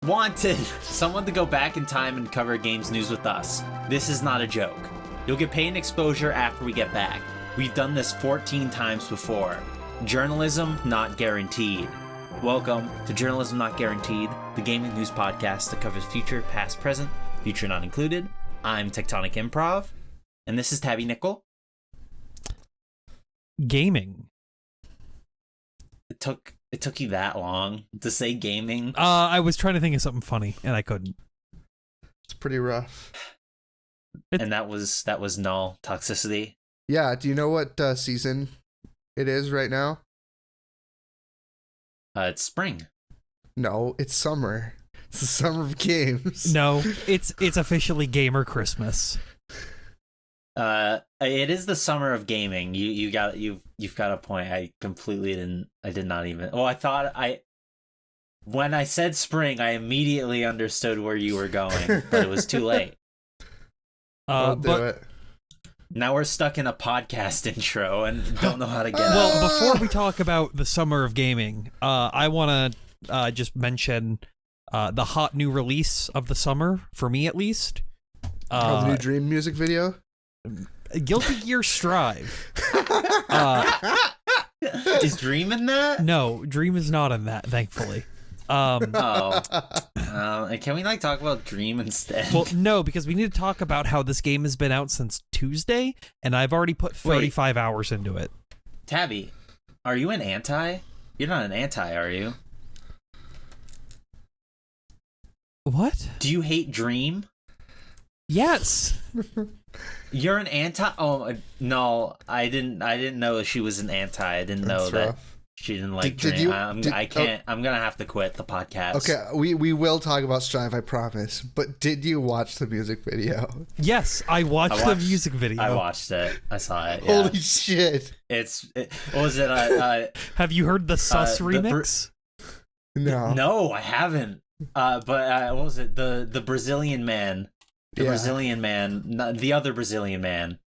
Wanted! Someone to go back in time and cover games news with us. This is not a joke. You'll get paid and exposure after we get back. We've done this 14 times before. Journalism not guaranteed. Welcome to Journalism Not Guaranteed, the gaming news podcast that covers future, past, present, future not included. I'm Tectonic Improv, and this is Tabby Nickel. Gaming. It took you that long to say gaming? I was trying to think of something funny, and I couldn't. It's pretty rough. And that was null toxicity. Yeah, do you know what season it is right now? It's spring. No, it's summer. It's the summer of games. No, it's officially Gamer Christmas. It is the summer of gaming. You've got a point. I did not even. Well, when I said spring, I immediately understood where you were going, but it was too late. Don't do it. Now we're stuck in a podcast intro and don't know how to get out. Well, before we talk about the summer of gaming, I want to just mention the hot new release of the summer, for me at least. The new Dream music video? Guilty Gear Strive. Is Dream in that? No, Dream is not in that, thankfully. Can we talk about Dream instead? Well, no, because we need to talk about how this game has been out since Tuesday, and I've already put 35 hours into it. Tabby, are you an anti? You're not an anti, are you? What? Do you hate Dream? Yes. You're an anti? Oh no, I didn't know she was an anti. I didn't know that she didn't like Dream. I'm gonna have to quit the podcast. Okay, we will talk about Strive, I promise. But did you watch the music video? Yes, I watched the music video. I watched it. I saw it. Yeah. Holy shit! What was it? Have you heard the Sus remix? No. No, I haven't. But what was it? The Brazilian man. Brazilian man, not the other Brazilian man.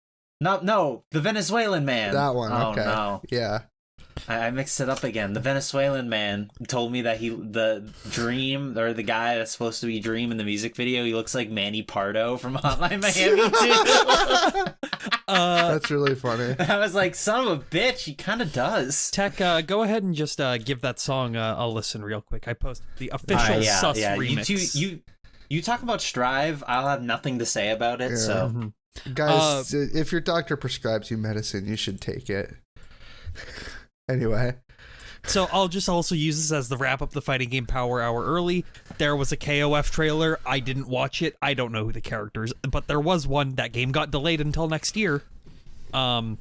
No, the Venezuelan man. That one. Oh okay. no. Yeah. I mixed it up again. The Venezuelan man told me that the Dream, or the guy that's supposed to be Dream in the music video, he looks like Manny Pardo from Hotline Miami 2. That's really funny. I was like, son of a bitch, he kind of does. Tech, go ahead and just give that song a listen real quick. I posted the official Sus remix. You talk about Strive, I'll have nothing to say about it. Yeah. So, guys, if your doctor prescribes you medicine, you should take it. Anyway. So I'll just also use this as the wrap up the Fighting Game Power Hour early. There was a KOF trailer. I didn't watch it. I don't know who the characters, but there was one. That game got delayed until next year. Guilty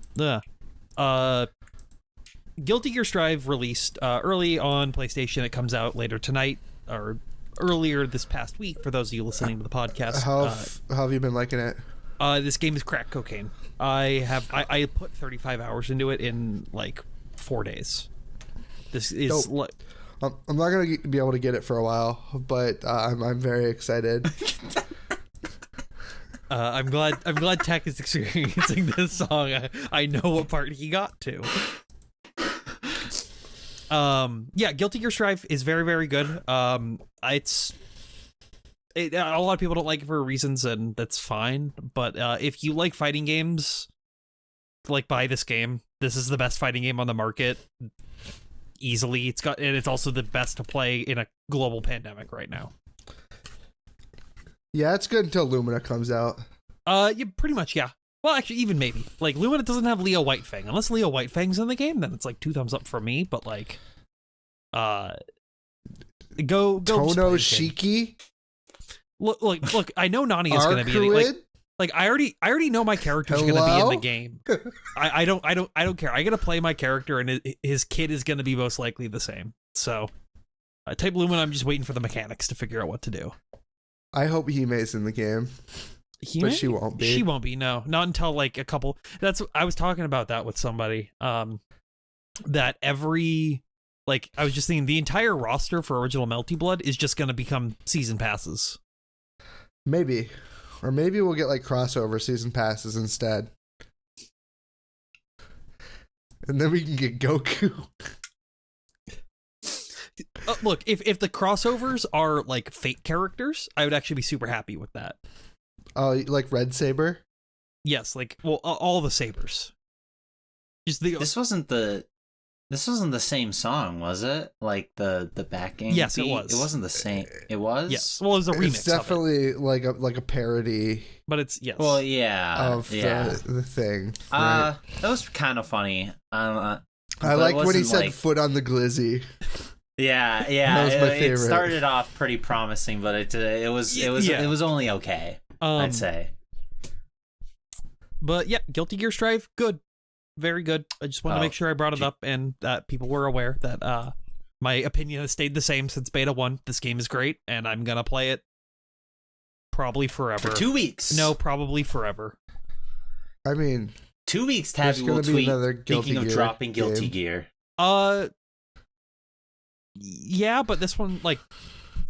Gear Strive released early on PlayStation. It comes out later tonight, or earlier this past week for those of you listening to the podcast. How have you been liking it? This game is crack cocaine. I put 35 hours into it in like 4 days. This is I'm not gonna be able to get it for a while, but I'm very excited. I'm glad Tech is experiencing this song. I know what part he got to. Guilty Gear Strive is very, very good. A lot of people don't like it for reasons, and that's fine. But if you like fighting games, buy this game. This is the best fighting game on the market, easily. It's also the best to play in a global pandemic right now. Yeah, it's good until Lumina comes out. Pretty much, yeah. Well, actually, even maybe. Lumina doesn't have Leo Whitefang. Unless Leo Whitefang's in the game, then it's 2 thumbs up from me. But go. Tono Shiki. Look. I know Nani is going to be in it. I already know my character's going to be in the game. I don't care. I got to play my character, and his kid is going to be most likely the same. So, type Lumina. I'm just waiting for the mechanics to figure out what to do. I hope Hime's in the game. But she won't be. She won't be. No, not until a couple. I was talking about that with somebody. That every I was just thinking the entire roster for Original Melty Blood is just going to become season passes. Maybe, or maybe we'll get crossover season passes instead, and then we can get Goku. Look, if the crossovers are like fake characters, I would actually be super happy with that. Oh, like Red Saber? Yes, like all the sabers. Just This wasn't the same song, was it? Like the backing. Yes, beat? it was. It wasn't the same. It was. Yes. Well, it was a remix. It's definitely like a parody. But it's yes. Well, yeah. Of the thing. Right? That was kind of funny. I like when he said "foot on the glizzy." Yeah. That was my favorite. It started off pretty promising, but it was only okay. I'd say. But yeah, Guilty Gear Strive, good, very good. I just wanted to make sure I brought it up and that people were aware that my opinion has stayed the same since Beta 1. This game is great, and I'm gonna play it probably forever. For 2 weeks. No, probably forever. I mean, 2 weeks. Tabby will tweet. Speaking of dropping Guilty Gear. Yeah, but this one, like,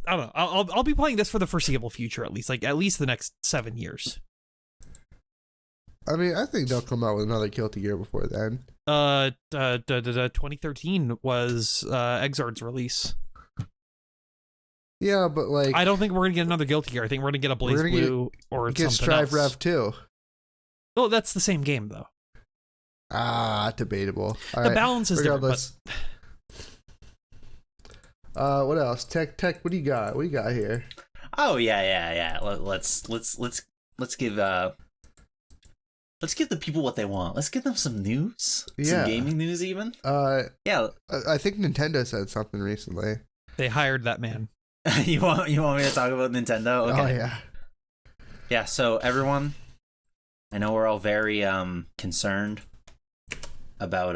I don't know. I'll be playing this for the foreseeable future, at least the next 7 years. I mean, I think they'll come out with another Guilty Gear before then. 2013 was Exard's release. Yeah, but like, I don't think we're gonna get another Guilty Gear. I think we're gonna get a Blaze Blue or something else. Strive Rev 2. Well, that's the same game though. Debatable. The balance is different. What else? Tech. What do you got? What do you got here? Oh yeah. Let's give the people what they want. Let's give them some news. Some gaming news, even. Yeah. I think Nintendo said something recently. They hired that man. You want me to talk about Nintendo? Okay. Oh yeah. Yeah. So everyone, I know we're all very concerned about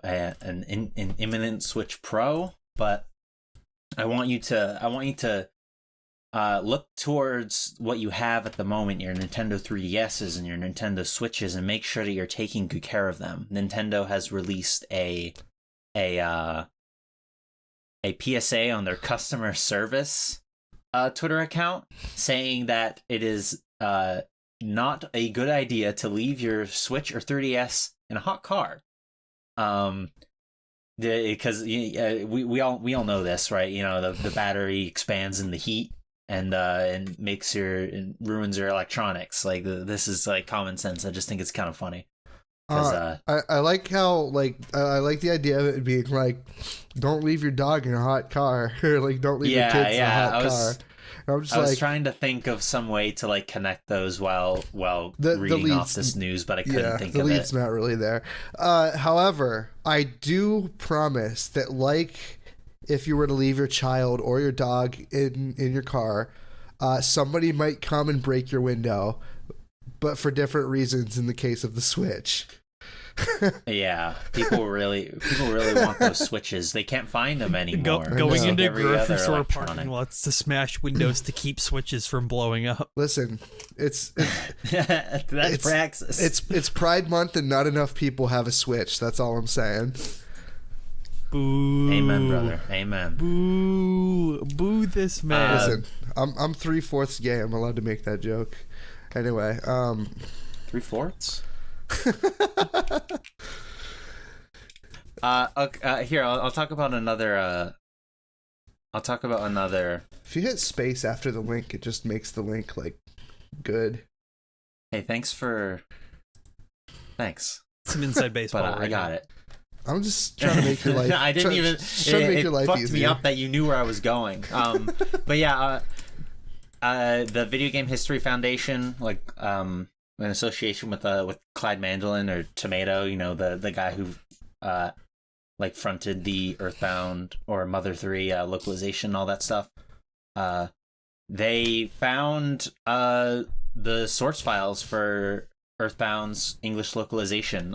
an imminent Switch Pro, but I want you to look towards what you have at the moment, your Nintendo 3DSs and your Nintendo Switches, and make sure that you're taking good care of them. Nintendo has released a PSA on their customer service Twitter account saying that it is not a good idea to leave your Switch or 3DS in a hot car. Because we all know this, right? You know, the battery expands in the heat and ruins your electronics. Like this is like common sense. I just think it's kind of funny. I like how I like the idea of it being like, don't leave your dog in a hot car, or like don't leave your kids in a hot car. I was trying to think of some way to like connect those while reading off this news, but I couldn't think of it. The lead's not really there. However, I do promise that, like, if you were to leave your child or your dog in your car, somebody might come and break your window, but for different reasons in the case of the Switch. Yeah, people really want those Switches. They can't find them anymore. Going into grocery store parking lots to smash windows to keep Switches from blowing up. Listen, it's praxis. It's Pride Month and not enough people have a Switch. That's all I'm saying. Boo. Amen, brother. Amen. Boo this man. Listen, I'm 3/4 gay. I'm allowed to make that joke. Anyway, 3/4? Here, I'll talk about another. If you hit space after the link, it just makes the link like good. Hey, thanks. Some inside baseball. But I got it. I'm just trying to make your life. I didn't even. It fucked easier. me up that you knew where I was going. But yeah, the Video Game History Foundation, like in association with Clyde Mandelin or Tomato, you know, the guy who like fronted the Earthbound or Mother 3 localization, all that stuff. They found the source files for Earthbound's English localization.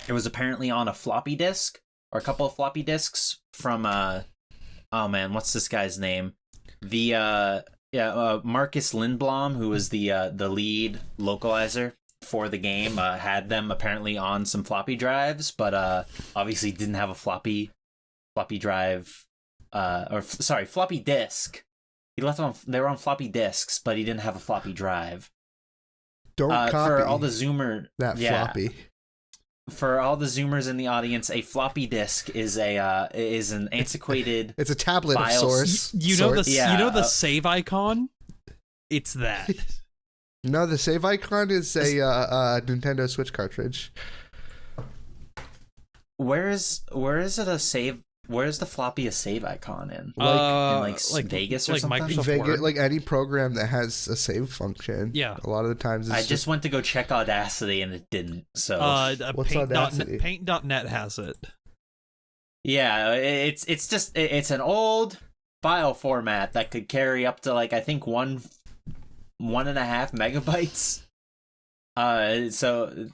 It was apparently on a floppy disk or a couple of floppy disks from oh man, what's this guy's name? Marcus Lindblom, who was the lead localizer for the game, had them apparently on some floppy drives, but obviously didn't have a floppy drive, floppy disk. He left them they were on floppy disks, but he didn't have a floppy drive. Don't copy for all the Zoomer that floppy. for all the Zoomers in the audience, a floppy disk is an antiquated. It's a tablet file. of source. You know the save icon? It's that. No, the save icon is a Nintendo Switch cartridge. Where is it a save? Where's the floppy a save icon in? Like Vegas or something? Vegas, like any program that has a save function. Yeah. A lot of the times I just went to go check Audacity and it didn't. So what's Audacity? Paint.net has it. Yeah, it's an old file format that could carry up to like I think 1.5 megabytes. So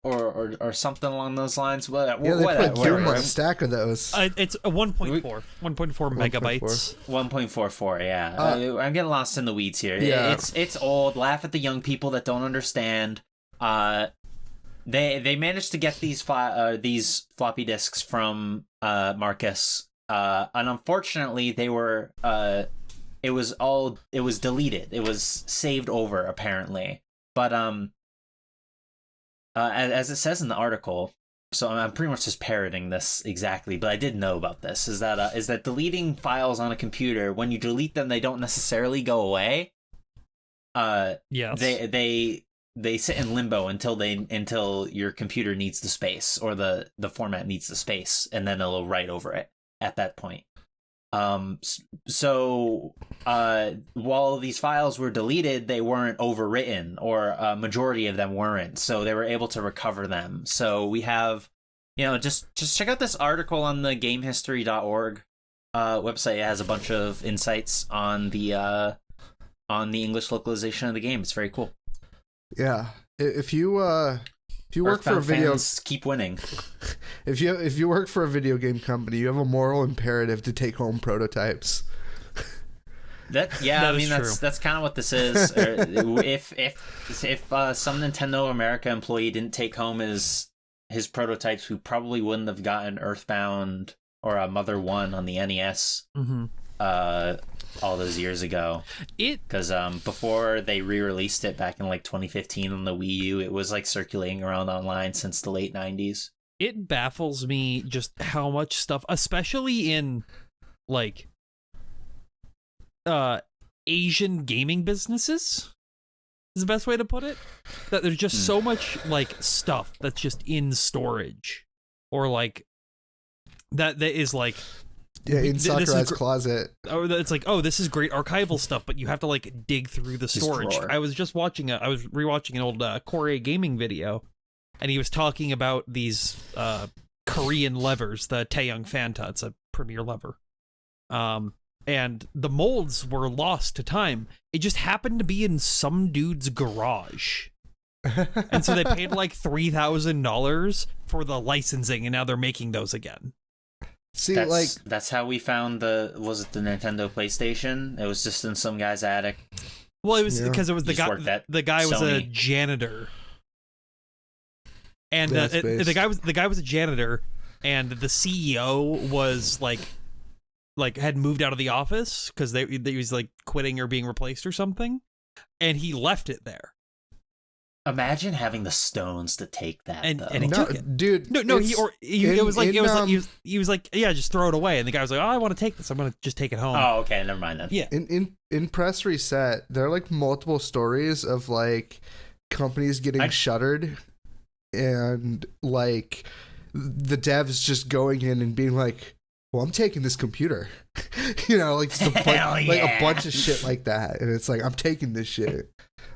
or something along those lines. Yeah, they put Doom on a stack of those. It's a 1.4 megabytes. 1.44. Yeah, I'm getting lost in the weeds here. Yeah. It's old. Laugh at the young people that don't understand. They managed to get these floppy disks from Marcus, and unfortunately they were it was deleted. It was saved over apparently, but as it says in the article, so I'm pretty much just parroting this exactly, but I did know about this, is that deleting files on a computer, when you delete them, they don't necessarily go away. Yes. They sit in limbo until your computer needs the space, or the format needs the space, and then it'll write over it at that point. So while these files were deleted, they weren't overwritten, or a majority of them weren't, so they were able to recover them. So we have, just check out this article on the gamehistory.org website. It has a bunch of insights on the English localization of the game. It's very cool. Yeah, if you work for a video, keep winning. If you work for a video game company, you have a moral imperative to take home prototypes. That's kind of what this is. If some Nintendo America employee didn't take home his prototypes, we probably wouldn't have gotten Earthbound or Mother 1 on the NES. Mm-hmm. All those years ago, because before they re-released it back in like 2015 on the Wii U, it was like circulating around online since the late 90s. It baffles me just how much stuff, especially in like Asian gaming businesses, is the best way to put it, that there's just so much like stuff that's just in storage, or like that is like in Sakurai's closet. Oh, it's like, this is great archival stuff, but you have to like dig through the storage. I was rewatching an old Korea gaming video, and he was talking about these Korean levers, the Taeyong Fanta. It's a premier lever. And the molds were lost to time. It just happened to be in some dude's garage. And so they paid like $3,000 for the licensing, and now they're making those again. See, that's how we found the Nintendo PlayStation? It was just in some guy's attic. Well, it was because it was the guy was a janitor. And the guy was a janitor, and the CEO was like had moved out of the office because he was like quitting or being replaced or something, and he left it there. Imagine having the stones to take that, and he took it, dude. He was like, yeah, just throw it away. And the guy was like, oh, I want to take this. I'm gonna just take it home. Oh, okay, never mind then. Yeah. In Press Reset, there are like multiple stories of like companies getting shuttered, and like the devs just going in and being like, well, I'm taking this computer. Like just a bunch of shit like that, and it's like, I'm taking this shit.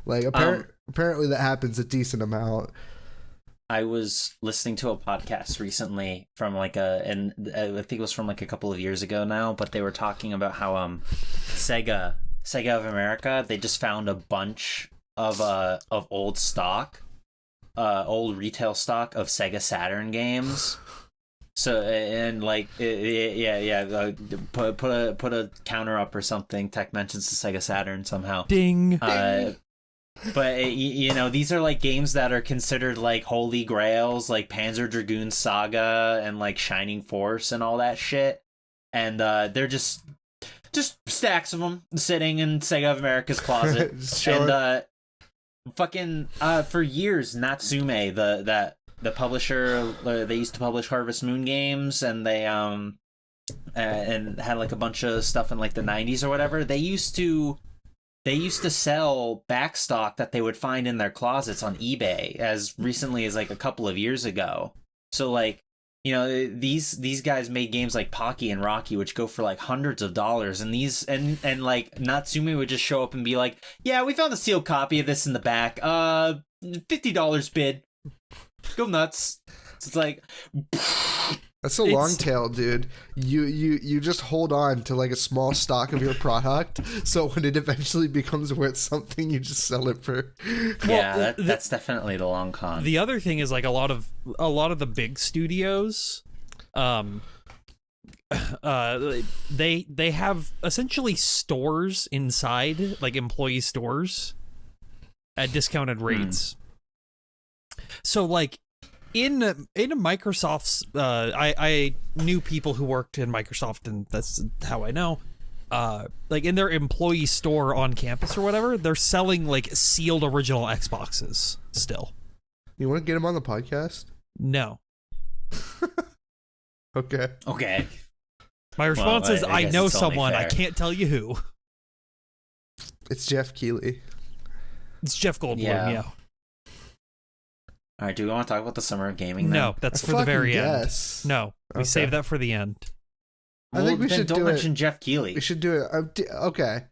Like apparently that happens a decent amount. I was listening to a podcast recently from I think it was from like a couple of years ago now, but they were talking about how Sega of America, they just found a bunch of old stock, old retail stock of Sega Saturn games. So, and like, put a counter up or something. Tech mentions the Sega Saturn somehow. Ding. But these are like games that are considered like holy grails, like Panzer Dragoon Saga and like Shining Force and all that shit. And they're just stacks of them sitting in Sega of America's closet. fucking for years, Natsume, the publisher, they used to publish Harvest Moon games, and they and had like a bunch of stuff in like the 90s or whatever. They used to sell backstock that they would find in their closets on eBay as recently as like a couple of years ago. So like, you know, these guys made games like Pocky and Rocky, which go for like hundreds of dollars, and and like Natsume would just show up and be like, yeah, we found a sealed copy of this in the back, $50 bid, go nuts. So it's like, that's a long tail, dude. You just hold on to like a small stock of your product, so when it eventually becomes worth something, you just sell it for. Yeah, that's definitely the long con. The other thing is like a lot of the big studios, they have essentially stores inside, like employee stores, at discounted rates. So like. In Microsoft's, I knew people who worked in Microsoft, and that's how I know. Like in their employee store on campus or whatever, they're selling like sealed original Xboxes still. You want to get them on the podcast? No. Okay. My response is, I know someone. I can't tell you who. It's Geoff Keighley. It's Jeff Goldblum. Yeah. All right, do we want to talk about the summer of gaming? No, then? that's for the very end. No, we save that for the end. I think we should don't do mention Geoff Keighley. We should do it. Okay.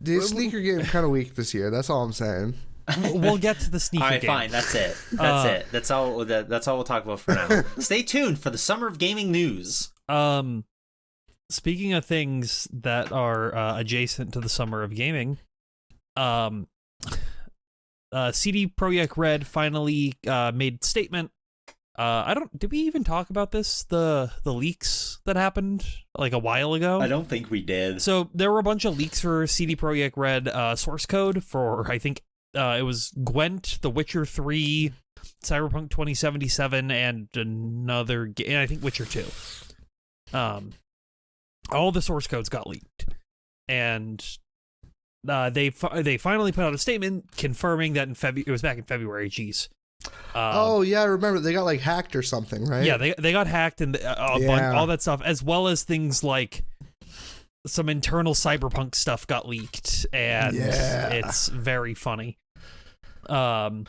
The sneaker game kind of weak this year. That's all I'm saying. We'll get to the sneaker game. All right, fine. That's it. That's all. That's all we'll talk about for now. Stay tuned for the summer of gaming news. Speaking of things that are adjacent to the summer of gaming, CD Projekt Red finally made statement. Did we even talk about this? The leaks that happened like a while ago? I don't think we did. So there were a bunch of leaks for CD Projekt Red source code for, I think it was Gwent, The Witcher 3, Cyberpunk 2077, and another game, and I think Witcher 2. All the source codes got leaked, and they finally put out a statement confirming that it was back in February. Jeez. Oh yeah, I remember they got like hacked or something, right? Yeah, they got hacked and all that stuff, as well as things like some internal Cyberpunk stuff got leaked, and it's very funny. And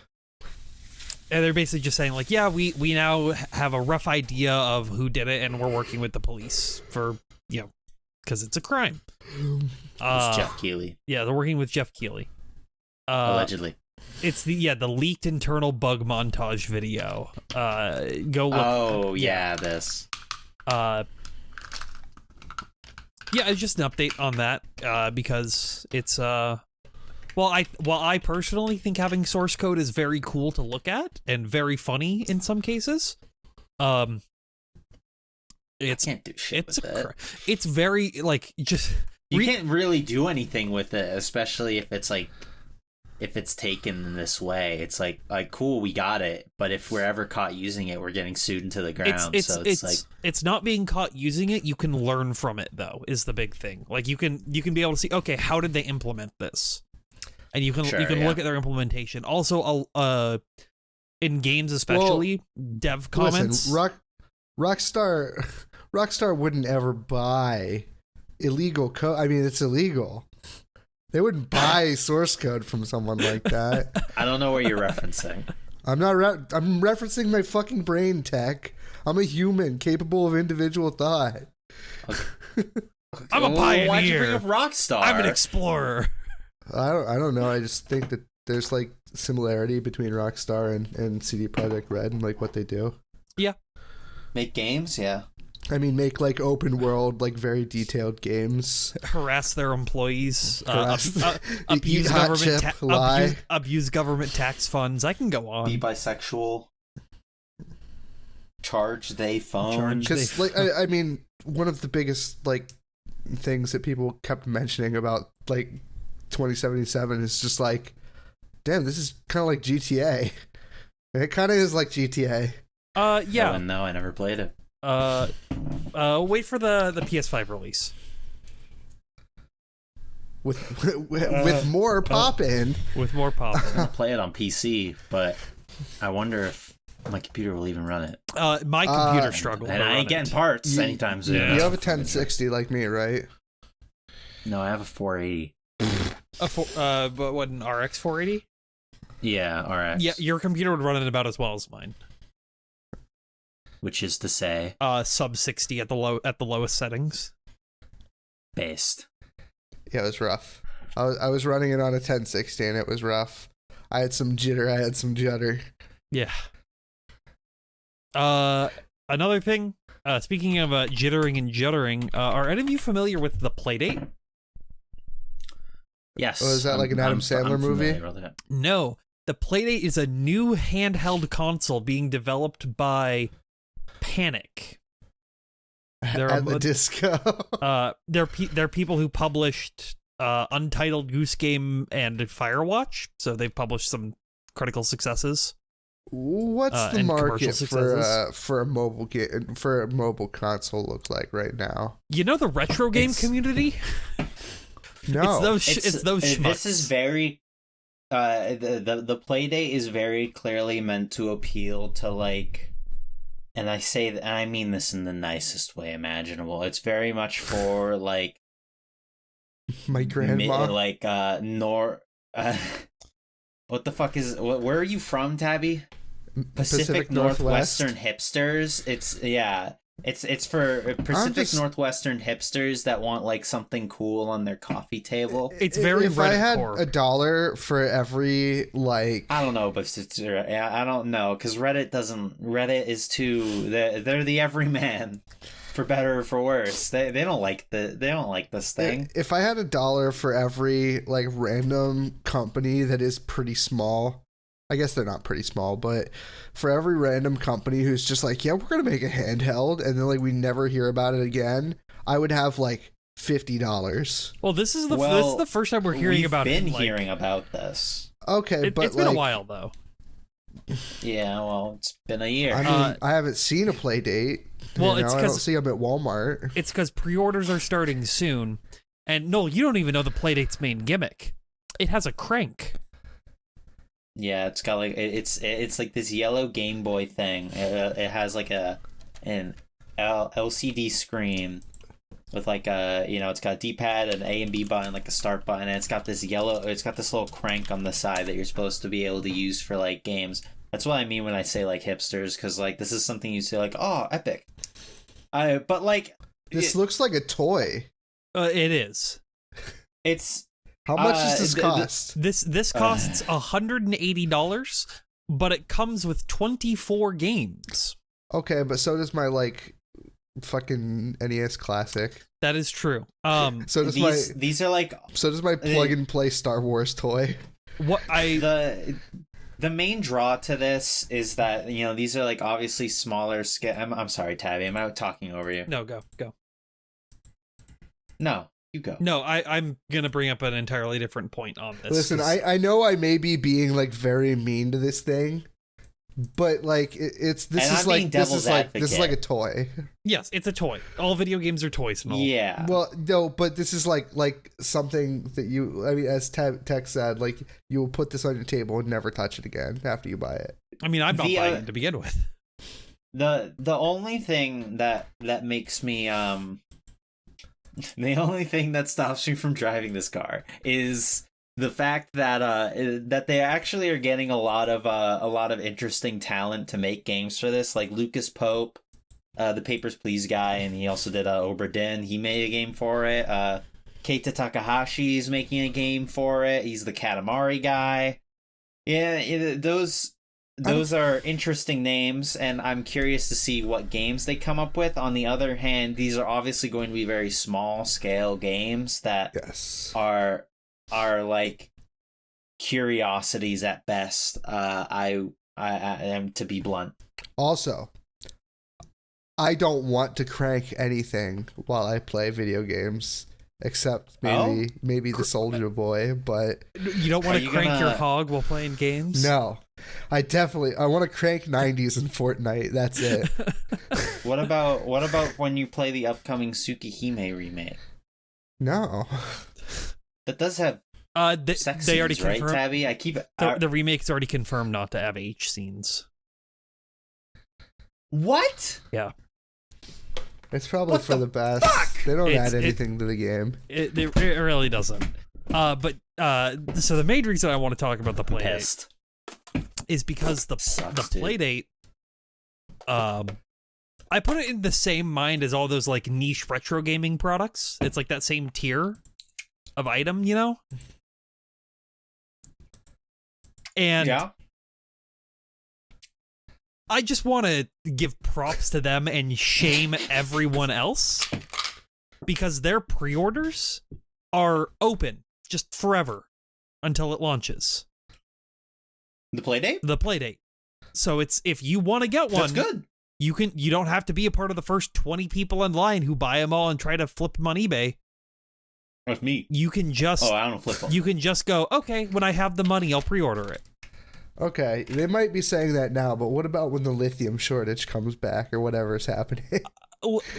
they're basically just saying like, yeah, we now have a rough idea of who did it, and we're working with the police for, you know, because it's a crime. It's Geoff Keighley. Yeah, they're working with Geoff Keighley. Allegedly. It's the leaked internal bug montage video. Go look. Oh yeah, this. Yeah, it's just an update on that because it's well, I personally think having source code is very cool to look at and very funny in some cases. It's can't do shit with it. It's very like just you can't really do anything with it, especially if it's like if it's taken in this way. It's like cool, we got it, but if we're ever caught using it, we're getting sued into the ground. It's not being caught using it. You can learn from it though, is the big thing. Like you can be able to see, okay, how did they implement this? And you can look at their implementation. Also, in games especially, dev comments. Listen, Rockstar wouldn't ever buy illegal code. I mean, it's illegal. They wouldn't buy source code from someone like that. I don't know what you're referencing. I'm not. I'm referencing my fucking brain, Tech. I'm a human capable of individual thought. Okay. I'm a pioneer. Why'd you bring up Rockstar? I'm an explorer. I don't know. I just think that there's like similarity between Rockstar and CD Projekt Red and like what they do. Yeah. Make games, yeah. I mean, make like open world, like very detailed games. Harass their employees. Abuse government. Abuse government tax funds. I can go on. Be bisexual. Charge they phone. Because like I mean, one of the biggest like things that people kept mentioning about like 2077 is just like, damn, this is kind of like GTA. It kind of is like GTA. Yeah. Oh, no, I never played it. Wait for the PS5 release. with more pop-in. With more pop. I'm gonna play it on PC, but I wonder if my computer will even run it. My computer struggles. And I ain't getting parts anytime soon. You have a 1060 like me, right? No, I have a 480. But what, an RX 480? Yeah, RX. Yeah, your computer would run it about as well as mine. Which is to say, sub 60 at the lowest settings. Based. Yeah, it was rough. I was running it on a 1060 and it was rough. I had some jitter. I had some judder. Yeah. Another thing. Speaking of jittering and juddering, are any of you familiar with The Playdate? Yes. Oh, is that like an Adam Sandler movie? No. The Playdate is a new handheld console being developed by Panic. At the disco. They're people who published Untitled Goose Game and Firewatch, so they've published some critical successes. What's the market for a mobile game, for a mobile console look like right now? You know the retro game community? No, it's those schmucks. This is very the Playdate is very clearly meant to appeal to like, and I mean this in the nicest way imaginable. It's very much for like my grandma, what the fuck is where are you from, Tabby? Pacific Northwestern hipsters. It's for Pacific Northwestern hipsters that want like something cool on their coffee table. It's very if Reddit I had core. $1 for every like I don't know, but I don't know because Reddit is too they're the everyman, for better or for worse. They don't like this thing. If I had $1 for every like random company that is pretty small. I guess they're not pretty small, but for every random company who's just like, yeah, we're going to make a handheld, and then like we never hear about it again, I would have like $50. Well, this is the first time we're hearing about it. We've been hearing about this. Okay, but it's been a while though. Yeah, well, it's been a year. I mean, I haven't seen a Playdate. Well, it's I don't see them at Walmart. It's because pre-orders are starting soon, and Noel, you don't even know the Playdate's main gimmick. It has a crank. Yeah, it's got like it's like this yellow Game Boy thing. It has like an LCD screen with like it's got a D-pad, an A and B button, like a start button, and it's got this little crank on the side that you're supposed to be able to use for like games. That's what I mean when I say like hipsters, because like this is something you say like, oh, epic. But like this looks like a toy. It is. It's. How much does this cost? This costs $180, but it comes with 24 games. Okay, but so does my like fucking NES Classic. That is true. So does these are like. So does my plug and play Star Wars toy. The main draw to this is that these are like obviously smaller scale. I'm sorry, Tabby. Am I talking over you? No, go. No. You go. No, I'm gonna bring up an entirely different point on this. Listen, I know I may be being like very mean to this thing, but like this is like a toy. Yes, it's a toy. All video games are toys and all. Yeah. Well, no, but this is like something that as Tech said, like you will put this on your table and never touch it again after you buy it. I mean, I'm not buying it to begin with. The only thing that makes me the only thing that stops me from driving this car is the fact that that they actually are getting a lot of interesting talent to make games for this, like Lucas Pope, the Papers, Please guy, and he also did Obra Dinn. He made a game for it. Keita Takahashi is making a game for it. He's the Katamari guy. Yeah, those are interesting names, and I'm curious to see what games they come up with. On the other hand, these are obviously going to be very small scale games that are like curiosities at best. I am, to be blunt. Also, I don't want to crank anything while I play video games. Except maybe the Soldier Boy, but you don't want to crank your hog while playing games? No. I want to crank 90s in Fortnite. That's it. What about when you play the upcoming Tsukihime remake? No. That does have sex they already scenes, right, confirmed, Tabby? I keep the remake's already confirmed not to have H scenes. What? Yeah. It's probably for the best. Fuck? They don't add anything to the game. It really doesn't. So the main reason I want to talk about the Playdate is because the Playdate, I put it in the same mind as all those like niche retro gaming products. It's like that same tier of item, you know? And yeah. I just want to give props to them and shame everyone else because their pre-orders are open just forever until it launches. The Playdate? The Playdate. So it's if you want to get one, that's good. You don't have to be a part of the first 20 people in line who buy them all and try to flip them on eBay. That's me. You can just I don't flip them. You can just go, okay, when I have the money, I'll pre-order it. Okay, they might be saying that now, but what about when the lithium shortage comes back or whatever is happening?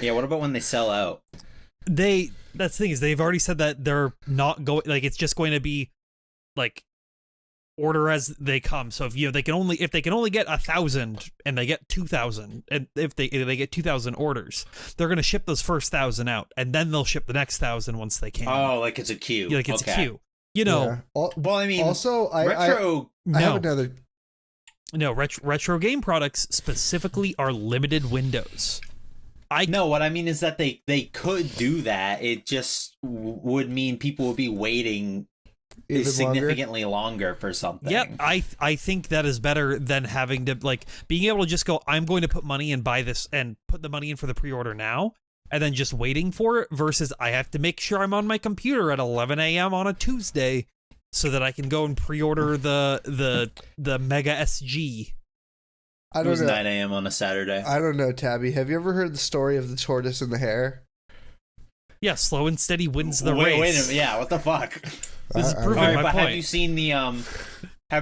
Yeah, what about when they sell out? That's the thing is they've already said that they're not going, like it's just going to be like order as they come. So if they can only get 1,000 and they get 2,000, and if they get 2,000 orders, they're going to ship those first 1,000 out, and then they'll ship the next 1,000 once they can. Oh, like it's a queue. Yeah, like it's a queue. You know. Yeah. Well, I mean, also, I have another. No, retro game products specifically are limited windows. No, what I mean is that they could do that. It just would mean people would be waiting significantly longer for something. Yep, I think that is better than having to like being able to just go, I'm going to put money and buy this and put the money in for the pre-order now, and then just waiting for it versus I have to make sure I'm on my computer at 11 a.m. on a Tuesday so that I can go and pre-order the Mega SG. I don't know. 9 a.m. on a Saturday. I don't know, Tabby. Have you ever heard the story of the tortoise and the hare? Yeah, slow and steady wins the race. Wait a minute. Yeah, what the fuck? This is proving my point. Have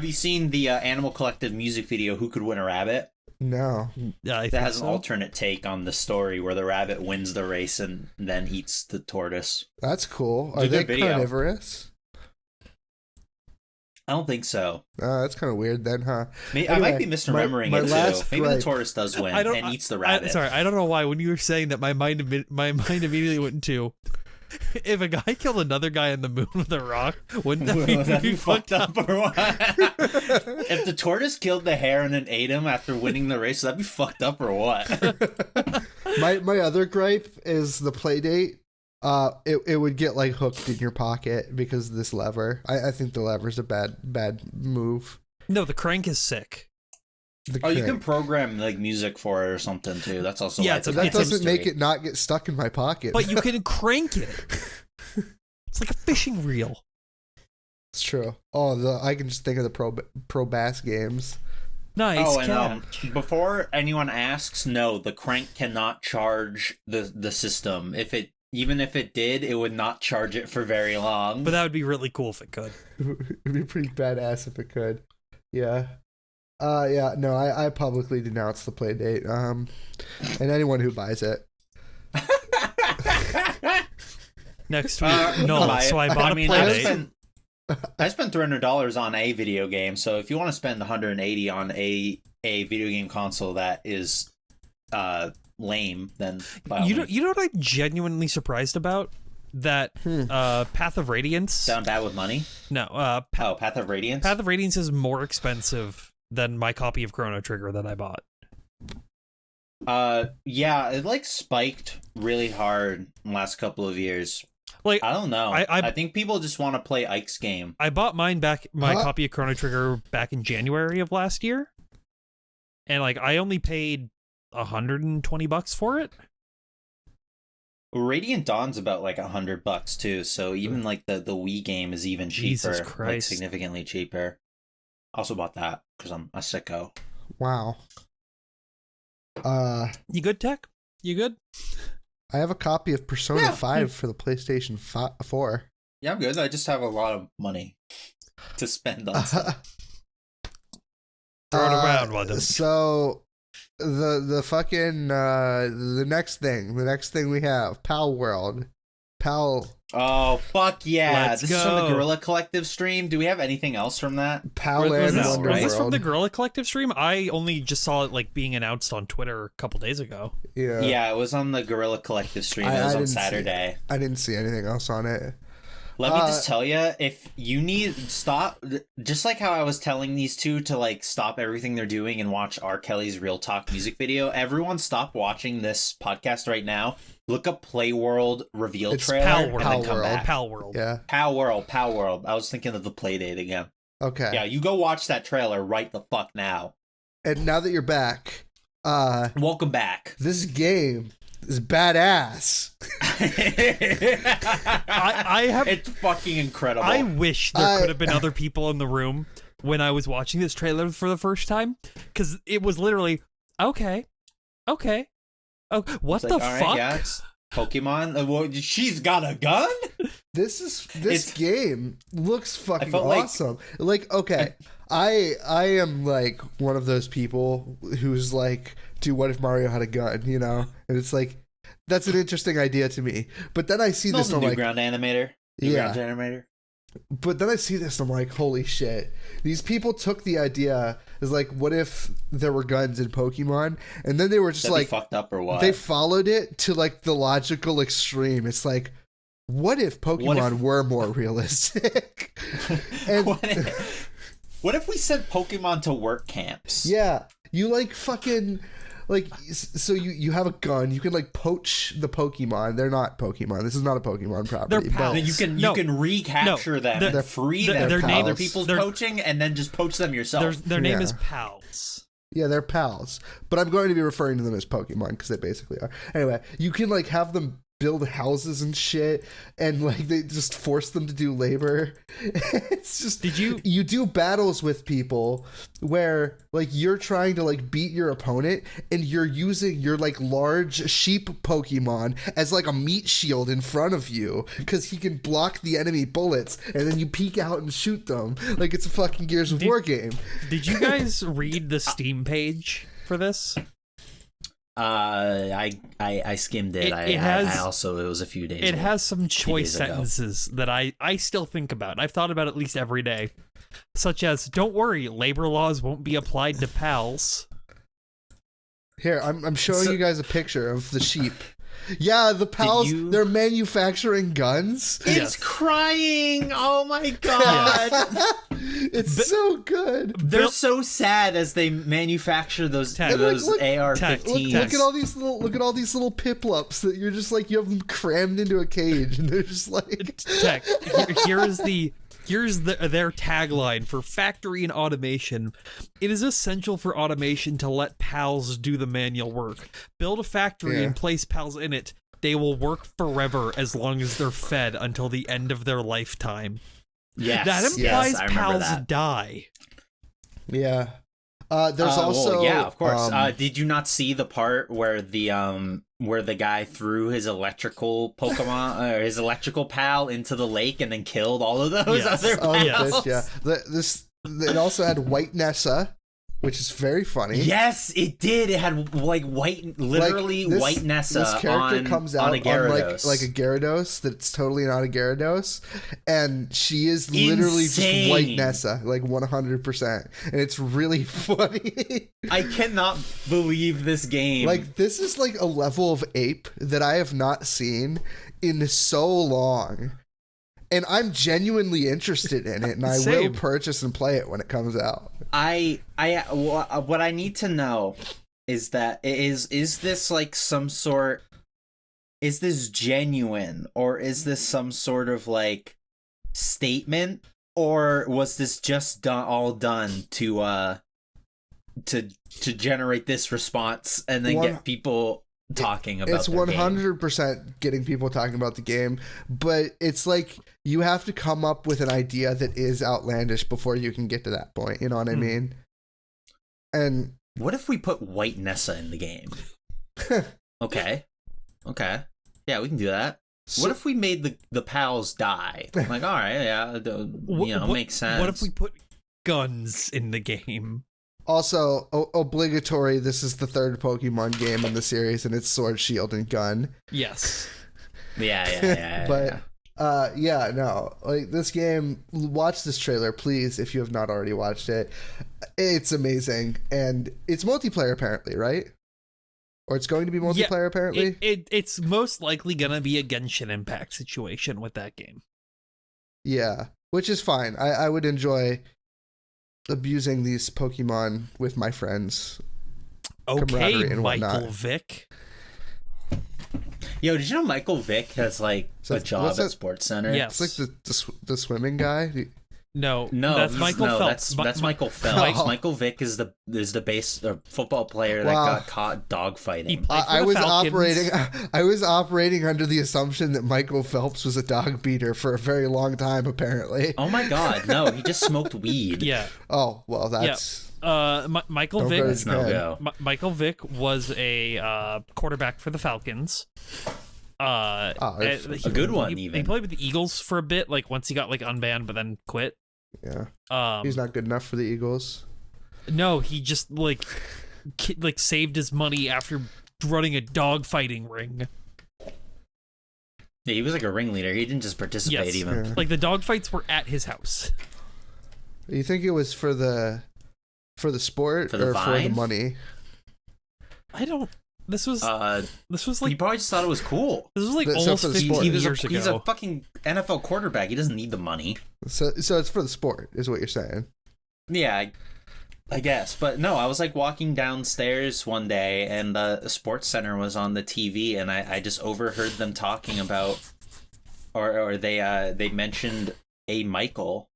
you seen the Animal Collective music video, Who Could Win a Rabbit? No. Yeah, that has an alternate take on the story where the rabbit wins the race and then eats the tortoise. That's cool. Are they carnivorous? I don't think so. That's kind of weird then, huh? I might be misremembering it too. Maybe the tortoise does win and eats the rabbit. Sorry, I don't know why. When you were saying that, my mind immediately went to, if a guy killed another guy on the moon with a rock, wouldn't that be fucked up or what? If the tortoise killed the hare and then ate him after winning the race, that'd be fucked up or what? My other gripe is the Playdate. It would get like hooked in your pocket because of this lever. I think the lever's a bad move. No, the crank is sick. You can program like music for it or something too. That's also that doesn't make it not get stuck in my pocket. But you can crank it. It's like a fishing reel. It's true. Oh, I can just think of the pro bass games. Nice. Oh, and before anyone asks, no, the crank cannot charge the system. Even if it did, it would not charge it for very long. But that would be really cool if it could. It'd be pretty badass if it could. Yeah. Yeah, no, I publicly denounce the Playdate. And anyone who buys it. Next week. So I bought a Playdate. I spent $300 on a video game, so if you want to spend $180 on a video game console that is lame, then you know what I'm genuinely surprised about? That Path of Radiance. Sound bad with money? No. Path of Radiance? Path of Radiance is more expensive than my copy of Chrono Trigger that I bought. Yeah, it like spiked really hard in the last couple of years. Like, I don't know. I think people just want to play Ike's game. I bought my copy of Chrono Trigger back in January of last year. And like I only paid $120 for it. Radiant Dawn's about like $100 too, so even like the Wii game is even cheaper. Jesus Christ. Like significantly cheaper. Also bought that because I'm a sicko. Wow. You good, Tech? You good? I have a copy of Persona 5 for the PlayStation 4. Yeah, I'm good. I just have a lot of money to spend on stuff. Throw it around, London. So the fucking the next thing we have, Pal World. Pal Oh, fuck yeah. Let's This is from the go. Guerrilla Collective stream. Do we have anything else from that? Palland Was Wonderworld. this from the Guerrilla Collective stream? I only just saw it like being announced on Twitter a couple days ago. Yeah, it was on the Guerrilla Collective stream. It was on Saturday. I didn't see anything else on it. Let me just tell you, if you need stop, just like how I was telling these two to like stop everything they're doing and watch R. Kelly's Real Talk music video, everyone stop watching this podcast right now. Look up Play World reveal trailer Pal and World. then come back. Pal World. Yeah. Pal World. I was thinking of the Playdate again. Okay. Yeah, you go watch that trailer right the fuck now. And now that you're back, welcome back. This game is badass. I have. It's fucking incredible. I wish there could have been other people in the room when I was watching this trailer for the first time, because it was literally okay. Oh, what the fuck? Right, yeah, it's Pokemon. She's got a gun. This game looks fucking like- awesome. Like, okay, I am like one of those people who's like, dude, what if Mario had a gun? You know, and it's like that's an interesting idea to me. But then I see this, and I'm like, Newground animator. Newground animator. But then I see this, and I'm like, holy shit! These people took the idea as like, what if there were guns in Pokemon? And then they were just That'd like, be fucked up or what? They followed it to like the logical extreme. It's like, what if Pokemon were more realistic? And what if we sent Pokemon to work camps? yeah, you like fucking. Like, so you have a gun, you can like poach the Pokemon. They're not Pokemon. This is not a Pokemon property. They're pals. Then you can recapture them and free them their from name- other people's poaching and then just poach them yourself. Their name is Pals. Yeah, they're pals. But I'm going to be referring to them as Pokemon because they basically are. Anyway, you can like have them build houses and shit, and like they just force them to do labor. It's just you do battles with people where like you're trying to like beat your opponent, and you're using your like large sheep Pokemon as like a meat shield in front of you because he can block the enemy bullets, and then you peek out and shoot them like it's a fucking Gears of War game. Did you guys read the Steam page for this? I skimmed it. It has, I also, it was a few days It ago. has some choice ago. sentences that I still think about. I've thought about at least every day. Such as, don't worry, labor laws won't be applied to pals. Here, I'm showing you guys a picture of the sheep. Yeah, the pals, they're manufacturing guns. It's crying. Oh my god. It's so good. They're so sad as they manufacture those AR-15s. Look at all these little piplups that you're just like, you have them crammed into a cage, and they're just like Tech. Here's their tagline for factory and automation. It is essential for automation to let pals do the manual work. Build a factory and place pals in it. They will work forever as long as they're fed until the end of their lifetime. Yes, that implies I pals that. die. Yeah. There's also yeah, of course. Did you not see the part where the guy threw his electrical Pokemon or his electrical pal into the lake and then killed all of those other pals? It also had White Nessa, which is very funny. Yes, it did. It had like white Nessa. This character comes out on a Gyarados. on like a Gyarados that's totally not a Gyarados, and she is literally just White Nessa, like 100%, and it's really funny. I cannot believe this game. Like, this is like a level of ape that I have not seen in so long. And I'm genuinely interested in it, and I will purchase and play it when it comes out. What I need to know is that is this like some sort? Is this genuine, or is this some sort of like statement, or was this just all done to generate this response and then get people talking about it's 100% getting people talking about the game, but it's like you have to come up with an idea that is outlandish before you can get to that point, you know what I mean? And what if we put White Nessa in the game? Okay yeah, we can do that. What if we made the pals die? I'm like, all right, yeah, makes sense. What if we put guns in the game? Also, obligatory, this is the third Pokemon game in the series, and it's Sword, Shield, and Gun. Yes. Yeah. But Yeah, no. Like this game, watch this trailer, please, if you have not already watched it. It's amazing. And it's multiplayer apparently, right? Or it's going to be multiplayer apparently? It's most likely gonna be a Genshin Impact situation with that game. Yeah. Which is fine. I would enjoy abusing these Pokemon with my friends. Okay, and Michael whatnot. Vick. Yo, did you know Michael Vick has like a job at Sports Center? Yes. It's like the swimming guy. No, that's Michael Phelps. That's Michael Phelps. Michael Vick is the base football player that got caught dogfighting. I was operating under the assumption that Michael Phelps was a dog beater for a very long time. Apparently. Oh my God, no! He just smoked weed. Yeah. Oh well, that's. Michael Vick. That's no go. Michael Vick was a quarterback for the Falcons. A good one. Even he played with the Eagles for a bit, like once he got like unbanned, but then quit. Yeah. He's not good enough for the Eagles. No, he just like saved his money after running a dog-fighting ring. Yeah, he was like a ringleader. He didn't just participate even. Yeah. Like the dogfights were at his house. You think it was for the sport for the for the money? I don't. This was like he probably just thought it was cool. This was like almost 15 years ago. He's a fucking NFL quarterback. He doesn't need the money. So it's for the sport, is what you're saying? Yeah, I guess. But no, I was like walking downstairs one day, and the Sports Center was on the TV, and I just overheard them talking about, or they mentioned a Michael.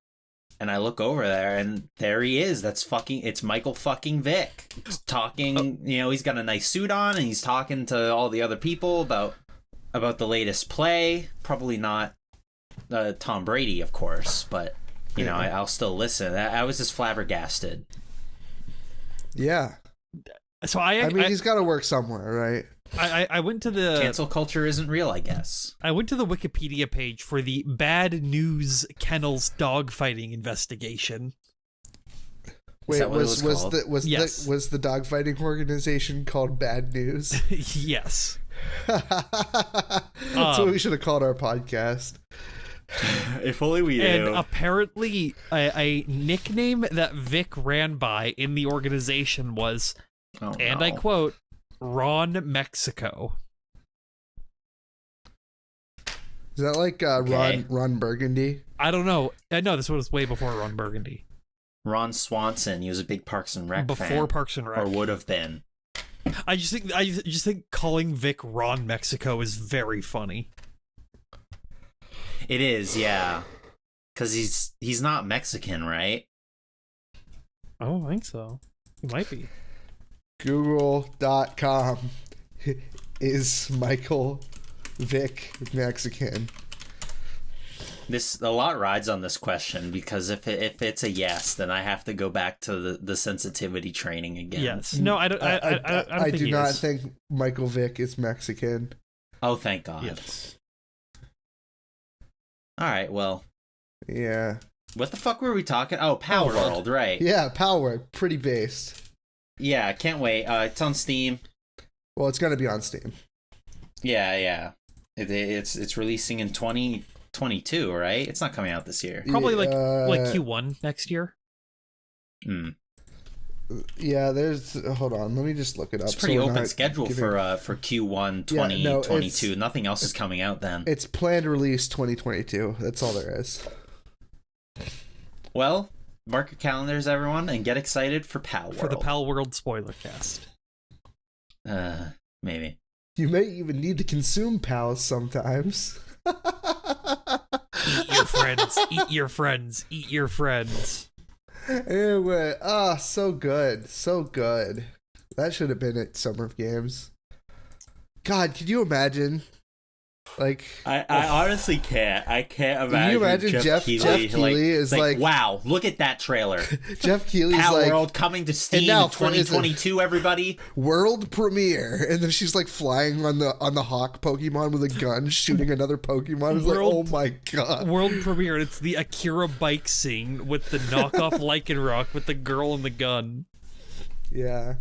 And I look over there, and there he is. It's Michael fucking Vick. He's talking, he's got a nice suit on, and he's talking to all the other people about the latest play. Probably not Tom Brady, of course, but, I'll still listen. I was just flabbergasted. Yeah. So I mean, he's got to work somewhere, right? I went to the cancel culture isn't real, I guess. I went to the Wikipedia page for the Bad News Kennels dogfighting investigation. Wait, was the dogfighting organization called Bad News? Yes. That's what we should have called our podcast. If only we knew. And apparently, a nickname that Vic ran by in the organization was, and I quote, Ron Mexico. Is that like Ron Burgundy? I don't know. No, this was way before Ron Burgundy. Ron Swanson. He was a big Parks and Rec before fan, Parks and Rec, or would have been. I just think calling Vic Ron Mexico is very funny. It is, yeah, because he's not Mexican, right? I don't think so. He might be. Google.com is Michael Vick Mexican. A lot rides on this question, because if it's a yes, then I have to go back to the sensitivity training again. Yes. No, I don't. I do not think Michael Vick is Mexican. Oh, thank God. Yes. All right. Well. Yeah. What the fuck were we talking? Oh, Power World, right? Yeah, Power World, pretty based. Yeah, can't wait. It's on Steam. Well, it's gonna be on Steam. Yeah. It's releasing in 2022, right? It's not coming out this year. Probably like Q1 next year. Hmm. Yeah, hold on, let me just look it up. It's pretty open schedule for Q1 2022. Nothing else is coming out then. It's planned release 2022. That's all there is. Well, mark your calendars, everyone, and get excited for Pal World. For the Pal World spoiler cast. Maybe. You may even need to consume pals sometimes. Eat your friends. Eat your friends. Eat your friends. Anyway, so good. So good. That should have been at Summer Games. God, could you imagine? Like, I honestly can't. I can't imagine. Can you imagine Geoff Keighley is like, wow, look at that trailer. Geoff Keighley's Pal like, World coming to Steam in 2022. Everybody, world premiere, and then she's like flying on the hawk Pokemon with a gun, shooting another Pokemon. It's like, oh my God! World premiere. It's the Akira bike scene with the knockoff Lycanroc with the girl and the gun. Yeah.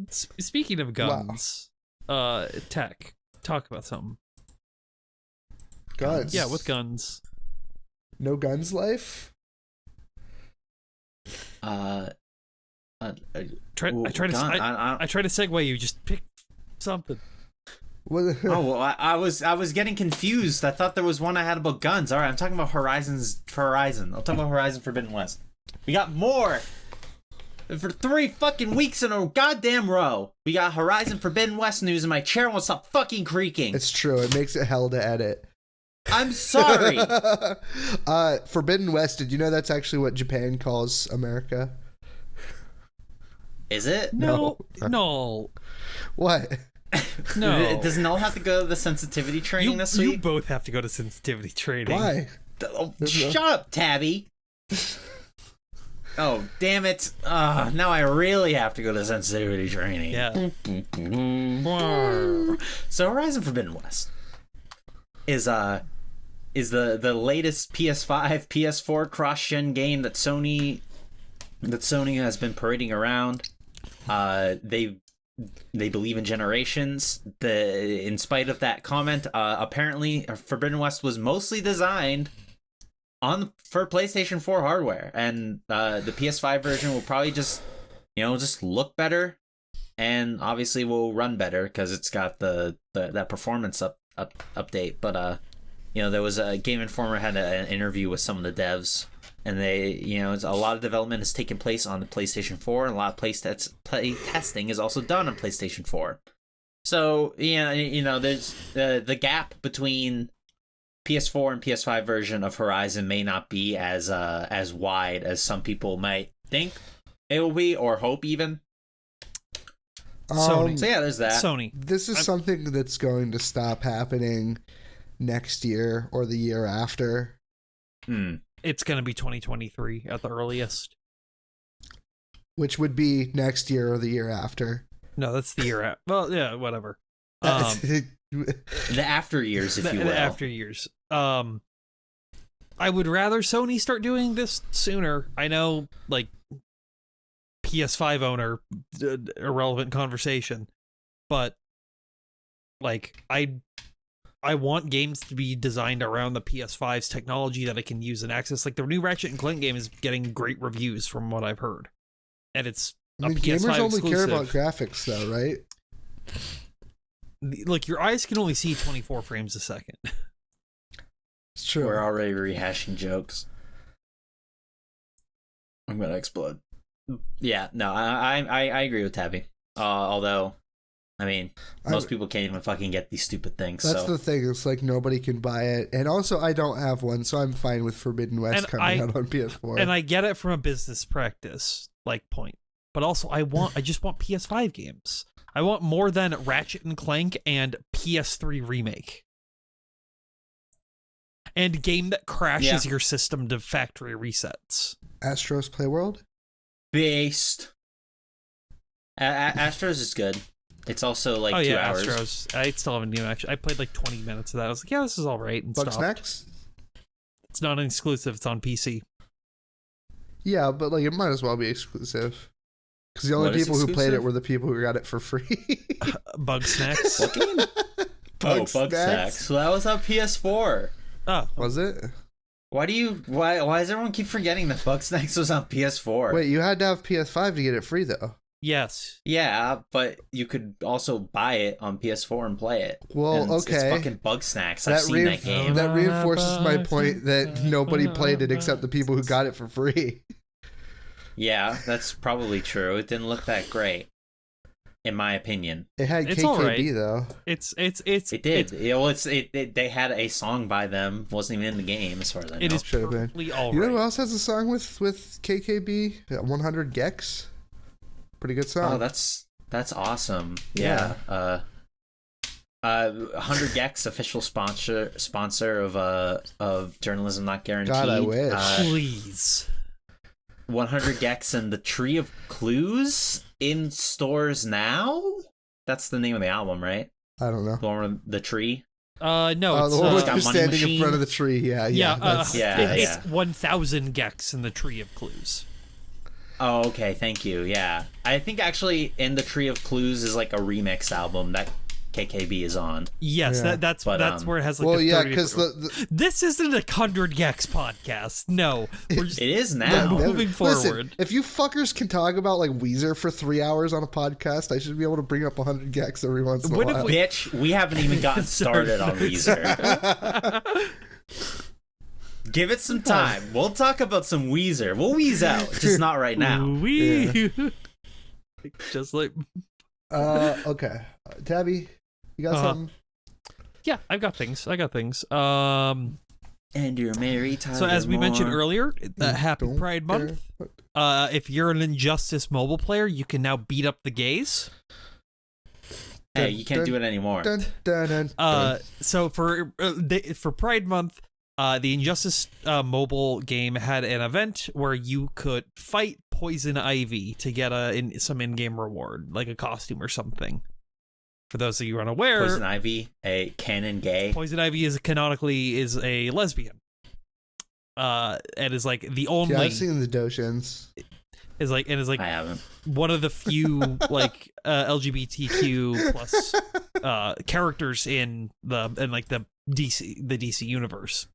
Speaking of guns, Tech, talk about something. Guns. Yeah, with guns. No guns life? I try to segue you. Just pick something. Oh, well, I was getting confused. I thought there was one I had about guns. All right, I'm talking about Horizon. I'll talk about Horizon Forbidden West. We got more for 3 fucking weeks in a goddamn row. We got Horizon Forbidden West news, and my chair won't stop fucking creaking. It's true. It makes it hell to edit. I'm sorry. Forbidden West. Did you know that's actually what Japan calls America? Is it? No. What? No. Does Null have to go to the sensitivity training this week? You both have to go to sensitivity training. Why? Oh, shut up, Tabby. Oh, damn it. Now I really have to go to sensitivity training. Yeah. So Horizon Forbidden West is the latest PS5, PS4 cross-gen game that Sony has been parading around. They believe in generations. In spite of that comment, apparently Forbidden West was mostly designed for PlayStation 4 hardware, and the PS5 version will probably just look better, and obviously will run better because it's got that performance update. But there was a Game Informer had an interview with some of the devs. And they, a lot of development has taken place on the PlayStation 4, and a lot of play testing is also done on PlayStation 4. So, there's the gap between PS4 and PS5 version of Horizon may not be as wide as some people might think it will be, or hope even. Sony. So yeah, there's that. Sony. This is something that's going to stop happening next year or the year after. It's going to be 2023 at the earliest. Which would be next year or the year after. No, that's the year after. Well, yeah, whatever. The after years, if you will. The after years. I would rather Sony start doing this sooner. I know, like, PS5 owner, irrelevant conversation. But, like, I want games to be designed around the PS5's technology that I can use and access. Like, the new Ratchet and Clank game is getting great reviews from what I've heard. And it's a PS5 gamers only exclusive. care about graphics, though, right? Like, your eyes can only see 24 frames a second. It's true. We're already rehashing jokes. I'm gonna explode. Yeah, no, I agree with Tabby. Although, I mean, most people can't even fucking get these stupid things. That's the thing. It's like nobody can buy it. And also, I don't have one, so I'm fine with Forbidden West coming out on PS4. And I get it from a business practice point. But also, I just want PS5 games. I want more than Ratchet and Clank and PS3 Remake. And game that crashes your system to factory resets. Astro's Playworld? Based. Astro's is good. It's also like 2 hours. Astros. I still haven't even actually. I played like 20 minutes of that. I was like, yeah, this is all right. And Bugsnax? It's not an exclusive. It's on PC. Yeah, but like it might as well be exclusive. Because the only people who played it were the people who got it for free. Bugsnax. Bugsnax. So that was on PS4. Oh, was it? Why does everyone keep forgetting that Bugsnax was on PS4? Wait, you had to have PS5 to get it free though. Yes. Yeah, but you could also buy it on PS4 and play it. Well, and okay. It's fucking Bugsnax. I've seen that game. That reinforces my point that nobody played it except the people who got it for free. Yeah, that's probably true. It didn't look that great, in my opinion. It had It's KKB all right. though. It did. They had a song by them. Wasn't even in the game, as far as I know. It is Should have been. perfectly all You know right. who else has a song with KKB? 100 Gex. Pretty good song. Oh, that's awesome. Yeah. 100 Gex, official sponsor of Journalism Not Guaranteed. God, I wish. Please. 100 Gex and the Tree of Clues in stores now. That's the name of the album, right? I don't know. The one with the tree. No, it's the one with got you Money standing in Machine. front of the tree. Yeah. It's 1,000 Gex in the Tree of Clues. Oh, okay. Thank you. Yeah, I think actually in the Tree of Clues is like a remix album that KKB is on. Yes, Yeah. that's where it has like. Well, the yeah, 30 because this isn't a 100 Gex podcast. No, we're just, It is now. moving forward. Listen, if you fuckers can talk about like Weezer for 3 hours on a podcast, I should be able to bring up 100 Gex every once in a while. Bitch, we haven't even gotten started on Weezer. Give it some time. We'll talk about some Weezer. We'll wheeze out, just not right now. Yeah. Just like. Okay. Tabby, you got something? Yeah, I've got things. And you're married, Tyler So as we mentioned Moore. earlier, happy Pride Month. If you're an Injustice mobile player, you can now beat up the gays. Hey, you can't do it anymore. Dun, dun, dun, dun. So for Pride Month, the Injustice mobile game had an event where you could fight Poison Ivy to get some in-game reward, like a costume or something. For those of you unaware, Poison Ivy, a canon gay. Poison Ivy is canonically a lesbian. And is like the only. Yeah, I've seen the Doshins. Is like I haven't. one of the few like LGBTQ plus characters in the DC universe.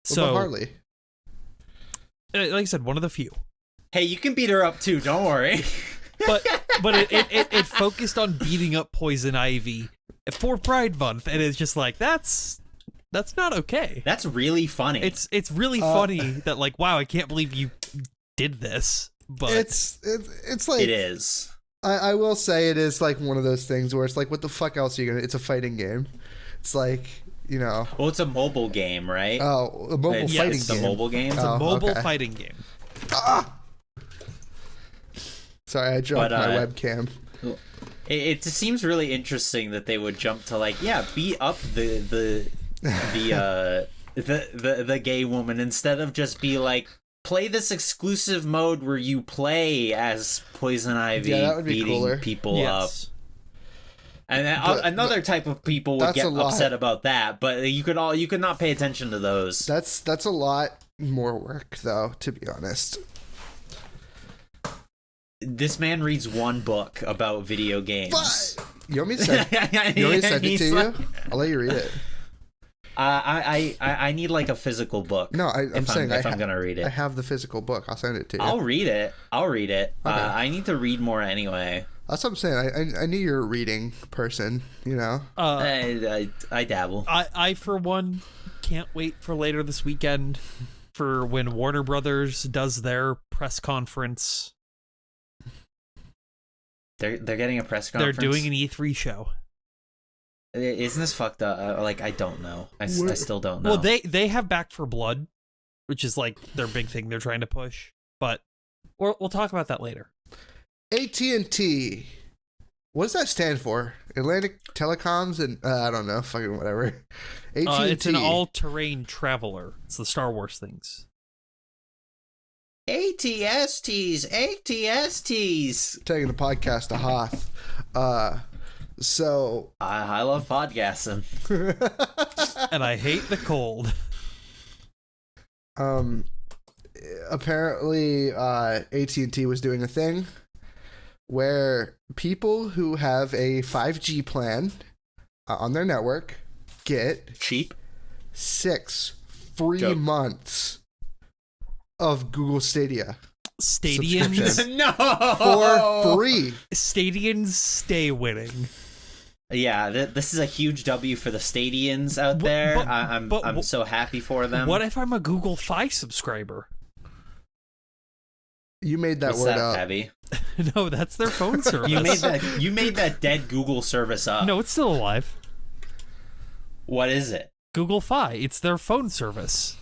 What So about Harley? like I said, one of the few. Hey, you can beat her up too. Don't worry. But it focused on beating up Poison Ivy for Pride Month, and it's just like that's not okay. That's really funny. It's really funny that like, wow, I can't believe you did this. But It's like it is. I will say it is like one of those things where it's like, what the fuck else are you gonna? It's a fighting game. It's like, you know. Well, it's a mobile game, right? Oh, a mobile It's- fighting it's game. a mobile game. it's a mobile okay. fighting game. Sorry, I dropped But, my webcam. It seems really interesting that they would jump to like, yeah, beat up the gay woman instead of just be like, play this exclusive mode where you play as Poison Ivy, Yeah, that would be beating cooler. people up. Yes. And then another type of people would that's get a lot. upset about that, but you could not pay attention to those. That's a lot more work, though, to be honest. This man reads one book about video games. But you want me to send it to He's you? like- I'll let you read it. I need like a physical book. No, I'm saying if I'm gonna read it. I have the physical book. I'll send it to you. I'll read it. Okay. I need to read more anyway. That's what I'm saying. I knew you're a reading person, you know? I dabble. I for one can't wait for later this weekend for when Warner Brothers does their press conference. They're getting a press conference. They're doing an E3 show. Isn't this fucked up? Like, I don't know. I still don't know. Well, they have Back for Blood, which is like their big thing they're trying to push. But we'll talk about that later. AT&T. What does that stand for? Atlantic Telecoms and I don't know, fucking whatever. AT&T. It's an all-terrain traveler. It's the Star Wars things. ATSTs. Taking the podcast to Hoth. So I love podcasting. And I hate the cold. Apparently AT&T was doing a thing where people who have a 5G plan on their network get Cheap. 6 free Joke. months of Google Stadia Stadiums. subscription. No. For free. Stadians stay winning. Yeah, this is a huge W for the Stadians out there. I'm so happy for them. What if I'm a Google Fi subscriber? You made that What's word that, up. Abby? No, that's their phone service. You made that dead Google service up. No, it's still alive. What is it? Google Fi. It's their phone service.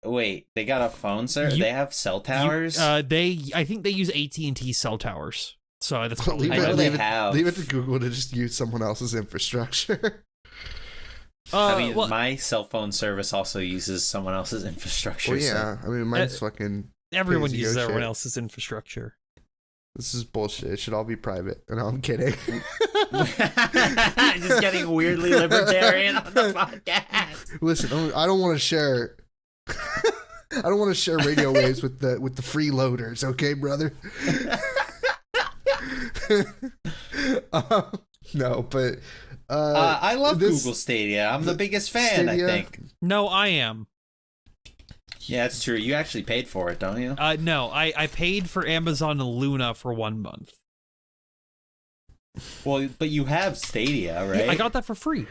Wait, they got a phone service? They have cell towers? I think they use AT&T cell towers. So that's probably I know leave, they it, have. leave it to Google to just use someone else's infrastructure. I mean, well, my cell phone service also uses someone else's infrastructure. Well, yeah. I mean, mine's fucking... everyone crazy uses go everyone shit. else's infrastructure. This is bullshit. It should all be private. No, I'm kidding. Just getting weirdly libertarian on the podcast. Listen, I don't want to share... I don't want to share radio waves with the freeloaders, okay, brother? No, but I love Google Stadia. I'm the biggest fan, Stadia, I think. No, I am. Yeah, it's true. You actually paid for it, don't you? No, I paid for Amazon Luna for 1 month. Well, but you have Stadia, right? Yeah, I got that for free.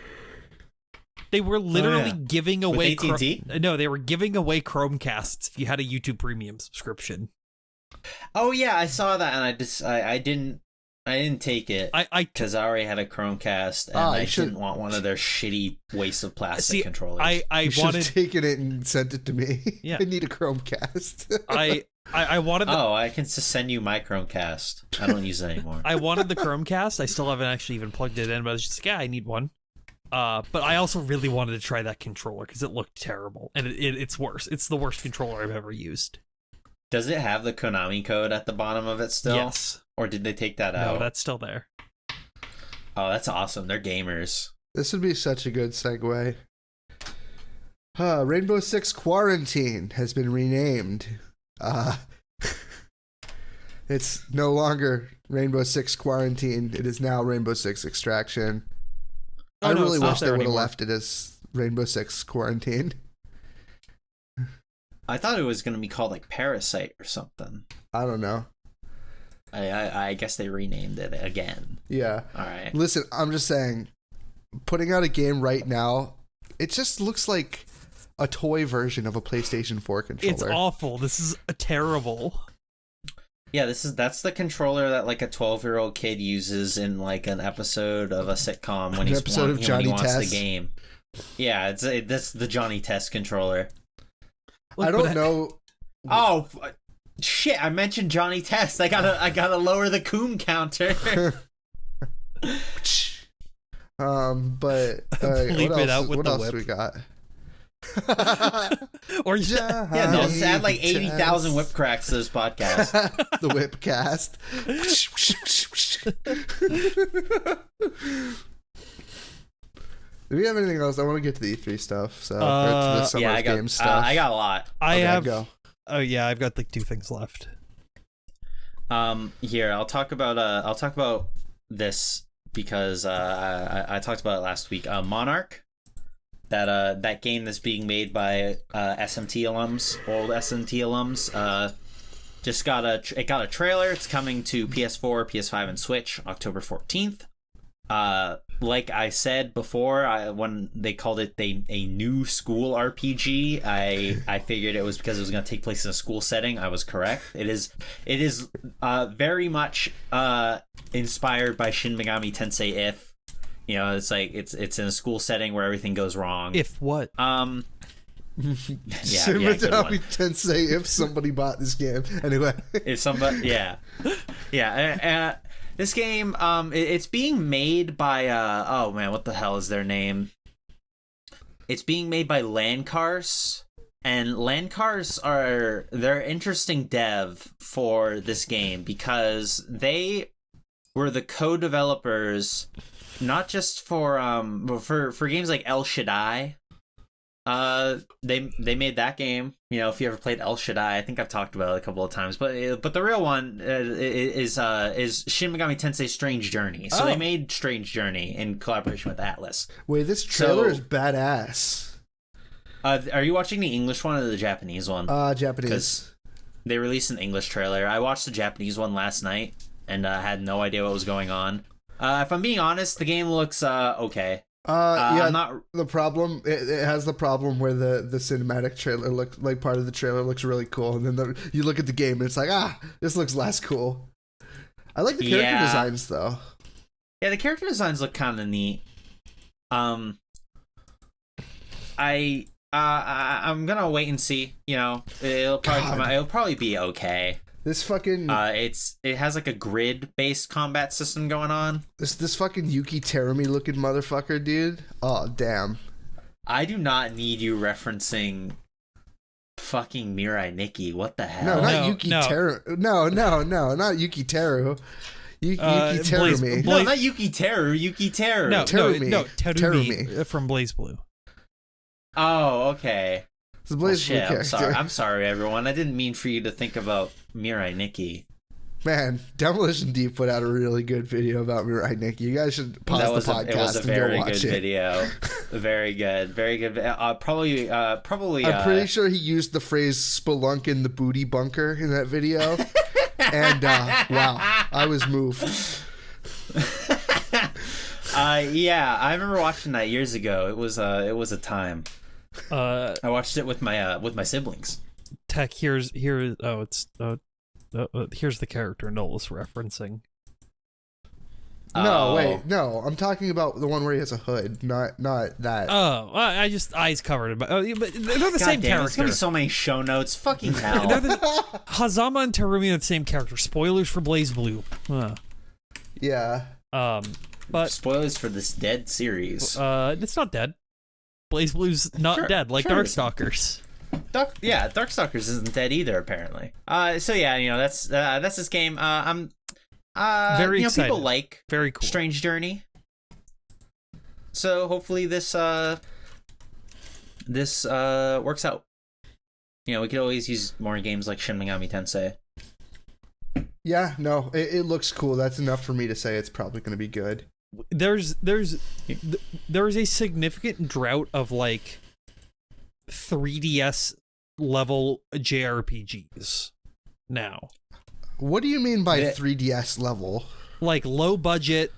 They were literally giving away AT&T? No, they were giving away Chromecasts if you had a YouTube Premium subscription. Oh yeah, I saw that, and I didn't take it. Because I already had a Chromecast, and I didn't want one of their shitty waste of plastic controllers. I should have taken it and sent it to me. Yeah. I need a Chromecast. I wanted. I can just send you my Chromecast. I don't use it anymore. I wanted the Chromecast. I still haven't actually even plugged it in, but I was just like, yeah, I need one. But I also really wanted to try that controller because it looked terrible, and it's worse. It's the worst controller I've ever used. Does it have the Konami code at the bottom of it still? Yes. Or did they take that out? No, that's still there. Oh, that's awesome. They're gamers. This would be such a good segue. Rainbow Six Quarantine has been renamed. It's no longer Rainbow Six Quarantine. It is now Rainbow Six Extraction. I really wish they would have left it as Rainbow Six Quarantine. I thought it was going to be called like Parasite or something. I don't know. I guess they renamed it again. Yeah. All right. Listen, I'm just saying, putting out a game right now, it just looks like a toy version of a PlayStation 4 controller. It's awful. This is terrible. Yeah, that's the controller that like a 12-year-old kid uses in like an episode of a sitcom when he wants the game. Yeah, that's the Johnny Test controller. Look, I don't know. Oh shit! I mentioned Johnny Test. I gotta lower the coom counter. But what else we got? Or just add like 80,000 whip cracks to this podcast. The whip cast. Do we have anything else? I want to get to the E3 stuff. So the summer game stuff. I got a lot. Go. Oh yeah, I've got like 2 things left. Here I'll talk about this because I talked about it last week. Monarch, that game that's being made by SMT alums, old SMT alums. Just got a trailer. It's coming to PS4, PS5, and Switch October 14th. Like I said before, when they called it a new school RPG, I figured it was because it was going to take place in a school setting. I was correct. It is very much inspired by Shin Megami Tensei. If it's like it's in a school setting where everything goes wrong. If what? Shin Megami Tensei. If somebody bought this game, anyway. If somebody, yeah. This game, it's being made by, oh man, what the hell is their name? It's being made by Landcars, and Landcars they're interesting dev for this game because they were the co-developers, not just for games like El Shaddai. They made that game. If you ever played El Shaddai, I think I've talked about it a couple of times. But the real one is Shin Megami Tensei Strange Journey. So they made Strange Journey in collaboration with Atlas. Wait, this trailer is badass. Are you watching the English one or the Japanese one? Japanese. Because they released an English trailer. I watched the Japanese one last night and had no idea what was going on. If I'm being honest, the game looks okay. The problem it has the problem where the cinematic trailer looks like part of the trailer looks really cool, and then you look at the game and it's like, this looks less cool. I like the character designs though. Yeah, the character designs look kind of neat. I'm gonna wait and see. It'll probably come out. It'll probably be okay. This fucking it has like a grid-based combat system going on. This fucking Yukiteru looking motherfucker, dude. Oh damn. I do not need you referencing fucking Mirai Nikki. What the hell? No, not Yukiteru. No, not Yukiteru. Yukiteru. No, not Yukiteru. Yukiteru. No, Terumi from BlazBlue. Oh, okay. It's a BlazBlue character. I'm sorry, everyone. I didn't mean for you to think about Mirai Nikki. Man, Demolition Deep put out a really good video about Mirai Nikki. You guys should pause the podcast it was a and go very watch good it. video. Very good. Probably. I'm pretty sure he used the phrase "spelunk in the booty bunker" in that video. And wow, I was moved. Yeah, I remember watching that years ago. It was a time. I watched it with my siblings. Tech, here's the character Noel's referencing. No, wait, no. I'm talking about the one where he has a hood, not that. Oh, I just eyes covered. But they're the same character. There's gonna be so many show notes. Fucking hell. Hazama and Terumi are the same character. Spoilers for Blaze Blue. Yeah. But spoilers for this dead series. It's not dead. Blaze Blue's not dead, like Darkstalkers. Darkstalkers isn't dead either, apparently. So yeah, that's this game. I'm very excited. People like very cool Strange Journey. So hopefully this works out. We could always use more games like Shin Megami Tensei. Yeah, no, it looks cool. That's enough for me to say it's probably going to be good. There's a significant drought of like 3DS level JRPGs now. What do you mean by 3DS level? Like low budget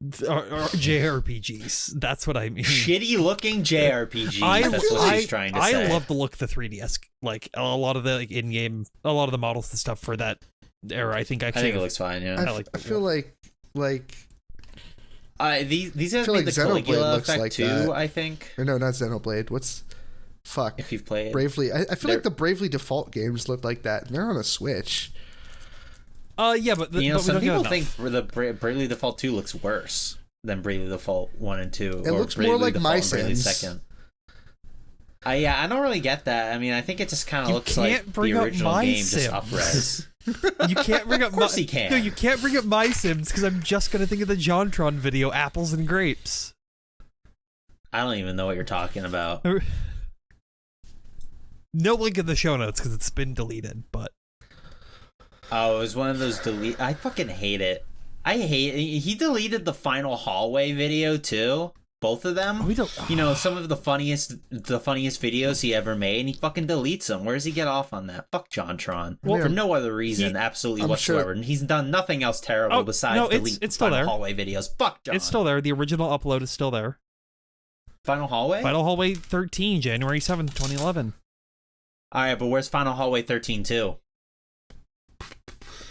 JRPGs. That's what I mean. Shitty looking JRPGs. That's what he's trying to say. I love the look of the 3DS. Like a lot of the in-game, a lot of the models and stuff for that era. I think it looks fine. Yeah, I feel like these have like the Xenoblade Caligula looks effect like too. that. I think. Or no, not Xenoblade. What's fuck? If you've played Bravely, I feel like the Bravely Default games look like that. And they're on a Switch. Yeah, but some people think the Bravely Default 2 looks worse than Bravely Default 1 and 2. It looks more like My Sims. Yeah, I don't really get that. I mean, I think it just kind of looks like the original game just up-res. You can't bring up. Of course he can. No, you can't bring up My Sims because I'm just gonna think of the JonTron video, Apples and Grapes. I don't even know what you're talking about. No link in the show notes because it's been deleted. But it was one of those delete. I fucking hate it. He deleted the final hallway video too. Both of them. Some of the funniest videos he ever made, and he fucking deletes them. Where does he get off on that? Fuck JonTron. For no other reason, absolutely whatsoever. Sure. And he's done nothing else terrible besides delete it's final still there. hallway videos. Fuck John. It's still there. The original upload is still there. Final hallway? Final hallway 13, January 7th, 2011. Alright, but where's Final Hallway 13 2?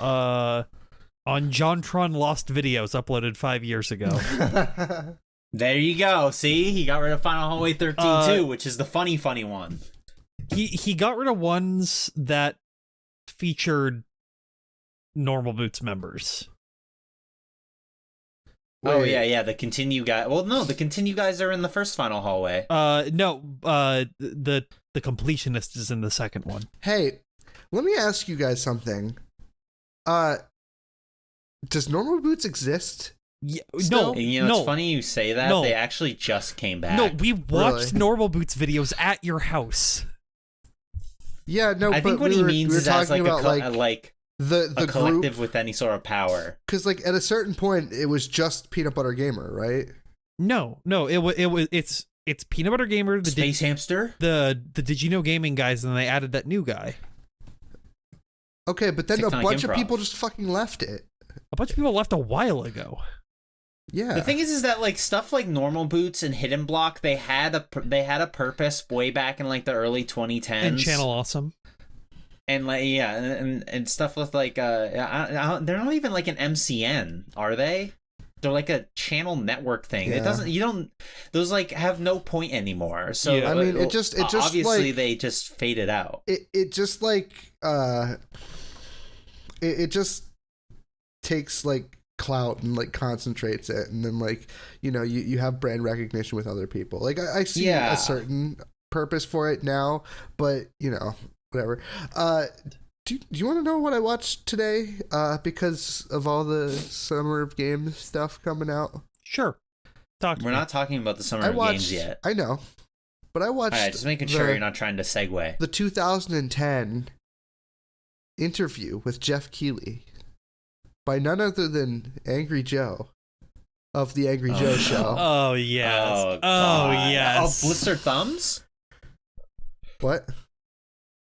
On JonTron Lost Videos uploaded 5 years ago. There you go. See? He got rid of Final Hallway 13 2, which is the funny one. He got rid of ones that featured Normal Boots members. Wait. Oh, yeah, the Continue guy. Well, no, the Continue guys are in the first Final Hallway. The Completionist is in the second one. Hey, let me ask you guys something. Does Normal Boots exist? Yeah, still? It's funny you say that. No. They actually just came back. No, we watched Normal Boots videos at your house. Yeah, no, I think what he means is as like about the collective group, with any sort of power. Because like at a certain point, it was just Peanut Butter Gamer, right? No, it's Peanut Butter Gamer, the Space Hamster, the Did You Know Gaming guys, and then they added that new guy. Okay, but then a bunch of people just fucking left it. A bunch of people left a while ago. Yeah. The thing is that like stuff like Normal Boots and Hidden Block, they had a purpose way back in like the early 2010s. And Channel Awesome. And like and stuff with like they're not even like an MCN, are they? They're like a channel network thing. Yeah. Those like have no point anymore. So yeah. I mean, it just obviously like, they just faded out. It just like it just takes like clout and like concentrates it, and then like you have brand recognition with other people. Like I see a certain purpose for it now, but whatever. Do you want to know what I watched today? Because of all the Summer of Games stuff coming out. Sure. We're not talking about the Summer of Games yet. I know, but I watched. All right, just making sure you're not trying to segue. The 2010 interview with Geoff Keighley by none other than Angry Joe of the Angry Joe Show. Oh, yes. Oh, yes. Of Blistered Thumbs? What?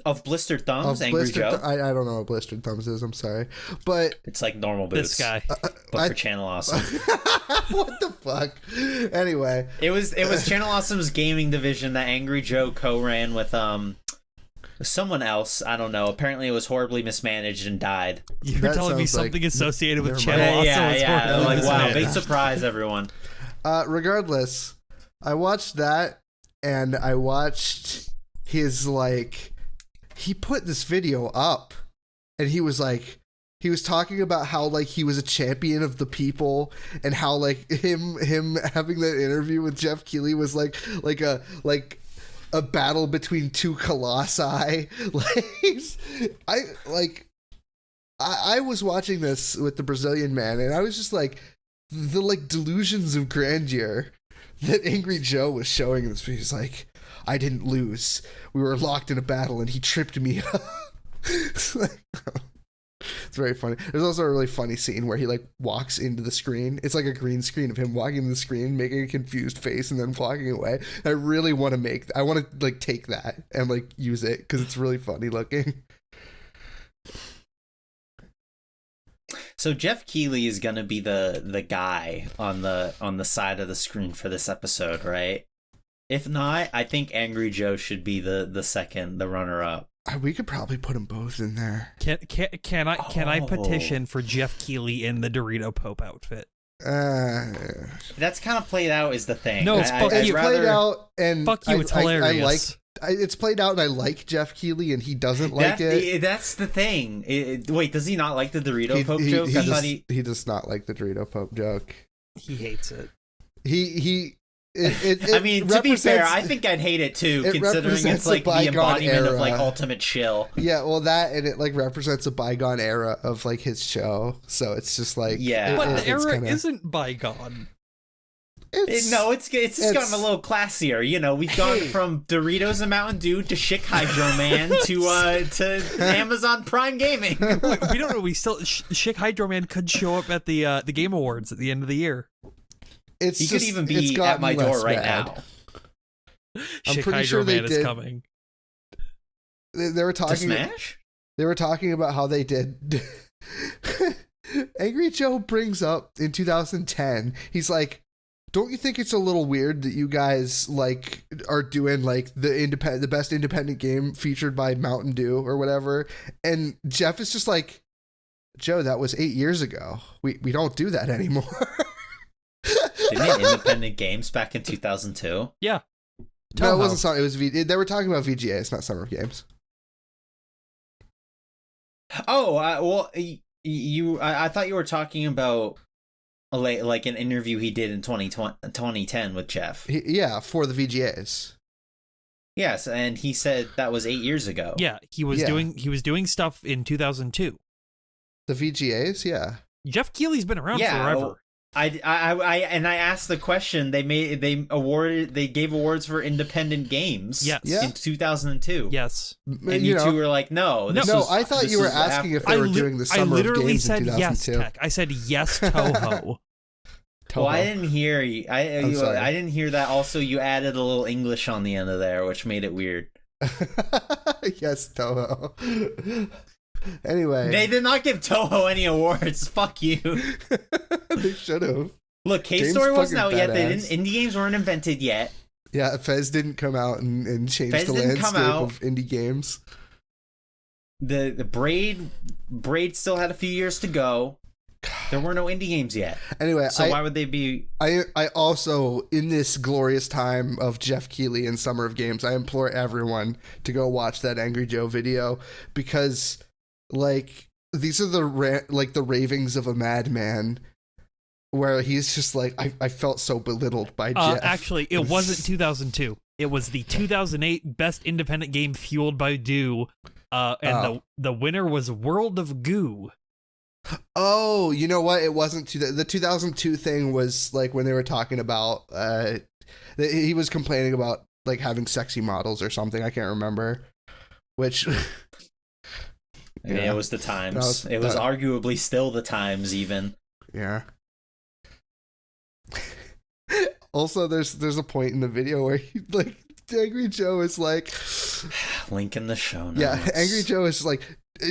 Of Blistered Thumbs, Angry Joe? I don't know what Blistered Thumbs is, I'm sorry. But it's like normal boots. This guy. But for Channel Awesome. What the fuck? Anyway. It was Channel Awesome's gaming division that Angry Joe co-ran with someone else. I don't know. Apparently it was horribly mismanaged and died. You were telling me something associated with Channel Awesome. Yeah. Like, wow, big surprise, everyone. Regardless, I watched that, and I watched his, like... He put this video up, and he was talking about how, like, he was a champion of the people, and how, like, him having that interview with Geoff Keighley was like a battle between two colossi. I was watching this with the Brazilian man, and I was just like, the like delusions of grandeur that Angry Joe was showing in this video. He's like, I didn't lose. We were locked in a battle, and he tripped me up. It's very funny. There's also a really funny scene where he like walks into the screen. It's like a green screen of him walking into the screen, making a confused face, and then walking away. I really want to I want to like take that and like use it because it's really funny looking. So Geoff Keighley is gonna be the guy on the side of the screen for this episode, right? If not, I think Angry Joe should be the second, the runner up. We could probably put them both in there. Can I petition for Geoff Keighley in the Dorito Pope outfit? That's kind of played out is the thing. No, it's played out, and fuck you. It's hilarious. It's played out, and I like Geoff Keighley, and he doesn't like it. That's the thing. Wait, does he not like the Dorito Pope joke? He does not like the Dorito Pope joke. He hates it. I mean, to be fair, I think I'd hate it too, considering it's like the embodiment of like ultimate chill. Yeah, well, that and it like represents a bygone era of like his show, so it's just like but the era isn't bygone. It's just gotten a little classier. You know, we've gone from Doritos and Mountain Dew to Schick Hydro Man to Amazon Prime Gaming. We don't know. We still Schick Hydro Man could show up at the Game Awards at the end of the year. He could even be at my door right now. I'm pretty sure they did. Coming. They were talking. To Smash? They were talking about how they did. Angry Joe brings up in 2010. He's like, "Don't you think it's a little weird that you guys like are doing like the best independent game featured by Mountain Dew or whatever?" And Geoff is just like, "Joe, that was 8 years ago. We don't do that anymore." They made independent games back in 2002. Yeah. No, it wasn't Summer. It was they were talking about VGA. It's not Summer of Games. Oh, well, I thought you were talking about like an interview he did in 2010 with Geoff. For the VGAs. Yes, and he said that was 8 years ago. Yeah, he was doing stuff in 2002. The VGAs, yeah. Geoff Keighley's been around forever. Well, I asked the question. They gave awards for independent games. Yes. Yeah. In 2002. Yes. And you two were like, no. I thought you were asking if they were doing the Summer of Games in 2002. I literally said yes, Tech. I said yes, Toho. Well, I didn't hear you. I didn't hear that. Also, you added a little English on the end of there, which made it weird. Yes, Toho. Anyway, they did not give Toho any awards. Fuck you. They should have. Look, K-Story wasn't out yet. Indie games weren't invented yet. Yeah, Fez didn't come out and change the landscape of indie games. The Braid still had a few years to go. There were no indie games yet. Anyway, so why would they be? I also, in this glorious time of Geoff Keighley and Summer of Games, I implore everyone to go watch that Angry Joe video, because like these are the ravings of a madman, where he's just like, I felt so belittled by Geoff. Actually, it wasn't 2002. It was the 2008 Best Independent Game fueled by Dew, and the winner was World of Goo. Oh, you know what? It wasn't the 2002 thing was like when they were talking about he was complaining about like having sexy models or something. I can't remember which. I mean, it was the times. It was arguably still the times, even. Yeah. Also, there's a point in the video where Angry Joe is like, link in the show notes. Yeah, Angry Joe is like,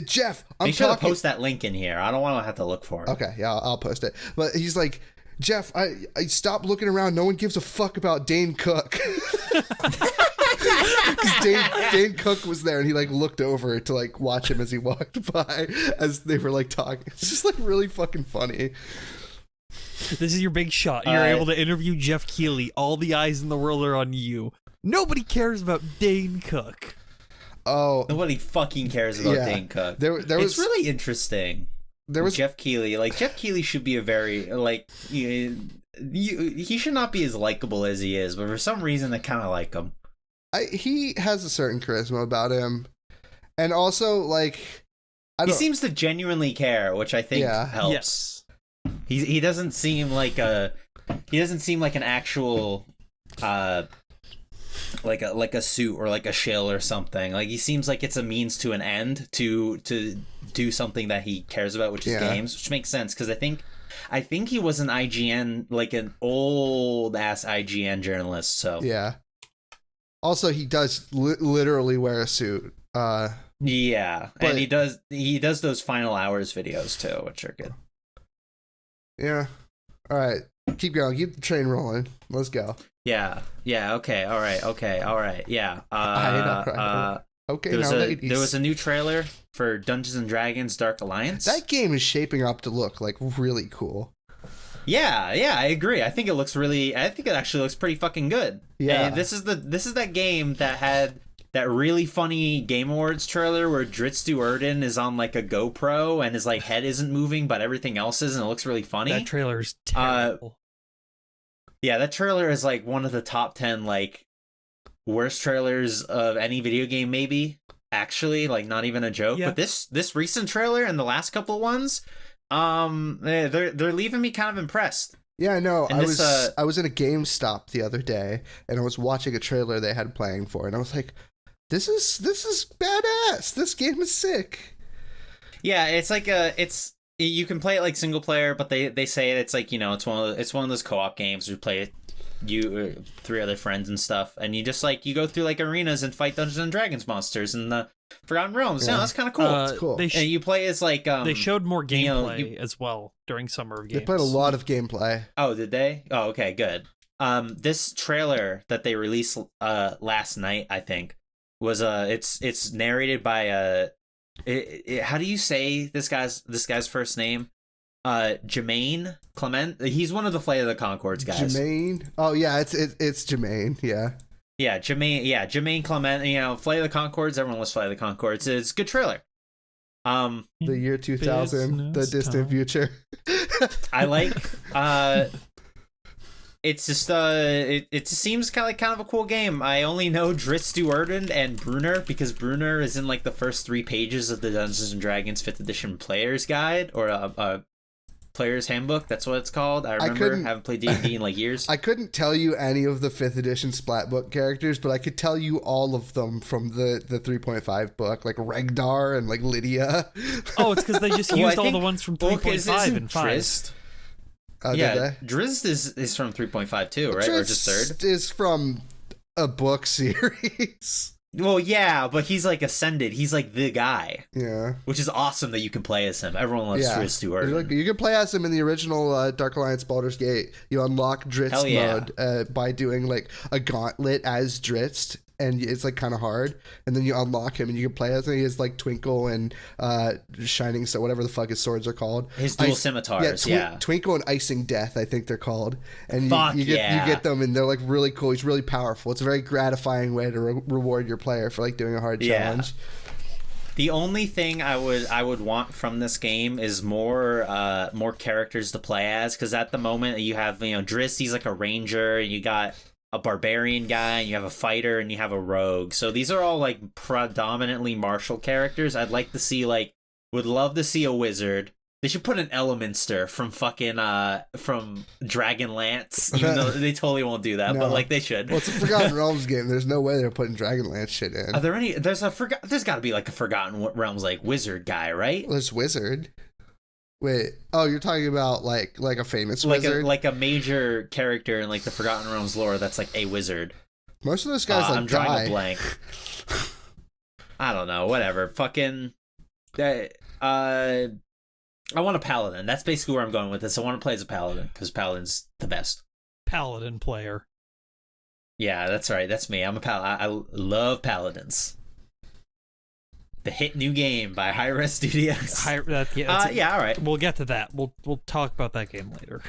Geoff, I'm Make sure to post that link in here. I don't want to have to look for it. Okay, yeah, I'll post it. But he's like, Geoff, I stopped looking around. No one gives a fuck about Dane Cook. Because Dane Cook was there, and he looked over to watch him as he walked by, as they were talking. It's just really fucking funny. This is your big shot. You're able to interview Geoff Keighley. All the eyes in the world are on you. Nobody cares about Dane Cook. Oh, nobody fucking cares about Dane Cook. It's really interesting. There was Geoff Keighley. Geoff Keighley should be a very he should not be as likable as he is, but for some reason I kind of like him. He has a certain charisma about him, and also he seems to genuinely care, which I think helps. Yes. He doesn't seem like an actual like a suit or a shill or something. He seems like it's a means to an end to do something that he cares about, which is games, which makes sense because I think he was an IGN, an old ass IGN journalist. So yeah. Also, he does literally wear a suit. Yeah, and he does those final hours videos too, which are good. Yeah. All right. Keep going. Keep the train rolling. Let's go. Yeah. Okay. All right. Yeah. Okay. There was a new trailer for Dungeons and Dragons: Dark Alliance. That game is shaping up to look really cool. Yeah, I agree. I think it actually looks pretty fucking good. Yeah. And this is that game that had that really funny Game Awards trailer where Dritz Do'Urden is on a GoPro and his head isn't moving, but everything else is, and it looks really funny. That trailer's terrible. Yeah, that trailer is one of the top 10 worst trailers of any video game, maybe. Actually, not even a joke. Yeah. But this recent trailer and the last couple ones, they're leaving me kind of impressed. Yeah, no, I was in a GameStop the other day and I was watching a trailer they had playing for, and I was like, This is badass. This game is sick. Yeah, it's you can play it single player, but they say it's it's one of those co-op games where you play it you three other friends and stuff, and you just you go through arenas and fight Dungeons and Dragons monsters in the Forgotten Realms. Yeah, that's kind of cool. It's cool. And you play as they showed more gameplay as well during Summer of Games. They played a lot of gameplay. Oh, did they? Oh, okay, good. This trailer that they released last night, I think, was it's narrated by how do you say this guy's first name? Jermaine Clement. He's one of the Flight of the Conchords guys. Jermaine. Oh yeah, it's Jermaine. Yeah. Yeah, Jermaine. Yeah, Jermaine Clement. Flight of the Conchords. Everyone loves Flight of the Conchords. It's a good trailer. The year 2000, the distant future. I like. It's just it just seems kind of a cool game. I only know Dritz Do'Urden and Brunner because Brunner is in the first 3 pages of the Dungeons and Dragons 5th edition player's guide or a player's handbook. That's what it's called. I remember. Haven't played D&D in years. I couldn't tell you any of the 5th edition Splatbook characters, but I could tell you all of them from the 3.5 book, Regdar and Lydia. Oh, it's because they just used all the ones from 3.5 and 5. Drizzt? Drizzt is from 3.5 too, right? Drizzt or just 3rd? Is from a book series. Well, yeah, but he's Ascended. He's the guy. Yeah. Which is awesome that you can play as him. Everyone loves Drizzt Do'Urden. You can play as him in the original Dark Alliance Baldur's Gate. You unlock Drizzt mode by doing a gauntlet as Drizzt. And it's kind of hard, and then you unlock him, and you can play as him. He has Twinkle and Shining, so whatever the fuck his swords are called. His dual scimitars, Twinkle and Icing Death, I think they're called. And you get them, and they're really cool. He's really powerful. It's a very gratifying way to reward your player for doing a hard challenge. The only thing I would want from this game is more characters to play as, because at the moment you have Drizzt, he's a ranger, and you got a barbarian guy, and you have a fighter, and you have a rogue. So these are all predominantly martial characters. I'd like to see would love to see a wizard. They should put an Eleminster from fucking from Dragonlance, even though they totally won't do that, but like they should. Well, it's a Forgotten Realms game. There's no way they're putting Dragonlance shit in. Are there any? There's got to be like a Forgotten Realms like wizard guy, right? Well, there's wizard. Wait, oh, you're talking about like a famous wizard, like a major character in like the Forgotten Realms lore that's like a wizard. Most of those guys like I'm drawing a blank. I don't know. Whatever. Fucking. I want a paladin. That's basically where I'm going with this. I want to play as a paladin because paladin's the best. Paladin player. Yeah, that's right. That's me. I'm a paladin. I love paladins. The hit new game by Hi-Res Studios. Yeah, all right. We'll get to that. We'll talk about that game later.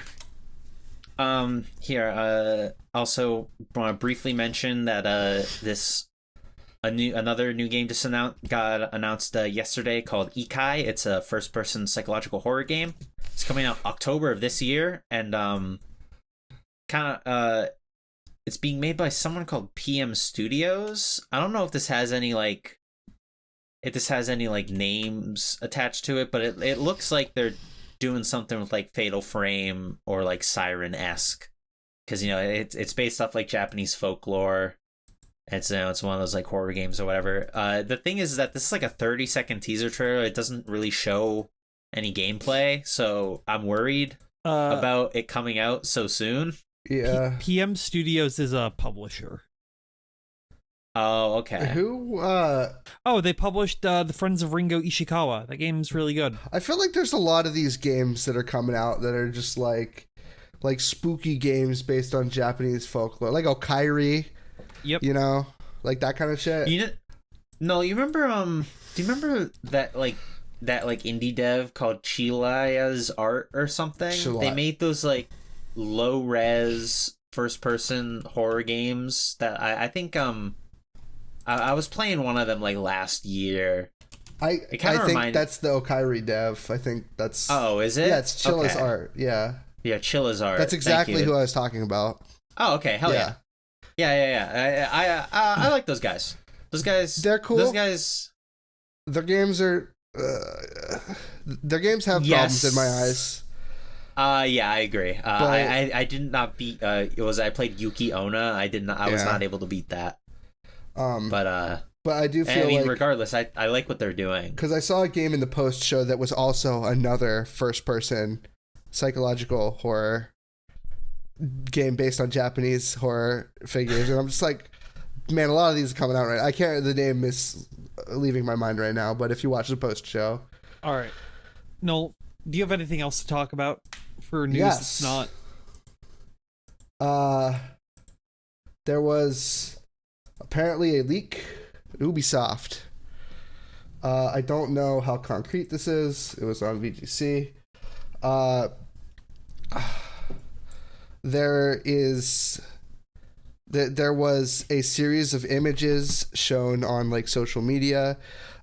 Also want to briefly mention that another new game just got announced yesterday called Ikai. It's a first-person psychological horror game. It's coming out October of this year, and it's being made by someone called PM Studios. I don't know if this has any names attached to it, but it looks like they're doing something with like Fatal Frame or like Siren-esque, because it's based off like Japanese folklore. It's it's one of those like horror games or whatever. The thing is that this is like a 30-second teaser trailer. It doesn't really show any gameplay, so I'm worried about it coming out so soon. Yeah. PM Studios is a publisher. Oh, okay. Who? They published The Friends of Ringo Ishikawa. That game's really good. I feel like there's a lot of these games that are coming out that are just like spooky games based on Japanese folklore, like Okairi. Yep. Like that kind of shit. You remember? Do you remember that indie dev called Chilaya's Art or something? They made those like low res first person horror games that I think I was playing one of them like last year. I think that's the Okairi dev. I think that's. Oh, is it? Yeah, it's Chilla's Art. Yeah. Yeah, Chilla's Art. That's exactly who I was talking about. Oh, okay. Hell yeah. Yeah. I like those guys. Those guys. They're cool. Those guys. Their games are. Their games have problems in my eyes. Yeah, I agree. I did not beat. I played Yuki Onna. I was not able to beat that. But I do feel like, regardless, I like what they're doing. Because I saw a game in the post show that was also another first-person psychological horror game based on Japanese horror figures, and I'm just like, man, a lot of these are coming out right. I can't. The name is leaving my mind right now, but if you watch the post show, all right. Noel, do you have anything else to talk about for news? Yes. That's not. There was apparently a leak at Ubisoft. I don't know how concrete this is. It was on VGC. There was a series of images shown on like social media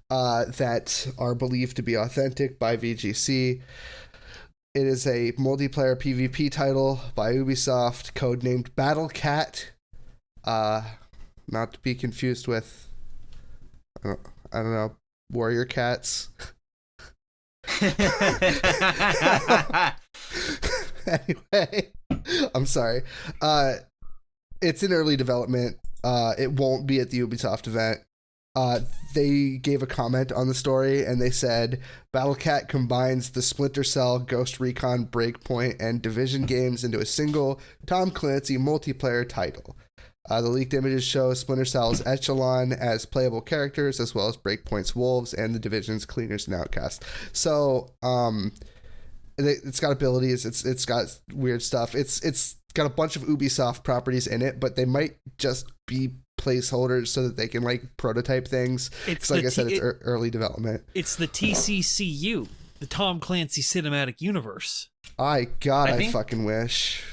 that are believed to be authentic by VGC. It is a multiplayer PvP title by Ubisoft, codenamed Battle Cat. Not to be confused with, I don't know, Warrior Cats. Anyway, I'm sorry. It's in early development. It won't be at the Ubisoft event. They gave a comment on the story, and they said, Battlecat combines the Splinter Cell, Ghost Recon, Breakpoint, and Division games into a single Tom Clancy multiplayer title. The leaked images show Splinter Cell's Echelon as playable characters, as well as Breakpoint's Wolves and the Division's Cleaners and Outcasts. So, it's got abilities. It's got weird stuff. It's got a bunch of Ubisoft properties in it, but they might just be placeholders so that they can like prototype things. It's like I said, it's early development. It's the TCCU, the Tom Clancy Cinematic Universe. I fucking wish.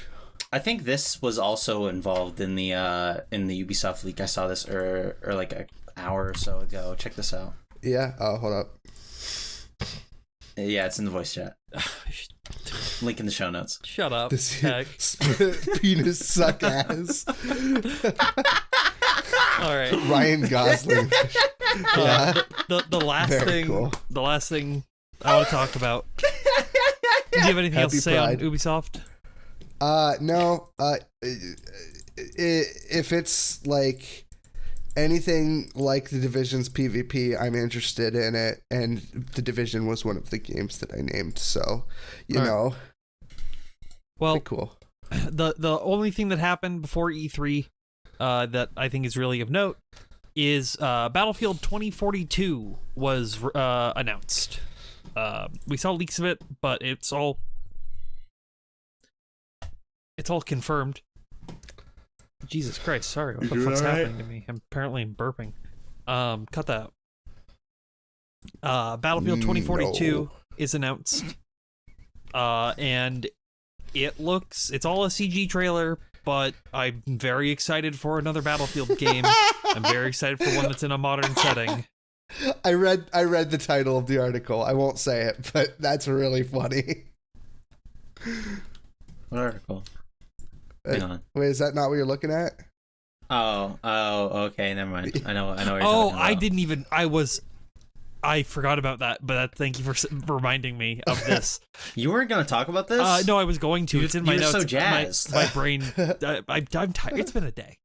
I think this was also involved in the Ubisoft leak. I saw this or like an hour or so ago. Check this out. Yeah. Oh, hold up. Yeah, it's in the voice chat. Link in the show notes. Shut up. Penis suck ass. All right. Ryan Gosling. Yeah. The last thing. Cool. The last thing I want to talk about you have anything else to say Pride. on Ubisoft? No. If it's like anything like the Division's PvP, I'm interested in it, and the Division was one of the games that I named, so you know. Well, cool. The only thing that happened before E3 that I think is really of note is Battlefield 2042 was announced. We saw leaks of it, but it's all confirmed. Jesus Christ, sorry, what the fuck's happening to me? Apparently I'm burping. Cut that out. Battlefield 2042 is announced. And it's all a CG trailer, but I'm very excited for another Battlefield game. I'm very excited for one that's in a modern setting. I read the title of the article. I won't say it, but that's really funny. What article? Hang on. Wait, is that not what you're looking at? Oh, okay, never mind. I know what you're talking about. I forgot about that, but thank you for reminding me of this. You weren't going to talk about this? No, I was going to. It's in my notes. You're so jazzed. My brain, I'm tired. It's been a day.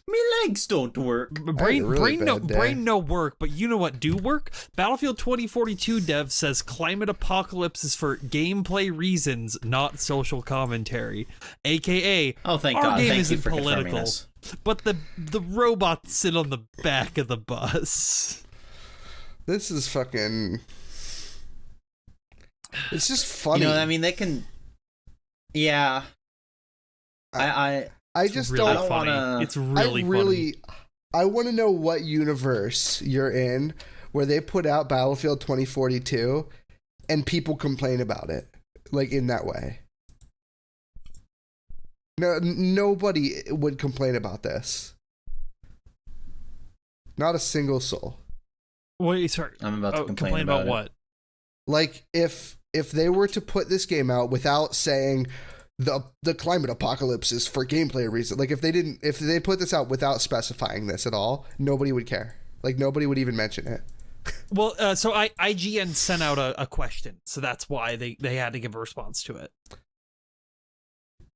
My legs don't work. Brain no work, but you know what do work? Battlefield 2042 dev says climate apocalypse is for gameplay reasons, not social commentary. AKA, oh, thank our God. game Thank isn't you for political, this. but the robots sit on the back of the bus. This is fucking... It's just funny. You know what I mean? They can... Yeah. I just really don't want to... It's really funny. I want to know what universe you're in where they put out Battlefield 2042 and people complain about it. Like, in that way. No, nobody would complain about this. Not a single soul. Wait, sorry. I'm about to complain about what? Like, if they were to put this game out without saying the climate apocalypse is for gameplay reasons, like if they put this out without specifying this at all, nobody would care. Like, nobody would even mention it. Well, so IGN sent out a question, so that's why they had to give a response to it.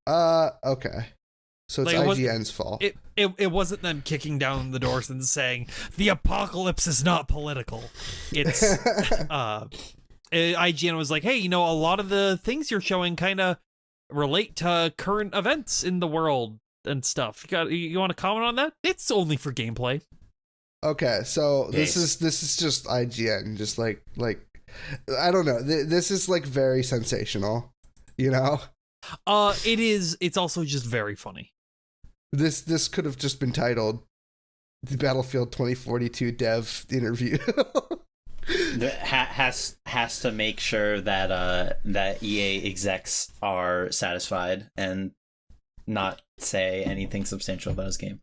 Okay. So it's like, IGN's fault. It wasn't them kicking down the doors and saying the apocalypse is not political. It's IGN was like, hey, you know, a lot of the things you're showing kind of relate to current events in the world and stuff. You want to comment on that? It's only for gameplay. Okay, so this is just IGN, just like I don't know. This is like very sensational, you know. It is. It's also just very funny. This could have just been titled "The Battlefield 2042 Dev Interview." has to make sure that that EA execs are satisfied and not say anything substantial about his game.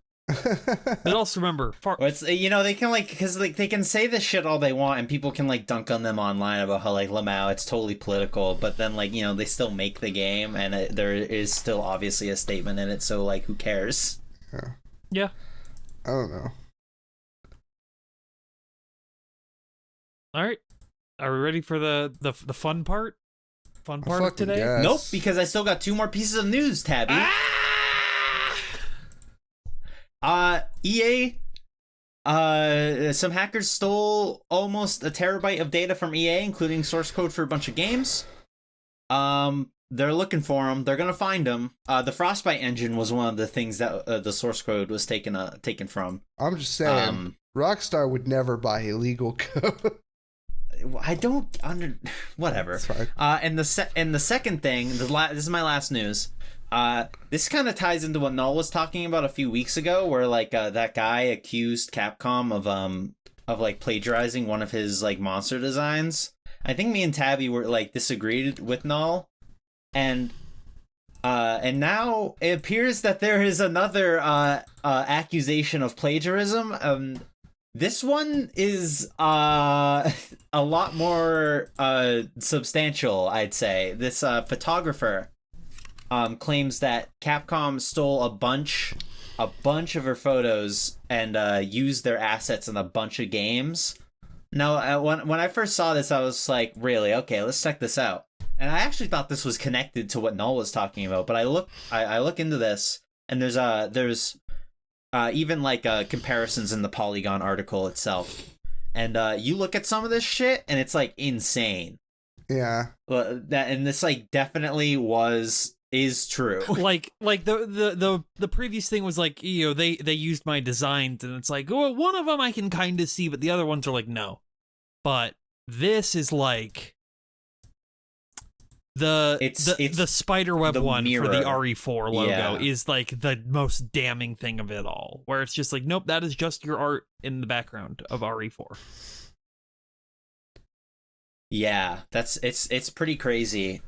But also remember, it's, you know, they can because they can say this shit all they want and people can like dunk on them online about how like Lamau it's totally political, but then like, you know, they still make the game and there is still obviously a statement in it, so like who cares? Yeah. I don't know. All right, are we ready for the fun part? Fun part of today? Guess. Nope, because I still got 2 more pieces of news, Tabby. EA, some hackers stole almost 1 terabyte of data from EA, including source code for a bunch of games. They're looking for them. They're gonna find them. The Frostbite engine was one of the things that the source code was taken from. I'm just saying, Rockstar would never buy illegal code. I don't whatever. And the second thing, this is my last news. This kind of ties into what Null was talking about a few weeks ago, where like that guy accused Capcom of like plagiarizing one of his like monster designs. I think me and Tabby were like disagreed with Null, and now it appears that there is another accusation of plagiarism. This one is a lot more substantial, I'd say. This photographer claims that Capcom stole a bunch of her photos and used their assets in a bunch of games. Now, when I first saw this, I was like, really? Okay, let's check this out. and I actually thought this was connected to what Null was talking about, but I look into this, and there's even like comparisons in the Polygon article itself, and you look at some of this shit, and it's like insane. Yeah. And this like definitely is true. Like the previous thing was like, you know, they used my designs, and it's like, well, one of them I can kind of see, but the other ones are like, no. But this is like the spiderweb one mirror for the RE4 logo is like the most damning thing of it all, where it's just like, nope, that is just your art in the background of RE4. Yeah, it's pretty crazy.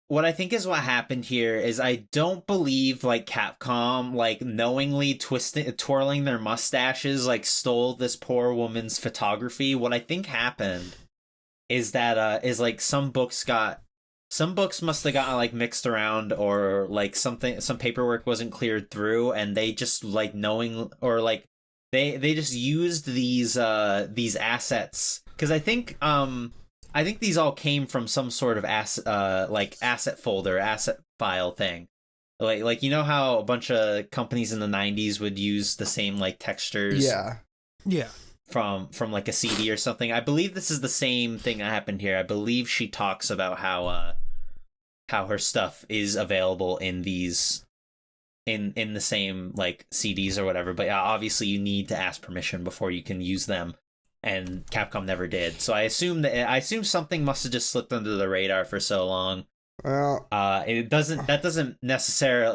What I think is what happened here is I don't believe like Capcom like knowingly twirling their mustaches like stole this poor woman's photography. What I think happened is that is like some books must have gotten like mixed around, or like some paperwork wasn't cleared through, and they just like they just used these assets, because I think these all came from some sort of asset folder, asset file thing. Like you know how a bunch of companies in the 90s would use the same like textures? Yeah. From like a CD or something. I believe this is the same thing that happened here. I believe she talks about how her stuff is available in these in the same like CDs or whatever, but obviously you need to ask permission before you can use them. And Capcom never did. So I assume something must have just slipped under the radar for so long. Well, that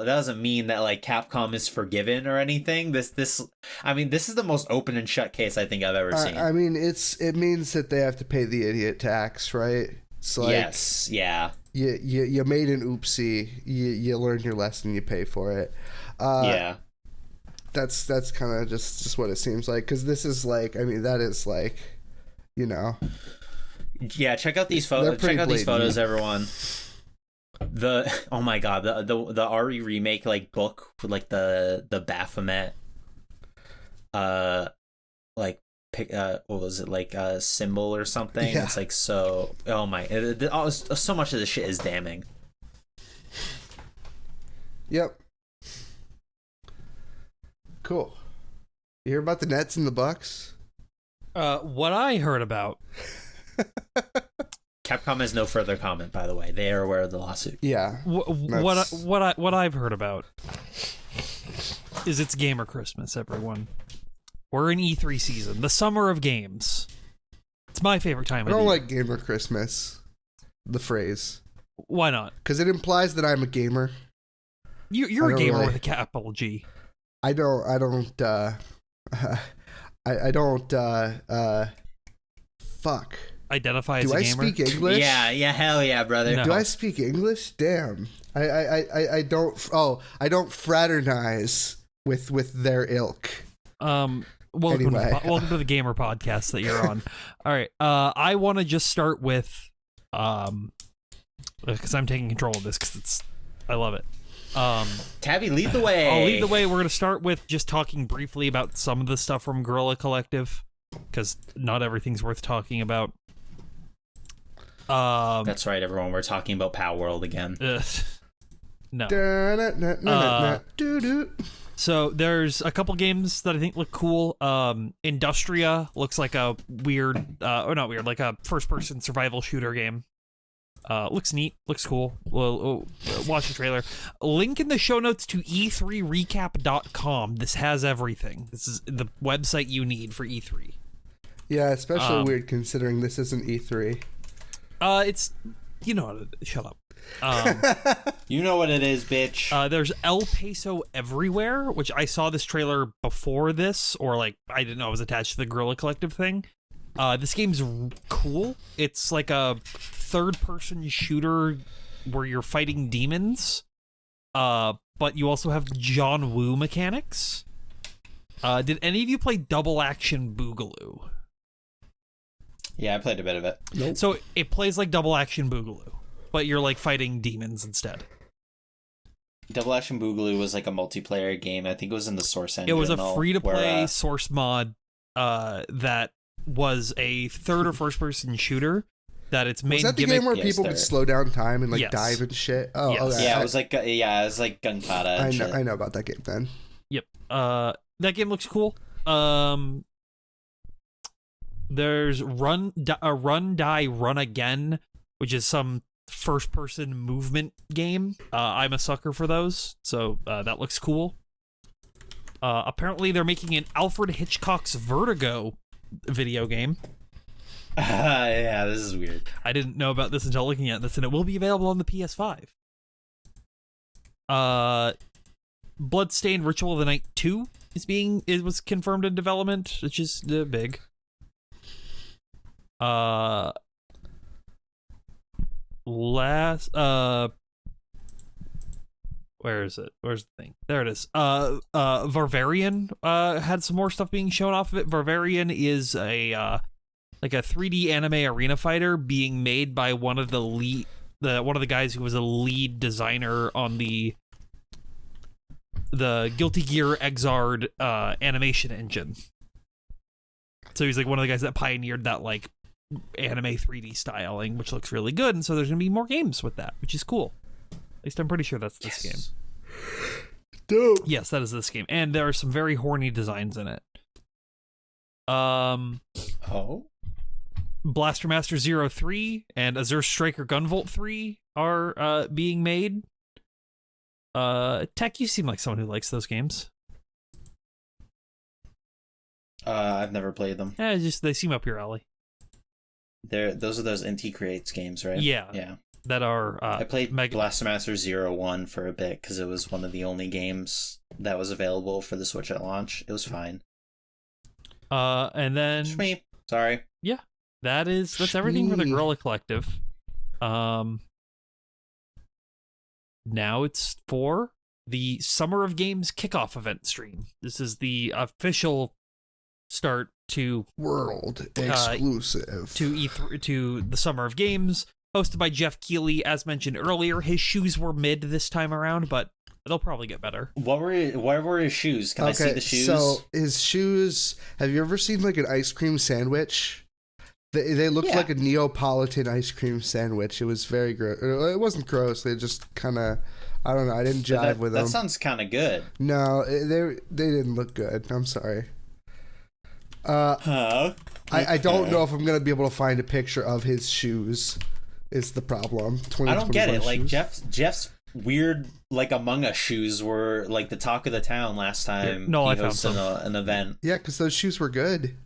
doesn't mean that like Capcom is forgiven or anything. This is the most open and shut case I think I've ever seen. I mean, it means that they have to pay the idiot tax, right? It's like, yes, yeah. You made an oopsie. You learned your lesson. You pay for it. Yeah. That's kind of just what it seems like, because this is like, I mean, that is like, you know. Yeah, check out these photos. Check out these photos, everyone. Oh my god, the RE remake like book with like the Baphomet like what was it, like a symbol or something? Yeah. It's like so, oh my, so much of this shit is damning. Yep. Cool. You hear about the Nets and the Bucks? What I heard about. Capcom has no further comment, by the way. They are aware of the lawsuit. Yeah. What I've heard about is it's Gamer Christmas, everyone. We're in E3 season, the summer of games. It's my favorite time of the year. I don't like Gamer Christmas, the phrase. Why not? Because it implies that I'm a gamer. You're a gamer with a capital G. I don't fuck. Identify as a gamer? Do I speak English? Yeah, hell yeah, brother. No. Do I speak English? Damn. I don't fraternize with their ilk. Welcome to the gamer podcast that you're on. All right. I want to just start with because I'm taking control of this because I love it. Tabby, lead the way. I'll lead the way. We're going to start with just talking briefly about some of the stuff from Guerrilla Collective, because not everything's worth talking about. That's right, everyone. We're talking about Pow World again. No. So there's a couple games that I think look cool. Industria looks like a weird, or not weird, like a first-person survival shooter game. Looks neat, looks cool. Well, watch the trailer. Link in the show notes to e3recap.com. This has everything. This is the website you need for E3. Yeah, especially weird considering this isn't E3. It's, you know what, shut up. You know what it is, bitch. There's El Paso Everywhere, which I saw this trailer before this, or like, I didn't know it was attached to the Guerrilla Collective thing. This game's cool. It's like a third-person shooter where you're fighting demons, but you also have John Woo mechanics. Did any of you play Double Action Boogaloo? Yeah, I played a bit of it. Nope. So it plays like Double Action Boogaloo, but you're like fighting demons instead. Double Action Boogaloo was like a multiplayer game. I think it was in the Source engine. It was a free-to-play source mod that was a third or first person shooter. That its main was that the gimmick, game where people could slow down time and like dive and shit? Oh, yes. okay. Yeah, it was like gun kata. And shit. I know about that game then. Yep. That game looks cool. There's Run, Die, Run Again, which is some first-person movement game. I'm a sucker for those, so that looks cool. Apparently, they're making an Alfred Hitchcock's Vertigo video game. Yeah, this is weird. I didn't know about this until looking at this, and it will be available on the PS5. Bloodstained Ritual of the Night 2 was confirmed in development, which is big. Where's it? Where's the thing? There it is. Varvarian had some more stuff being shown off of it. Varvarian is a 3D anime arena fighter being made by one of the guys who was a lead designer on the Guilty Gear Exard animation engine. So he's like one of the guys that pioneered that like anime 3D styling, which looks really good, and so there's gonna be more games with that, which is cool. At least I'm pretty sure that's this game. Dope. Yes, that is this game, and there are some very horny designs in it. Blaster Master 03 and Azure Striker Gunvolt 3 are being made. Tech, you seem like someone who likes those games. I've never played them. Yeah, they seem up your alley. Those are those NT Creates games, right? Yeah. That are I played Blaster Master 01 for a bit because it was one of the only games that was available for the Switch at launch. It was fine. And then Shmeep. Sorry. Yeah. That's everything for the Gorilla Collective. Now it's for the Summer of Games kickoff event stream. This is the official start to world exclusive to E3 to the Summer of Games, hosted by Geoff Keighley. As mentioned earlier, his shoes were mid this time around, but they'll probably get better. What were his shoes? Can I see the shoes? So his shoes. Have you ever seen like an ice cream sandwich? They looked like a Neapolitan ice cream sandwich. It was very gross. It wasn't gross. They just kind of, I don't know. I didn't jive with them. That sounds kind of good. No, they didn't look good. I'm sorry. Okay. I don't know if I'm gonna be able to find a picture of his shoes. Is the problem? I don't get it. Like Jeff's weird like Among Us shoes were like the talk of the town last time. No, he I found hosted an event. Yeah, because those shoes were good.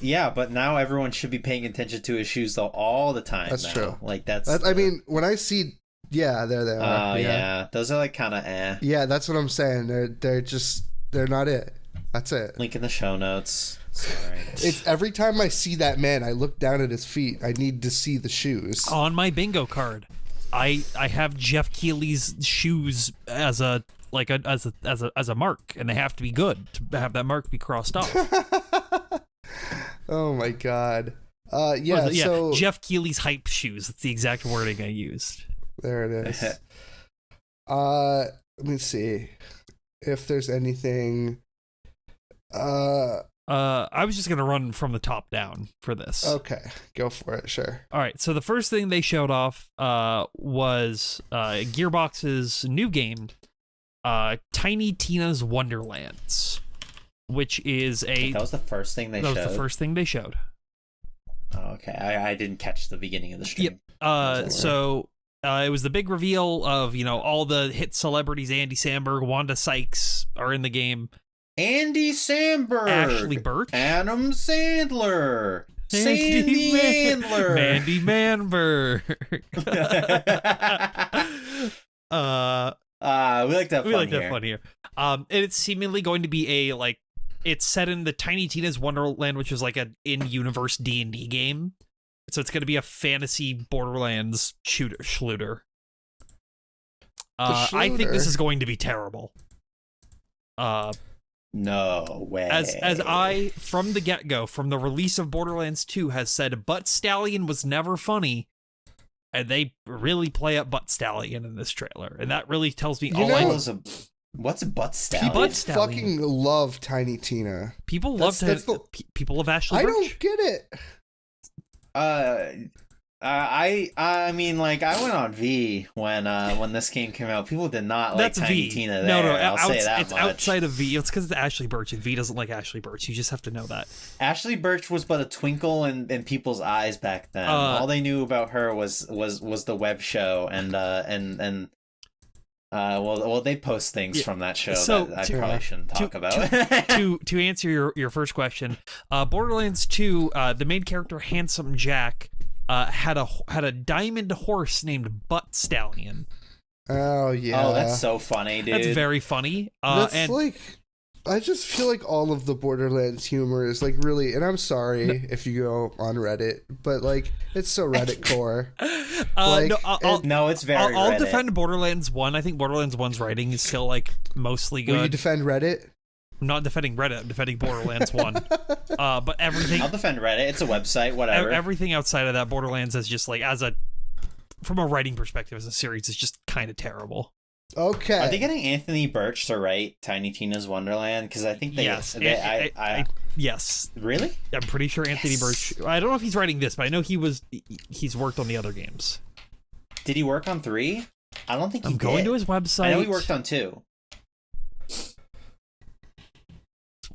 Yeah, but now everyone should be paying attention to his shoes though all the time. That's now. true. Like that's. I mean, when I see, there they are. Oh yeah, those are like kind of eh. Yeah, that's what I'm saying. They're not it. That's it. Link in the show notes. Sorry. It's every time I see that man, I look down at his feet. I need to see the shoes. On my bingo card, I have Geoff Keighley's shoes as a mark, and they have to be good to have that mark be crossed off. Oh my god. So Geoff Keighley's hype shoes. That's the exact wording I used. There it is. Let me see if there's anything. I was just gonna run from the top down for this. Okay, go for it. Sure. All right. So the first thing they showed off was Gearbox's new game, Tiny Tina's Wonderlands, which is that was the first thing they showed. That was the first thing they showed. Oh, okay, I didn't catch the beginning of the stream. Yep. So it was the big reveal of all the hit celebrities. Andy Samberg, Wanda Sykes are in the game. Andy Samberg, Ashley Birch, Adam Sandler, Sandy Mandler, Mandy Manberg. We like that fun here. And it's seemingly going to be it's set in the Tiny Tina's Wonderland, which is like an in-universe D&D game. So it's going to be a fantasy Borderlands schluter. I think this is going to be terrible. No way. As I, from the get-go, from the release of Borderlands 2, has said, Butt Stallion was never funny, and they really play up Butt Stallion in this trailer, and that really tells me What's butt stallion? People fucking love Tiny Tina. People love people love Ashley I Birch. don't get it. I mean, like, I went on V when this game came out. People did not like Tiny Tina there. No, I'll say that it's much. outside of V. It's because it's Ashley Birch, and V doesn't like Ashley Birch. You just have to know that. Ashley Birch was but a twinkle in people's eyes back then. All they knew about her was the web show, and they post things from that show that I probably shouldn't talk about. To answer your first question, Borderlands 2, the main character, Handsome Jack, had a diamond horse named Butt Stallion. Oh yeah. Oh, that's so funny, dude. That's very funny. That's like, I just feel like all of the Borderlands humor is like really, and I'm sorry if you go on Reddit, but like it's so Reddit core. No, it's very. I'll Reddit. defend Borderlands 1. I think Borderlands 1's writing is still like mostly good. Will you defend Reddit? I'm not defending Reddit. I'm defending Borderlands 1. But everything. I'll defend Reddit. It's a website. Whatever. Everything outside of that, Borderlands is just like from a writing perspective, as a series, is just kind of terrible. Okay. Are they getting Anthony Birch to write Tiny Tina's Wonderland? Because I think they. Yes. Yes. Really? I'm pretty sure Anthony Birch. I don't know if he's writing this, but I know he's worked on the other games. Did he work on 3? I don't think he did. I'm going to his website. I know he worked on 2.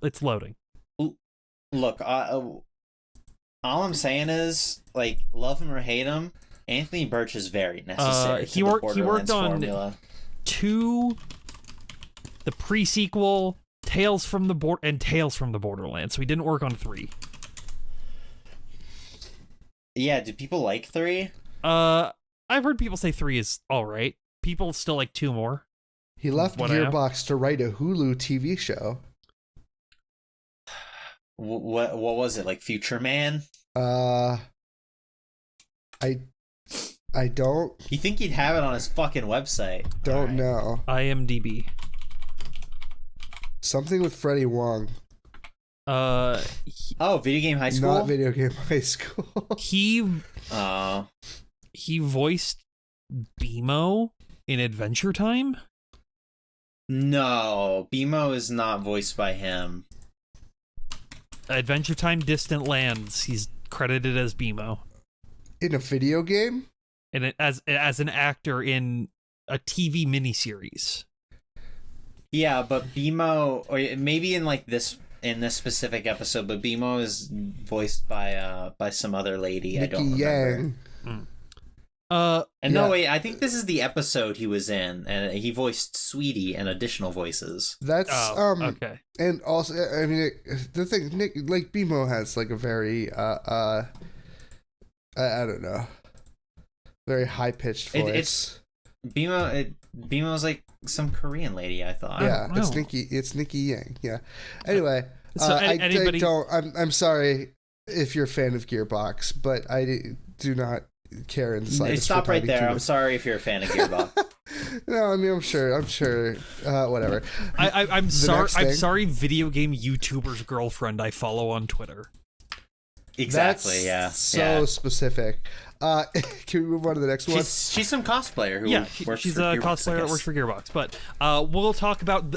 It's loading. Look, all I'm saying is, like, love him or hate him, Anthony Birch is very necessary. He worked on formula. 2, the pre-sequel, Tales from the Borderlands. So he didn't work on 3. Yeah, do people like 3? I've heard people say 3 is all right. People still like 2 more. He left Gearbox to write a Hulu TV show. What was it, like Future Man? I don't. You think he'd have it on his fucking website? Don't know. IMDb. Something with Freddie Wong. Video Game High School? Not Video Game High School. He voiced BMO in Adventure Time? No, BMO is not voiced by him. Adventure Time Distant Lands, he's credited as BMO. In a video game? And as an actor in a TV miniseries. Yeah, but BMO, or maybe in like this specific episode, but BMO is voiced by some other lady. Nikki I don't remember. Yang. No, wait, I think this is the episode he was in, and he voiced Sweetie and additional voices. That's okay. And also, I mean, the thing, Nick, like BMO has like a very I don't know, very high pitched voice. BMO's like some Korean lady, I thought. Yeah, it's Nikki Yang. Yeah. Anyway, so I don't. I'm sorry if you're a fan of Gearbox, but I do not care in the slightest. Stop right there. I'm sorry if you're a fan of Gearbox. No, I mean I'm sure. Whatever. I'm sorry. Video game YouTuber's girlfriend I follow on Twitter. Exactly. That's so specific. Can we move on to the next one? She's some cosplayer who works she's for a Gearbox, cosplayer that works for Gearbox. But we'll talk about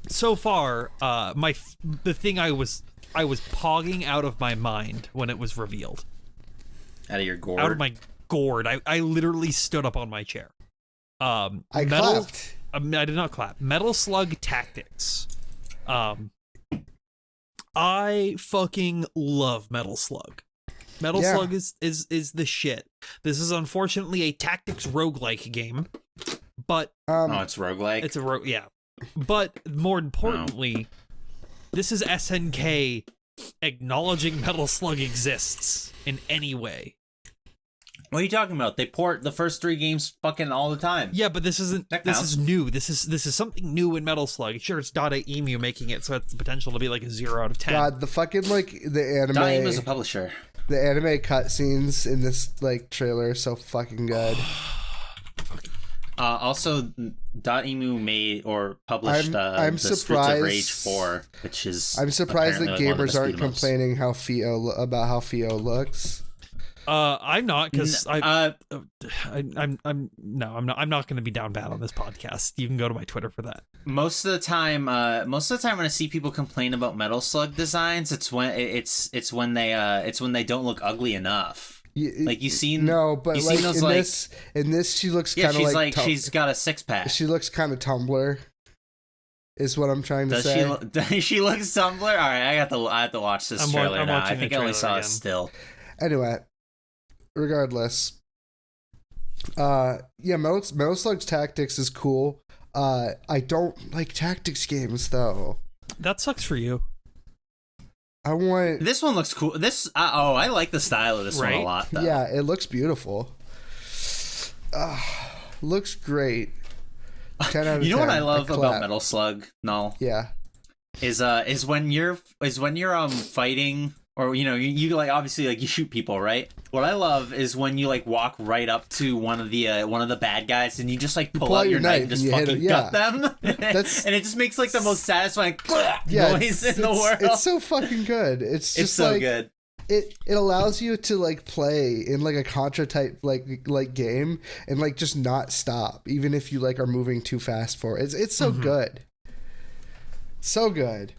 so far. The thing I was pogging out of my mind when it was revealed. Out of your gourd? Out of my gourd. I literally stood up on my chair. I clapped. I did not clap. Metal Slug Tactics. I fucking love Metal Slug. Metal Slug is the shit. This is unfortunately a tactics roguelike game, but it's roguelike. It's a yeah. But more importantly, this is SNK acknowledging Metal Slug exists in any way. What are you talking about? They port the first 3 games fucking all the time. Yeah, but this isn't. This is new. This is something new in Metal Slug. Sure, it's Dada Emu making it, so it's the potential to be like a 0 out of 10. God, the fucking like the anime. Dada Emu is a publisher. The anime cutscenes in this like trailer are so fucking good. Also, Emu made or published I'm the surprised, Streets of Rage 4, which is. I'm surprised that gamers aren't complaining about how Theo looks. I'm not, because I'm not going to be down bad on this podcast. You can go to my Twitter for that. Most of the time when I see people complain about Metal Slug designs, it's when they don't look ugly enough. Like you've seen but you've like seen those, in this she looks kind of she's like she's got a six pack. She looks kind of Tumblr, is what I'm trying to say. Does she look Tumblr? All right, I have to watch this trailer now. I think I only saw it still. Anyway, regardless, Metal Slug's tactics is cool. I don't like tactics games though. That sucks for you. This one looks cool. I like the style of this one a lot, though. Yeah, it looks beautiful. Looks great. 10 out of 10. You know what I love about Metal Slug, Null? Yeah. Is when you're fighting, or you like, obviously, like, you shoot people, right? What I love is when you like walk right up to one of the bad guys and you just like pull out your knife and just fucking gut them. And it just makes like the most satisfying noise in the world. It's so fucking good. It's so good. It allows you to like play in like a Contra type like game and like just not stop, even if you like are moving too fast for it. It's so good. So good.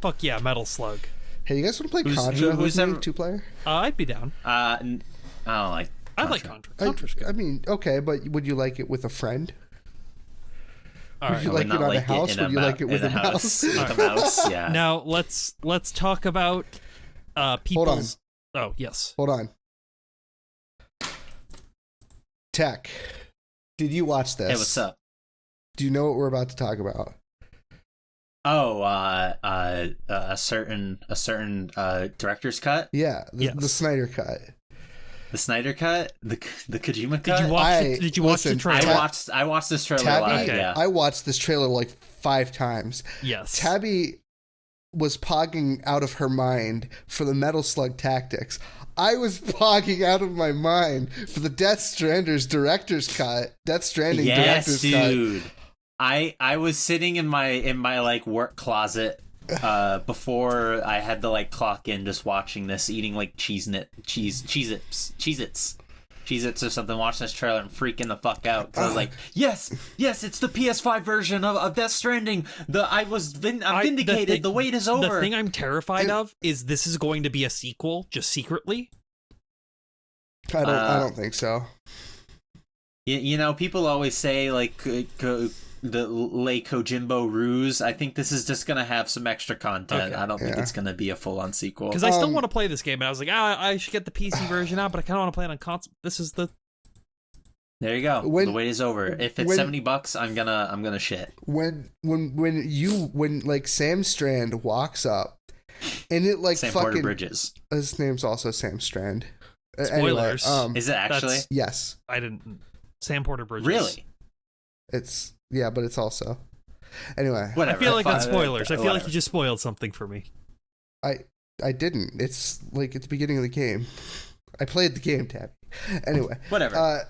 Fuck yeah, Metal Slug. Hey, you guys want to play Contra? Who's 2-player? I'd be down. I don't like Contra. I like Contra. Contra's good. I mean, okay, but would you like it with a friend? Would you like it on a house? Would you like it with a mouse? With a mouse, yeah. Now let's talk about people's. Hold on. Oh yes. Hold on. Tech, did you watch this? Hey, what's up? Do you know what we're about to talk about? Oh, a certain director's cut. Yeah, the Snyder cut. The Snyder cut, the Kojima cut. Did you watch the trailer? I watched this trailer live. Yeah. I watched this trailer like 5 times. Yes. Tabby was pogging out of her mind for the Metal Slug tactics. I was pogging out of my mind for the Death Stranding director's cut. Yes, dude. I was sitting in my like work closet before I had to like clock in, just watching this, eating like Cheez-Its or something, watching this trailer and freaking the fuck out. Cause I was like, yes, it's the PS5 version of Death Stranding. I'm vindicated. The wait is over. The thing I'm terrified of is this is going to be a sequel, just secretly. I don't think so. People always say like the Le Kojimbo ruse. I think this is just gonna have some extra content. I don't think it's gonna be a full-on sequel. Because I still want to play this game, and I was like, I should get the PC version out, but I kind of want to play it on console. This is the. There you go. The wait is over. If it's $70, I'm gonna shit. When like Sam Strand walks up, and it like Sam fucking Porter Bridges. His name's also Sam Strand. Spoilers. Anyway, is it actually? Yes. I didn't. Sam Porter Bridges. Really? It's. Yeah, but it's also. Anyway. Whatever. I feel like that's spoilers. I feel like you just spoiled something for me. I didn't. It's like at the beginning of the game. I played the game, Tabby. Anyway. Whatever.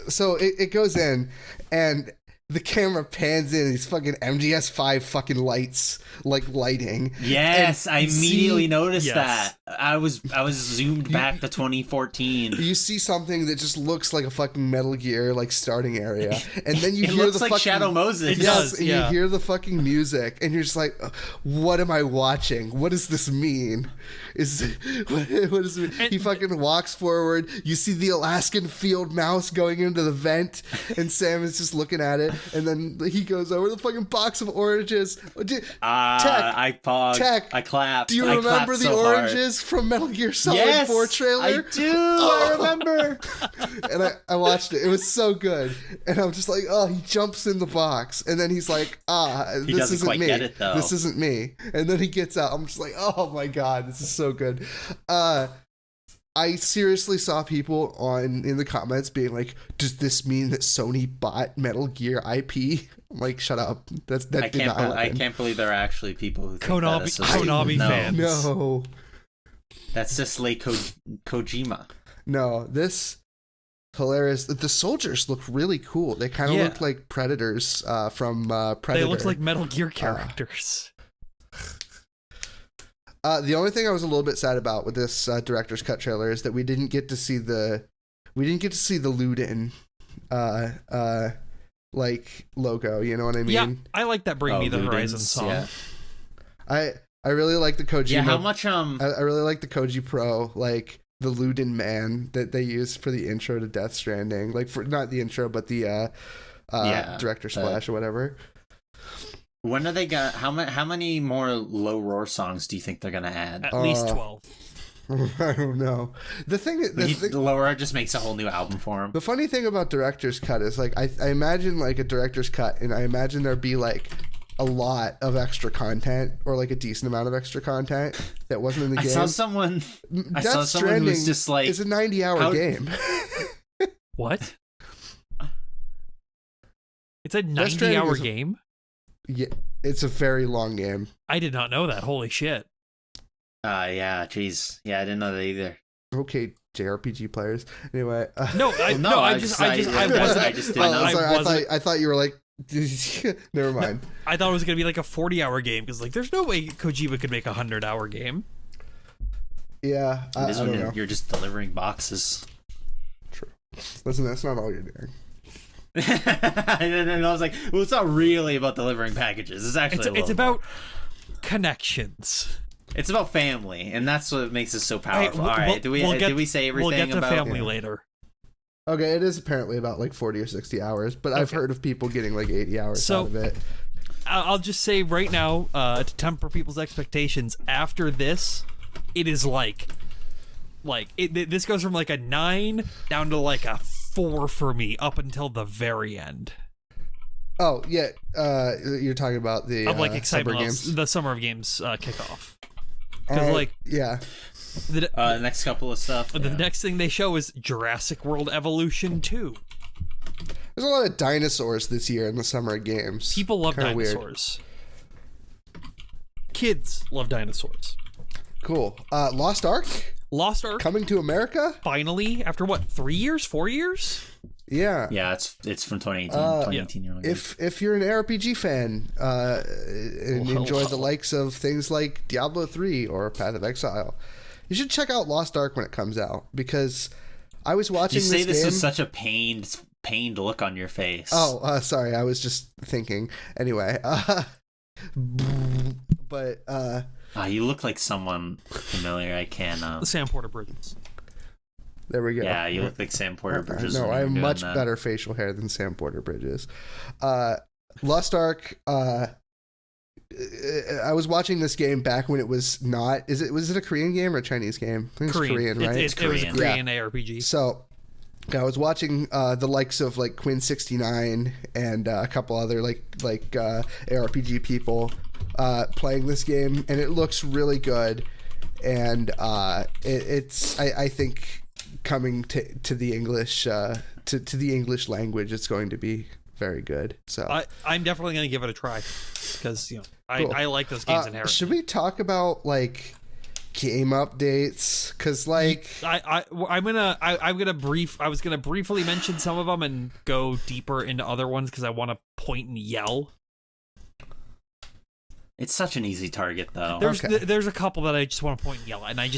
So it goes in, and the camera pans in these fucking MGS5 fucking lights, like lighting. Yes, I immediately noticed that. I was zoomed back to 2014. You see something that just looks like a fucking Metal Gear like starting area, and then you it hear looks the like fucking Shadow Moses. Yes, and you hear the fucking music, and you're just like, "What am I watching? What does this mean? What does it mean?" He fucking walks forward. You see the Alaskan field mouse going into the vent, and Sam is just looking at it. And then he goes over the fucking box of oranges. I paused. I clapped. Do you remember the oranges from Metal Gear Solid 4 trailer? I do. I remember. And I watched it. It was so good. And I'm just like, oh, he jumps in the box. And then he's like, this isn't me. Get it, though. This isn't me. And then he gets out. I'm just like, oh my God, this is so good. I seriously saw people in the comments being like, "Does this mean that Sony bought Metal Gear IP?" I'm like, "Shut up! That did not happen." I can't believe there are actually people who think Konami fans. No, that's just like Kojima. No, this hilarious. The soldiers look really cool. They kind of look like Predators from Predator. They look like Metal Gear characters. The only thing I was a little bit sad about with this director's cut trailer is that we didn't get to see the Ludin like logo. You know what I mean? Yeah, I like that Bring Me the Horizon song. Yeah. I really like the Kojima. Yeah, how much I really like the Koji Pro, like the Ludin Man that they used for the intro to Death Stranding, like for not the intro but the director splash or whatever. When are they gonna? How many more Low Roar songs do you think they're gonna add? At least 12. I don't know. Low Roar just makes a whole new album for him. The funny thing about director's cut is like I imagine like a director's cut, and I imagine there'd be like a lot of extra content or like a decent amount of extra content that wasn't in the game. I saw someone who was just like, it's a 90-hour game. What? It's a 90-hour game? Yeah, it's a very long game. I did not know that. Holy shit. Jeez. Yeah, I didn't know that either. Okay, JRPG players. Anyway. I thought you were like, never mind. I thought it was going to be like a 40-hour game because like there's no way Kojima could make a 100-hour game. Yeah, I don't know. You're just delivering boxes. True. Listen, that's not all you're doing. And I was like, well, it's not really about delivering packages. It's actually it's about connections. It's about family, and that's what makes it so powerful. All right, did we say everything? We'll get to about family later. Okay, it is apparently about like 40 or 60 hours, but I've heard of people getting like 80 hours out of it. I'll just say right now, to temper people's expectations, after this, it is this goes from like a 9 down to like a 4 for me up until the very end. Oh yeah, you're talking about the of like excitement, the Summer of Games kickoff. Because the next couple of stuff. The next thing they show is Jurassic World Evolution 2. There's a lot of dinosaurs this year in the Summer of Games. People love dinosaurs. Weird. Kids love dinosaurs. Cool. Lost Ark coming to America finally after what, 3 years, 4 years? Yeah, it's from 2018. If you're an RPG fan and enjoy the likes of things like Diablo 3 or Path of Exile, you should check out Lost Ark when it comes out, because I was watching this game. You say this with such a pained look on your face. Oh, sorry, I was just thinking. Anyway, but you look like someone familiar. I can't. The Sam Porter Bridges. There we go. Yeah, you look like Sam Porter Bridges. No, I have much better facial hair than Sam Porter Bridges. Lost Ark. I was watching this game back when it was not. Was it a Korean game or a Chinese game? I think it's Korean, right? It was a Korean ARPG. So I was watching the likes of like Quinn 69 and a couple other like ARPG people playing this game, and it looks really good. And it's I think, coming to the English to the English language, it's going to be very good. So I'm definitely going to give it a try, because cool. I like those games inherently. Should we talk about like game updates? Because like I was gonna briefly mention some of them and go deeper into other ones because I want to point and yell. It's such an easy target, though. There's a couple that I just want to point and yell at, and I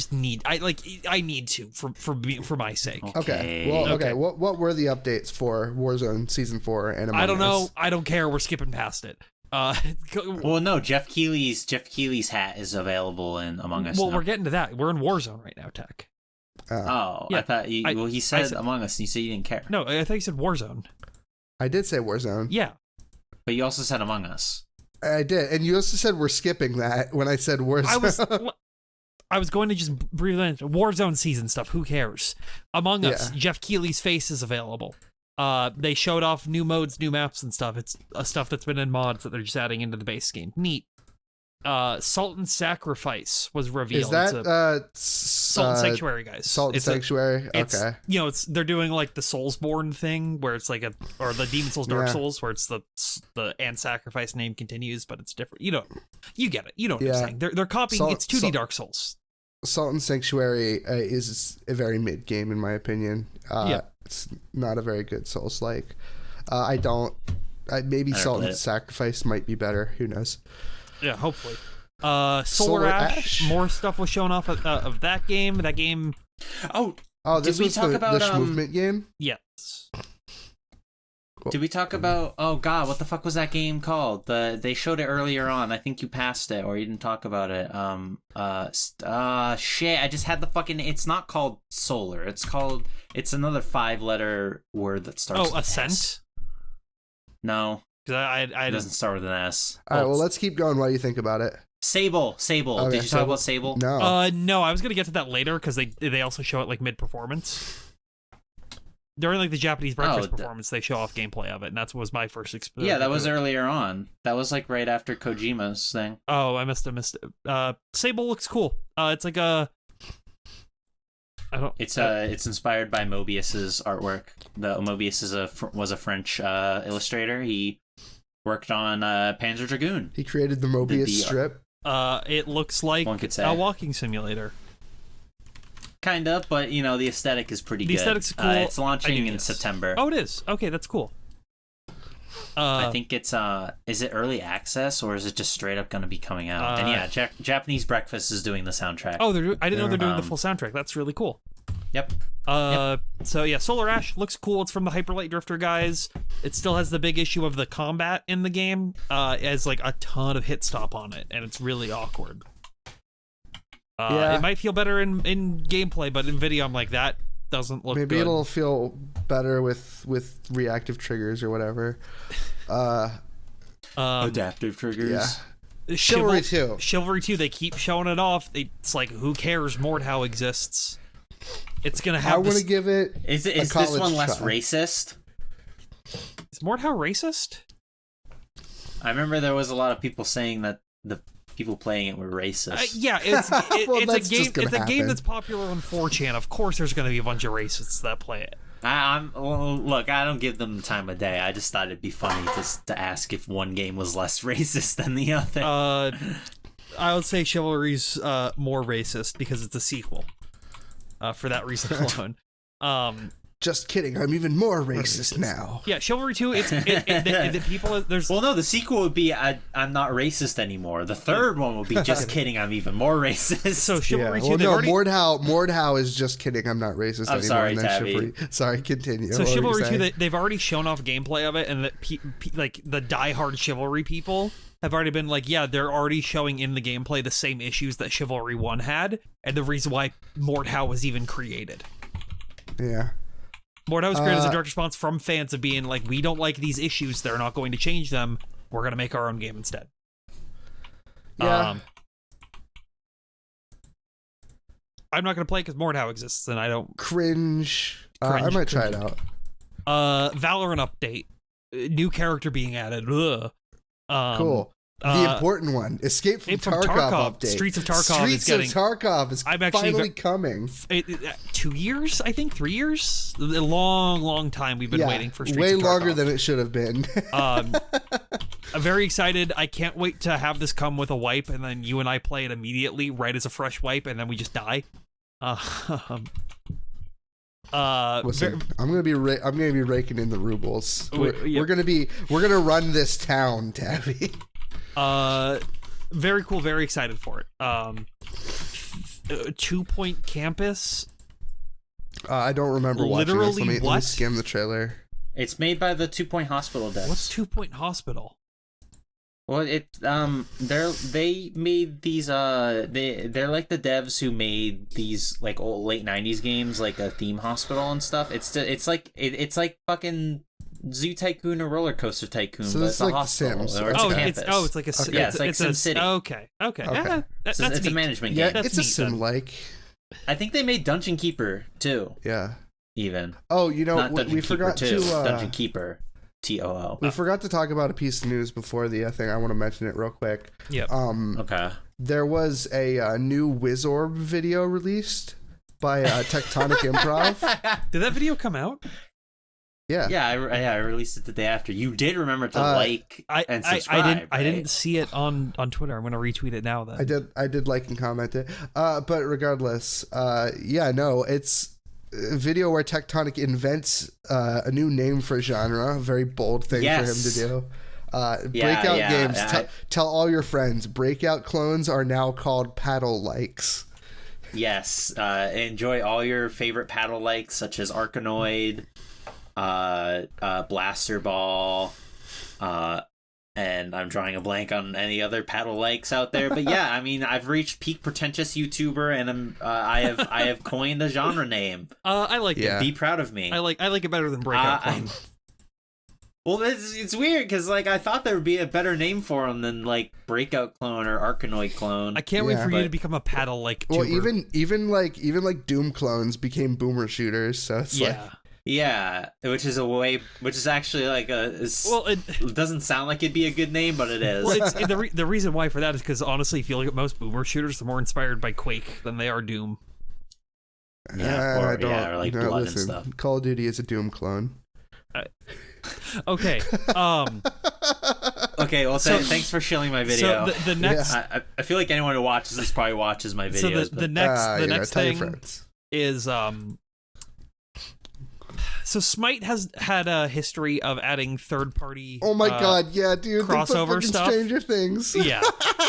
need to for my sake. Okay. Well, what were the updates for Warzone Season 4 and Among Us? I don't know. I don't care. We're skipping past it. Well, no. Jeff Keighley's hat is available in Among Us. Well, now. We're getting to that. We're in Warzone right now, Tech. Yeah. I thought he said Among Us, and you said you didn't care. No, I thought you said Warzone. I did say Warzone. Yeah. But you also said Among Us. I did, and you also said we're skipping that when I said Warzone. I was going to just briefly mention Warzone season stuff. Who cares? Among Us, Jeff Keighley's face is available. They showed off new modes, new maps, and stuff. It's stuff that's been in mods that they're just adding into the base game. Neat. Salt and Sacrifice was revealed. Is that Salt and Sanctuary, guys? Salt and Sanctuary. Okay. They're doing like the Soulsborne thing where it's like or the Demon Souls, Dark Souls, where it's the and Sacrifice name continues, but it's different. You get it. You know what I'm saying? They're copying. It's 2D Dark Souls. Salt and Sanctuary is a very mid game in my opinion. It's not a very good Souls-like. Maybe Salt and Sacrifice might be better. Who knows? Yeah, hopefully. Solar Ash. More stuff was shown off of that game. That game. Oh, this was the movement game? Yes. Did we talk about? Oh God, what the fuck was that game called? They showed it earlier on. I think you passed it, or you didn't talk about it. Shit. I just had the fucking. It's not called Solar. It's another 5-letter word that starts. Oh, with Ascent. S. No, because it doesn't start with an S. All right. Well, let's keep going while you think about it. Sable. Okay, did you talk about Sable? No. No. I was gonna get to that later because they also show it like mid-performance. During like the Japanese breakfast performance, they show off gameplay of it, and that was my first experience. Yeah, that was earlier on. That was like right after Kojima's thing. Oh, I missed it. Sable looks cool. It's like a. It's inspired by Mobius's artwork. Mobius was a French illustrator. He worked on Panzer Dragoon. He created the Mobius strip. It looks like one could say a walking simulator. Kind of, but the aesthetic is pretty good. The aesthetic's cool. It's launching in September. Oh, it is. Okay, that's cool. I think it's is it early access or is it just straight up going to be coming out? And yeah, Japanese Breakfast is doing the soundtrack. Oh, I didn't know they're doing the full soundtrack. That's really cool. Yep. So yeah, Solar Ash looks cool. It's from the Hyper Light Drifter guys. It still has the big issue of the combat in the game. It has like a ton of hit stop on it, and it's really awkward. It might feel better in gameplay, but in video, I'm like, that doesn't look Maybe good. It'll feel better with reactive triggers or whatever. Adaptive triggers. Yeah. Chivalry 2. Chivalry 2, they keep showing it off. It's like, who cares? Mordhau exists. It's going to have I want to give it Is this one less racist? Is Mordhau racist? I remember there was a lot of people saying that the people playing it were racist. Yeah, it's well, a game that's popular on 4chan. Of course there's going to be a bunch of racists that play it. Look, I don't give them the time of day. I just thought it'd be funny to ask if one game was less racist than the other. I would say Chivalry's more racist because it's a sequel. For that reason alone. Just kidding. I'm even more racist now. Yeah, Chivalry 2. The people. There's well, no. The sequel would be I'm not racist anymore. The third one would be just kidding. I'm even more racist. So Chivalry 2. Well, no, Mordhau is just kidding. I'm not racist anymore. Sorry, Tabby. Sorry, continue. So Chivalry 2. They've already shown off gameplay of it, and like the diehard Chivalry people have already been like, yeah, they're already showing in the gameplay the same issues that Chivalry 1 had, and the reason why Mordhau was even created. Yeah. Mordhau was created as a direct response from fans of being like, we don't like these issues, they're not going to change them, we're going to make our own game instead. Yeah. I'm not going to play it because Mordhau exists, and I don't... Cringe. I might try it out. Valorant update. New character being added. Ugh. Cool. The important one, Escape from Tarkov update. Streets of Tarkov is finally coming. 2 years, I think, 3 years. A long time we've been waiting for Streets of Tarkov. Way longer than it should have been. I'm very excited. I can't wait to have this come with a wipe, and then you and I play it immediately, right as a fresh wipe, and then we just die. Listen, I'm gonna be raking in the rubles. We're gonna run this town, Tabby. Very cool. Very excited for it. 2 Point Campus. I don't remember watching this. Let me skim the trailer. It's made by the 2 Point Hospital devs. What's 2 Point Hospital? Well, they made these they're like the devs who made these like old late 90s games like a Theme Hospital and stuff. It's like fucking Zoo Tycoon or Roller Coaster Tycoon, so but it's like a hospital. Sims. Or it's a campus. It's like a it's like SimCity. Okay. Yeah, it's a management game. Yeah, it's a sim like. I think they made Dungeon Keeper too. Yeah. Even. Oh, we forgot to Dungeon Keeper. TOO. We forgot to talk about a piece of news before the thing. I want to mention it real quick. Yeah. Okay. There was a new Wizorb video released by Tectonic Improv. Did that video come out? Yeah. Yeah, I released it the day after. You did remember to like and subscribe. I didn't see it on Twitter. I'm going to retweet it now then. I did like and comment it. But regardless, it's a video where Tectonic invents a new name for a genre, a very bold thing for him to do. Breakout games. Tell all your friends. Breakout clones are now called paddle likes. Yes. Enjoy all your favorite paddle likes, such as Arkanoid, Blaster Ball, and I'm drawing a blank on any other paddle likes out there. But yeah, I mean, I've reached peak pretentious YouTuber, and I have coined a genre name. I like it. Be proud of me. I like it better than Breakout Clone. Well, it's weird because like I thought there would be a better name for them than like Breakout Clone or Arkanoid Clone. I can't wait for you to become a paddle like. Well, even like Doom clones became boomer shooters, so it's like. Yeah, which is actually like it doesn't sound like it'd be a good name, but it is. Well, the reason why for that is because honestly, if you look at most boomer shooters, they're more inspired by Quake than they are Doom. Or like Blood and stuff. Call of Duty is a Doom clone. Okay. Okay. Well, thanks for shilling my video. So the next, I feel like anyone who watches this probably watches my videos. So the next thing is So Smite has had a history of adding third-party. Oh my god, yeah, dude! Crossover stuff. Stranger Things. Yeah,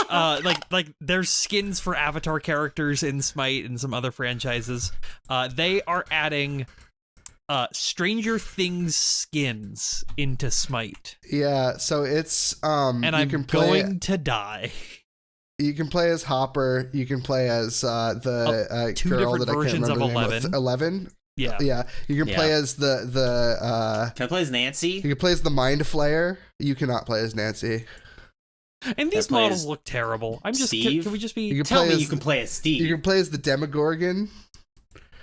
like there's skins for Avatar characters in Smite and some other franchises. They are adding Stranger Things skins into Smite. Yeah, so it's and I'm going to die. You can play as Hopper. You can play as the two girl different that I can't versions remember of the name of. 11. Yeah. You can play as the. Can I play as Nancy? You can play as the Mind Flayer. You cannot play as Nancy. And these models look terrible. I'm just. Steve? Can we just be? You can play as Steve. You can play as the Demogorgon.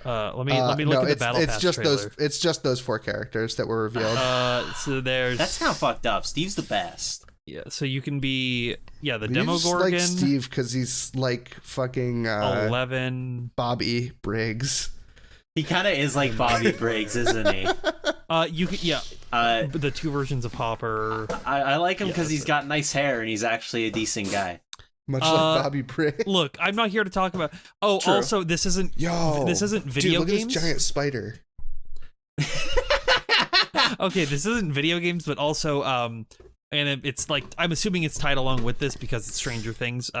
Let me look at the Battle Pass trailer. It's just those 4 characters that were revealed. So there's. That's kind of fucked up. Steve's the best. Yeah, so you can be the Demogorgon. Just like Steve because he's like fucking 11 Bobby Briggs. He kind of is like Bobby Briggs, isn't he? You could the 2 versions of Hopper. I like him because he's got nice hair and he's actually a decent guy. Much like Bobby Briggs. Look, I'm not here to talk about. Oh, True. Also, this isn't video look games. At this giant spider. Okay, this isn't video games, but also and it's like I'm assuming it's tied along with this because it's Stranger Things.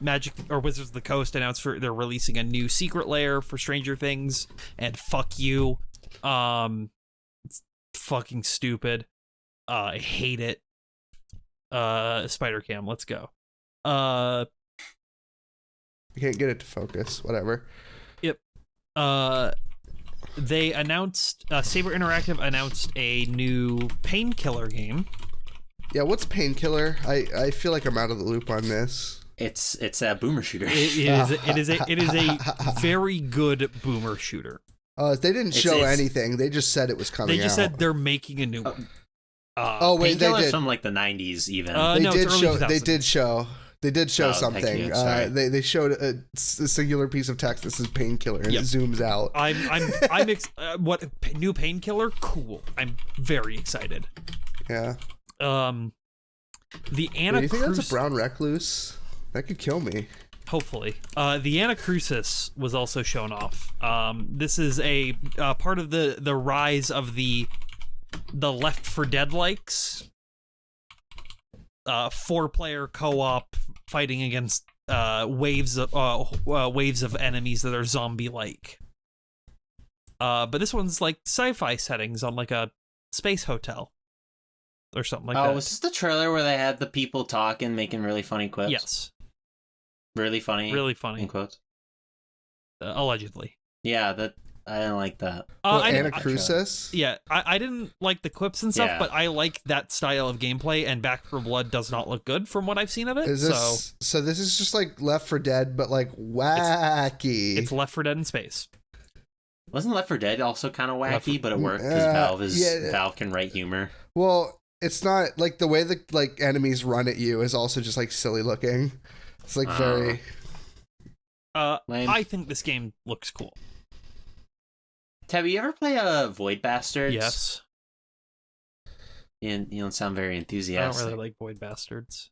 Magic or Wizards of the Coast announced they're releasing a new secret lair for Stranger Things, and fuck you, it's fucking stupid. I hate it. Spider Cam, let's go. You can't get it to focus. Whatever. Yep. They announced Saber Interactive announced a new Painkiller game. Yeah, what's Painkiller? I feel like I'm out of the loop on this. It's a boomer shooter. It is a very good boomer shooter. They didn't show anything. They just said it was coming out. They just said they're making a new one. Wait, they did from like the 90s even. They did show something. They showed a singular piece of text that says Painkiller and it zooms out. What new Painkiller? Cool. I'm very excited. Yeah. The Anacrusis. Do you think that's a brown recluse? That could kill me. Hopefully. The Anacrusis was also shown off. This is a part of the rise of the Left 4 Dead likes. 4-player co-op fighting against waves of enemies that are zombie-like. But this one's like sci-fi settings on like a space hotel. Or something like that. Was this the trailer where they had the people talking, making really funny quips? Yes. Really funny? Really funny. In quotes? Allegedly. Yeah, I didn't like that. Anacrusis? Yeah, I didn't like the clips and stuff, but I like that style of gameplay, and Back 4 Blood does not look good from what I've seen of it. So this is just like Left 4 Dead, but like wacky. It's Left 4 Dead in space. Wasn't Left 4 Dead also kind of wacky, but it worked because Valve can write humor? Well, it's not like the way the like enemies run at you is also just like silly looking. It's like very. Lame. I think this game looks cool. Tab, you ever play Void Bastards? Yes. You don't sound very enthusiastic. I don't really like Void Bastards.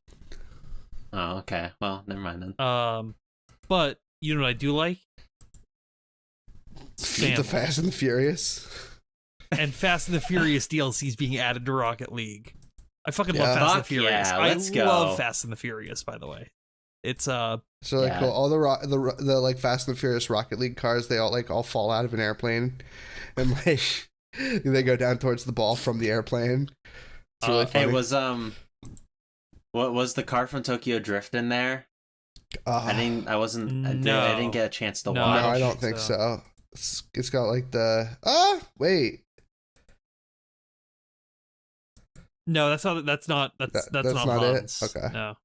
Oh, okay. Well, never mind then. But you know what I do like? The Fast and the Furious. And Fast and the Furious DLCs being added to Rocket League. I fucking love Fast and the Furious. Yeah, I let's go. love Fast and the Furious, by the way. It's so like cool. All the like Fast and the Furious Rocket League cars, they all fall out of an airplane, and like they go down towards the ball from the airplane. It's really funny. It was what was the car from Tokyo Drift in there? I didn't get a chance to watch. No, I don't think so. It's got like the wait. No, that's not Hans. it. Okay. No.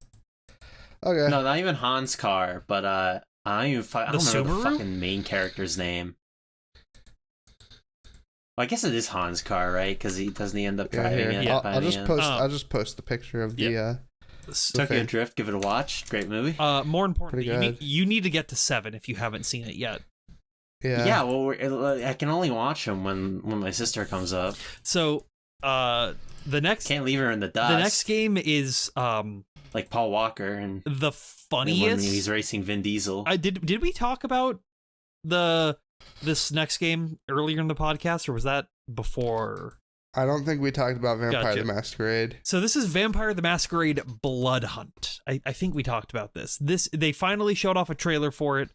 Okay. No, not even Han's car, but I don't remember Subaru? the fucking main character's name. Well, I guess it is Han's car, right? Because he end up driving it. Yeah, I'll just post the picture of the Tokyo Drift. Give it a watch. Great movie. More importantly, you need to get to 7 if you haven't seen it yet. Yeah. Well, I can only watch them when my sister comes up. So, the next can't leave her in the dust. The next game is like Paul Walker and the funniest. When he's racing Vin Diesel. Did we talk about this next game earlier in the podcast, or was that before? I don't think we talked about Vampire the Masquerade. So this is Vampire the Masquerade Blood Hunt. I think we talked about this. They finally showed off a trailer for it.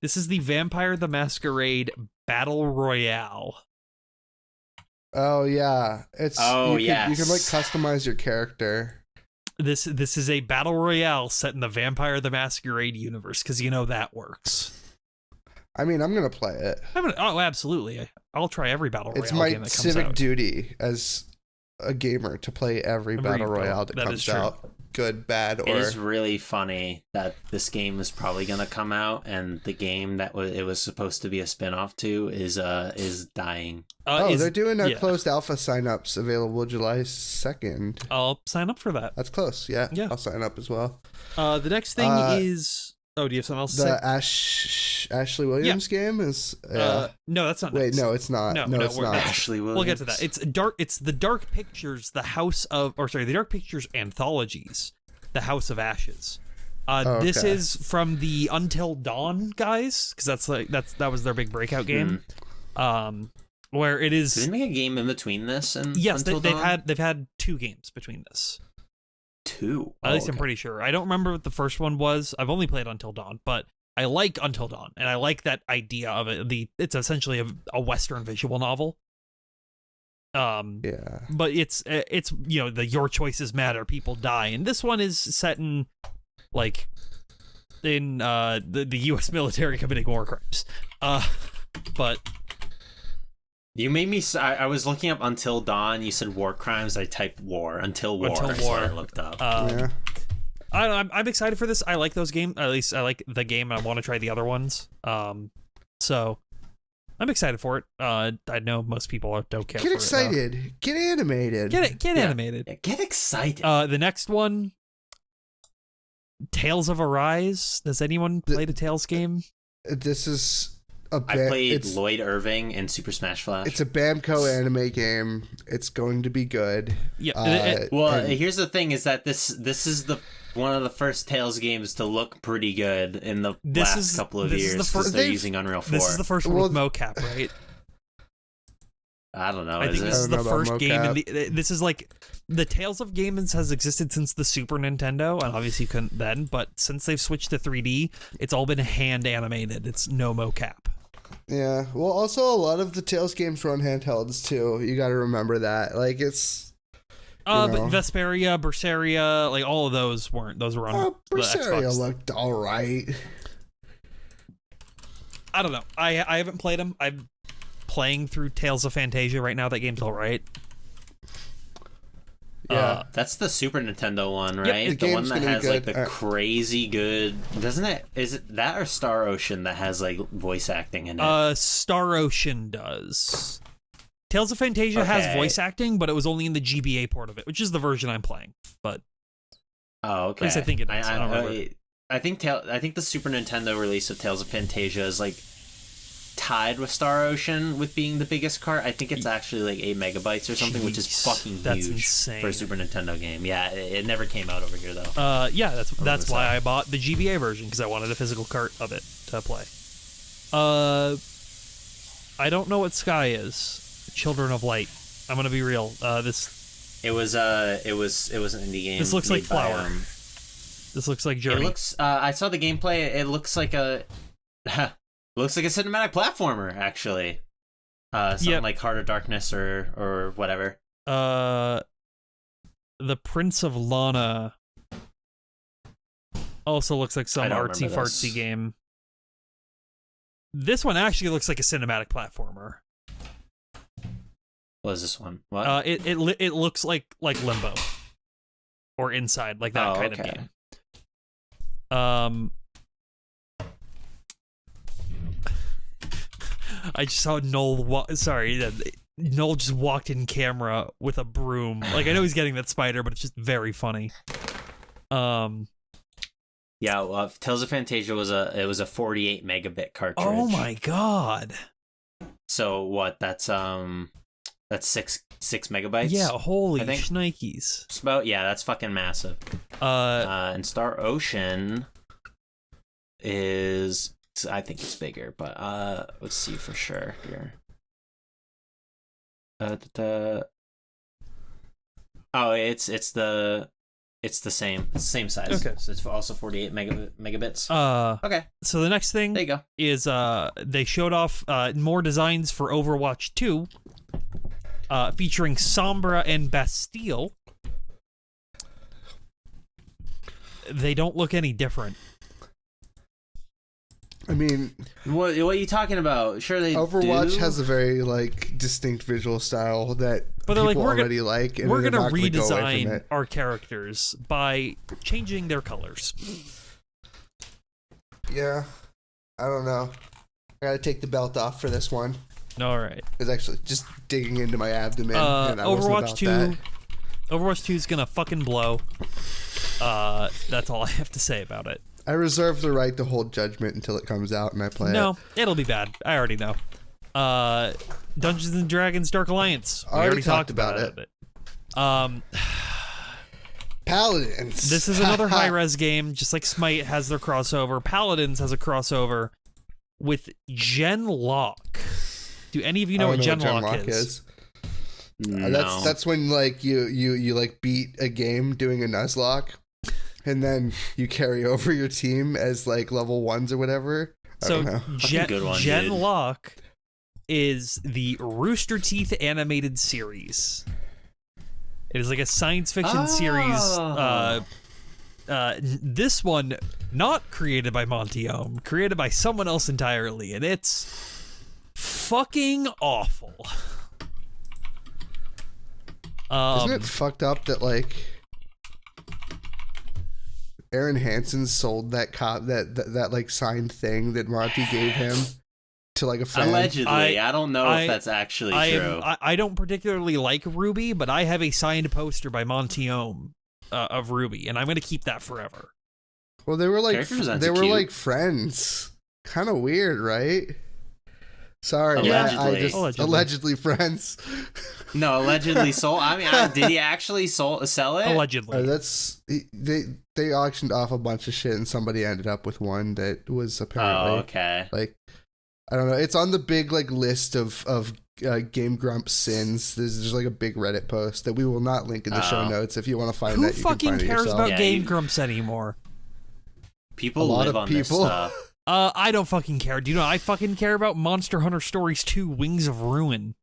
This is the Vampire the Masquerade Battle Royale. Oh yeah, you can like customize your character. This is a battle royale set in the Vampire the Masquerade universe, because that works. I mean, I'm gonna play it. Oh, absolutely. I'll try every battle royale. It's my game that comes civic out. duty as a gamer to play every battle royale that comes out. Good, bad, or... It is really funny that this game is probably going to come out, and the game that it was supposed to be a spin-off to is dying. They're doing closed alpha signups available July 2nd. I'll sign up for that. That's close, yeah. I'll sign up as well. The next thing is... Oh, do you have something else to say? The Ashley Williams game is... no, that's not Wait, next. no, it's not. No, it's not. Ashley Williams. We'll get to that. It's the Dark Pictures, the Dark Pictures anthologies, the House of Ashes. This is from the Until Dawn guys, because that was their big breakout game. Where it is... Did they make a game in between this and Yes, Until Dawn? they've had 2 games between this. 2? At least I'm pretty sure. I don't remember what the first one was. I've only played Until Dawn, but I like Until Dawn, and I like that idea of it. It's essentially a Western visual novel. But it's the your choices matter, people die, and this one is set in the U.S. military committing war crimes. But you made me. I was looking up Until Dawn. You said war crimes. I typed war. Until War. That's what I looked up. I'm excited for this. I like those games. At least I like the game, and I want to try the other ones. So I'm excited for it. I know most people don't care. Get excited. Get animated. Get animated. Yeah, get excited. The next one, Tales of Arise. Does anyone play the Tales game? This is. I played Lloyd Irving in Super Smash Flash. It's a Bamco anime game. It's going to be good. Yeah. Here's the thing: is that this is one of the first Tales games to look pretty good in the last couple of years. Because they're using Unreal 4. This is the first one with mocap, right? I don't know. I think this is the first game. This is like the Tales of games has existed since the Super Nintendo, and obviously you couldn't then. But since they've switched to 3D, it's all been hand animated. It's no mocap. Yeah. Well, also a lot of the Tales games run handhelds too. You got to remember that. Like it's. But Vesperia, Berseria, like all of those weren't. Those were on Berseria the Xbox. Looked all right. I don't know. I haven't played them. I'm playing through Tales of Fantasia right now. That game's all right. Yeah, that's the Super Nintendo one, right? Yep, the one that has like the crazy good, doesn't it? Is it that or Star Ocean that has like voice acting in it? Star Ocean does. Tales of Fantasia has voice acting, but it was only in the GBA port of it, which is the version I'm playing. But at least I think it is. I don't remember. I think the Super Nintendo release of Tales of Fantasia is like tied with Star Ocean with being the biggest cart. I think it's actually like 8 megabytes or something, which is fucking huge insane for a Super Nintendo game. Yeah, it never came out over here though. That's why I bought the GBA version, because I wanted a physical cart of it to play. I don't know what Sky is. Children of Light. I'm gonna be real. This It was an indie game. This looks like Flower. This looks like Journey. It looks. I saw the gameplay. It looks like a looks like a cinematic platformer, actually. Something like Heart of Darkness or whatever. The Prince of Lana also looks like some artsy fartsy game. This one actually looks like a cinematic platformer. What is this one? What? It looks like Limbo or Inside, like that kind of game. I just saw Noel. Noel just walked in camera with a broom. Like, I know he's getting that spider, but it's just very funny. Yeah, well, Tales of Fantasia was a 48 megabit cartridge. Oh my god! So what? That's 6 megabytes. Yeah, holy shnikes! It's about that's fucking massive. And Star Ocean is, I think it's bigger, but let's see for sure here. Oh, it's the same. It's the same size. Okay. So it's also 48 megabits. Okay. So the next thing there you go. Is they showed off more designs for Overwatch 2, featuring Sombra and Bastille. They don't look any different. I mean, what are you talking about? Sure, Overwatch has a very distinct visual style that people already like. And we're gonna redesign our characters by changing their colors. Yeah, I don't know. I gotta take the belt off for this one. All right. It's actually just digging into my abdomen. And I Overwatch 2. Overwatch 2 is gonna fucking blow. That's all I have to say about it. I reserve the right to hold judgment until it comes out and I play it. No, it'll be bad. I already know. Dungeons and Dragons Dark Alliance. We already talked about it. Paladins. This is another high-res game, just like Smite has their crossover. Paladins has a crossover with Genlock. Do any of you know what Genlock is? No. That's when you beat a game doing a Nuzlocke. And then you carry over your team as level 1s or whatever. So Genlock is the Rooster Teeth animated series. It is like a science fiction series. This one not created by Monty Ohm, created by someone else entirely, and it's fucking awful. Isn't it fucked up that Aaron Hansen sold that signed thing that Monty gave him to a fan? Allegedly. I don't know if that's actually true. I don't particularly like Ruby, but I have a signed poster by Monty Ohm of Ruby, and I'm going to keep that forever. Well, they were friends. Kind of weird, right? Sorry, allegedly friends. No, allegedly sold. I mean, did he actually sell it? Allegedly. They auctioned off a bunch of shit, and somebody ended up with one that was apparently okay. I don't know. It's on the big list of Game Grumps sins. There's a big Reddit post that we will not link in the show notes. If you want to find that, you can find it yourself. Who fucking cares about Game Grumps anymore? People live on this stuff. I don't fucking care. Do you know I fucking care about Monster Hunter Stories 2 Wings of Ruin?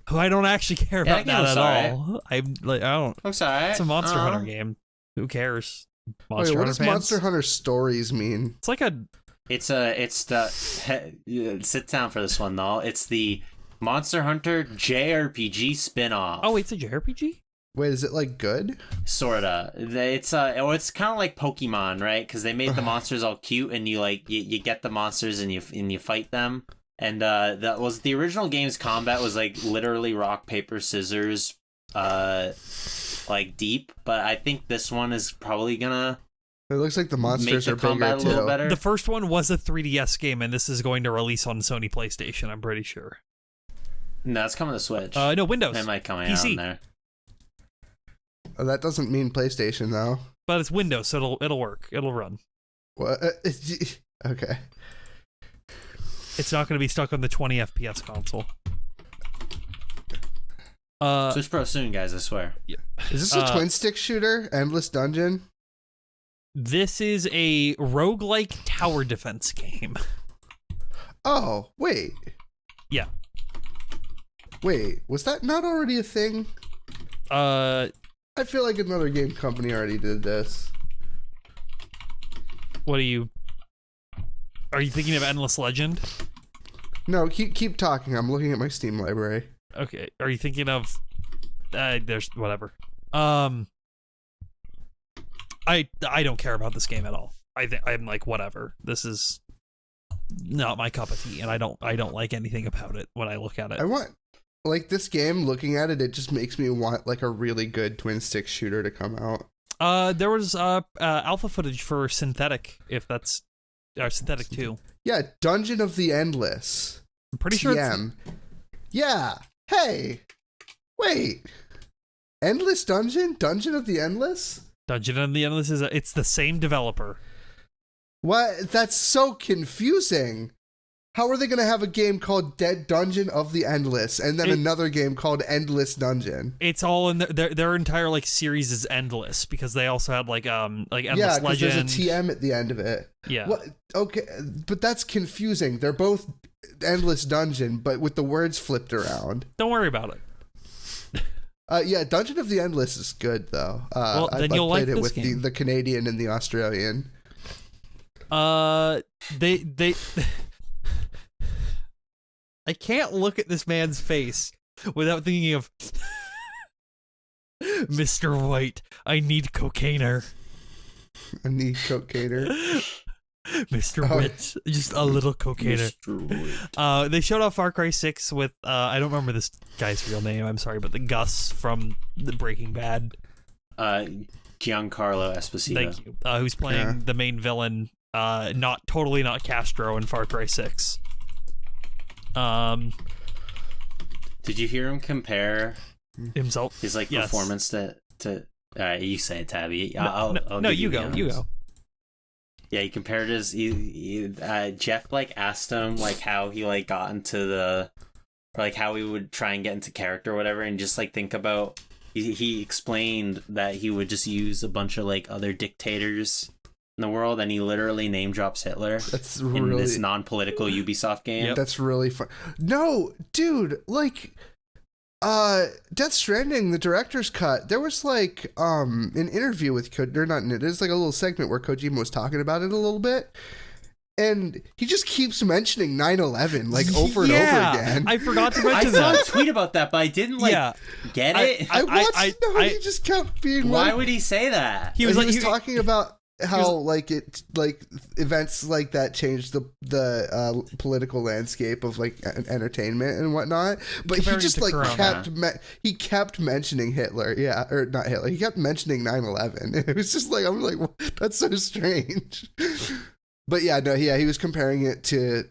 Who I don't actually care about that at all. I don't. Looks alright. It's a Monster Hunter game. Who cares? What does Monster Hunter Stories mean? It's like a. It's the sit down for this one though. It's the Monster Hunter JRPG spin-off. Oh, it's a JRPG? Wait, is it good? Sorta. It's kind of like Pokemon, right? Because they made the monsters all cute, and you get the monsters and you fight them. And that was the original game's combat was literally rock paper scissors, deep. But I think this one is probably gonna. It looks like the monsters are bigger too. A little better. The first one was a 3DS game, and this is going to release on Sony PlayStation. I'm pretty sure. No, it's coming to Switch. No, Windows. It might come out PC. on there. Oh, that doesn't mean PlayStation though. But it's Windows, so it'll work. It'll run. What? Okay. It's not going to be stuck on the 20 FPS console. Switch Pro soon, guys, I swear. Yeah. Is this a twin stick shooter? Endless Dungeon? This is a roguelike tower defense game. Oh, wait. Yeah. Wait, was that not already a thing? I feel like another game company already did this. Are you thinking of Endless Legend? No, keep talking. I'm looking at my Steam library. Okay. Are you thinking of there's whatever. I don't care about this game at all. I'm like, whatever. This is not my cup of tea, and I don't like anything about it when I look at it. I want, like, this game, looking at it, it just makes me want like a really good twin stick shooter to come out. There was alpha footage for Synthetic, if that's Synthetic 2. Yeah, Dungeon of the Endless. I'm pretty sure TM. Yeah. Hey. Wait. Endless Dungeon? Dungeon of the Endless? Dungeon of the Endless it's the same developer. What? That's so confusing. How are they going to have a game called Dead Dungeon of the Endless and then another game called Endless Dungeon? It's all in their entire like series is endless because they also had like Endless Legend. Yeah, because there's a TM at the end of it. Yeah. What? Okay, but that's confusing. They're both Endless Dungeon, but with the words flipped around. Don't worry about it. Yeah, Dungeon of the Endless is good though. Well, then you'll like it this with game. the Canadian and the Australian. They I can't look at this man's face without thinking of Mr. White. I need cocainer. I need cocainer. Mr. White, just a little cocainer. They showed off Far Cry 6 with I don't remember this guy's real name. I'm sorry, but the Gus from the Breaking Bad. Giancarlo Esposito. Thank you. Who's playing the main villain? Not Castro in Far Cry 6. Did you hear him compare himself his performance to you say it, Tabby. I'll you go. Yeah, he compared his Geoff asked him how he got into how he would try and get into character or whatever, and just think about he explained that he would just use a bunch of other dictators in the world, and he literally name drops Hitler. That's in this non-political Ubisoft game. Yep. That's really fun. No, dude, Death Stranding, the director's cut, there was an interview with there's a little segment where Kojima was talking about it a little bit, and he just keeps mentioning 9/11 over and over again. I forgot to mention that. I saw a tweet about that, but I didn't get it. He just kept being why would he say that? He was talking about how events like that changed the political landscape of entertainment and whatnot, but he just kept mentioning Hitler, or not Hitler. He kept mentioning 9/11. It was just I'm that's so strange. But he was comparing it to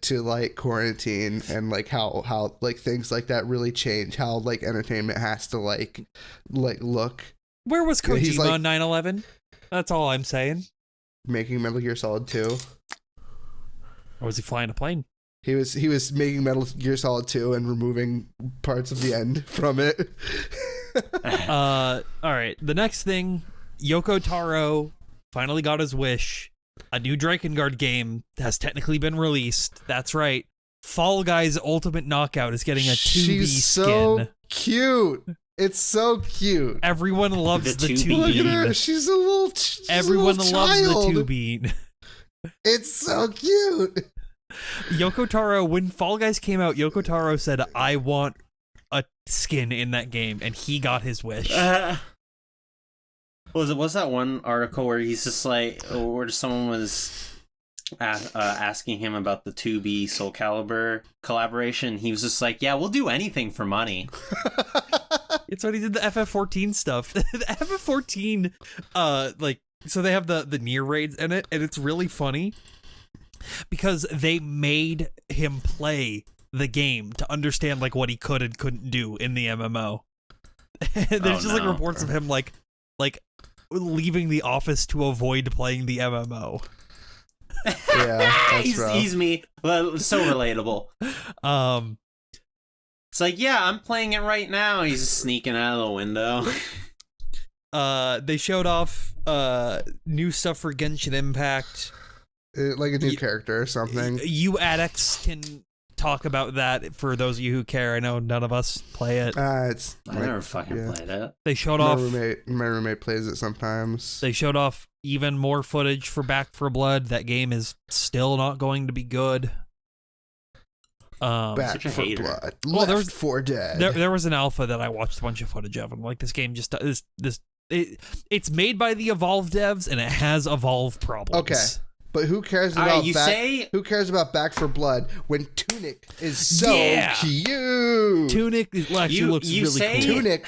quarantine and how things like that really change how entertainment has to look. Where was Kojima on 9/11? That's all I'm saying. Making Metal Gear Solid 2. Or was he flying a plane? He was making Metal Gear Solid 2 and removing parts of the end from it. All right. The next thing, Yoko Taro finally got his wish. A new Drakengard game has technically been released. That's right. Fall Guys Ultimate Knockout is getting a 2B She's skin. So cute. It's so cute. Everyone loves the 2 Look bean. at her. She's a little Everyone loves the 2 bean. It's so cute. Yoko Taro, when Fall Guys came out, Yoko Taro said, I want a skin in that game, and he got his wish. Was that one article where he's just where someone was asking him about the 2B Soul Calibur collaboration? He was just yeah, we'll do anything for money. It's when he did the FF14 stuff. The FF14, so they have the near raids in it, and it's really funny because they made him play the game to understand what he could and couldn't do in the MMO. And there's reports of him leaving the office to avoid playing the MMO. Yeah, that's rough. He's me. So relatable. It's like, yeah, I'm playing it right now. He's sneaking out of the window. They showed off new stuff for Genshin Impact. Like a new character or something. You addicts can talk about that for those of you who care. I know none of us play it. I never fucking played it. They showed off. My roommate plays it sometimes. They showed off even more footage for Back 4 Blood. That game is still not going to be good. Back 4 Blood. Well, Left 4 Dead. There was an alpha that I watched a bunch of footage of, and like this game just it's made by the Evolve devs, and it has Evolve problems. Okay. But who cares about who cares about Back 4 Blood when Tunic is so cute? Tunic actually looks really cool. Tunic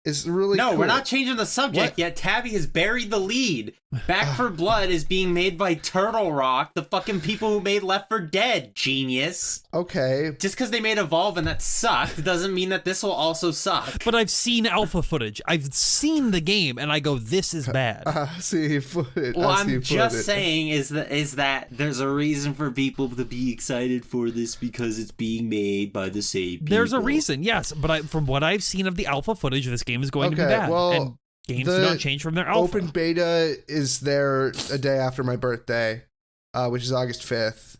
is really cool. No, we're not changing the subject yet. Tabby has buried the lead. Back 4 Blood is being made by Turtle Rock, the fucking people who made Left 4 Dead, genius. Okay. Just because they made Evolve and that sucked doesn't mean that this will also suck. But I've seen alpha footage. I've seen the game, and I go, this is bad. See footage. Well, I'm just saying is that there's a reason for people to be excited for this because it's being made by the same people. There's a reason, yes. But from what I've seen of the alpha footage, this game is going to be bad. Well, and games do not change from their alpha. Open beta is there a day after my birthday, which is August 5th.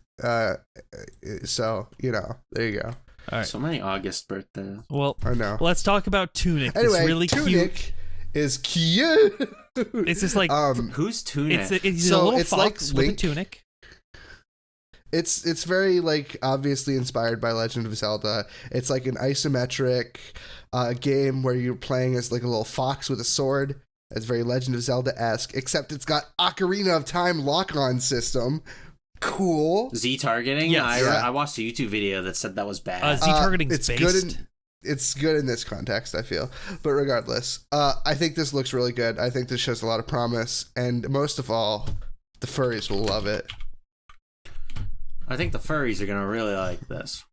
So, there you go. All right. So many August birthdays. Well, I know. Let's talk about Tunic. Anyway, it's really Tunic cute. is cute. It's just like who's Tunic? It's a little fox like with a tunic. It's very like obviously inspired by Legend of Zelda. It's like an isometric game where you're playing as like a little fox with a sword. It's very Legend of Zelda-esque, except it's got Ocarina of Time lock-on system. Cool. Z-targeting? Yes. I watched a YouTube video that said that was bad. Z-targeting it's based. good it's good in this context, I feel. But regardless, I think this looks really good. I think this shows a lot of promise, and most of all, the furries will love it. I think the furries are gonna really like this.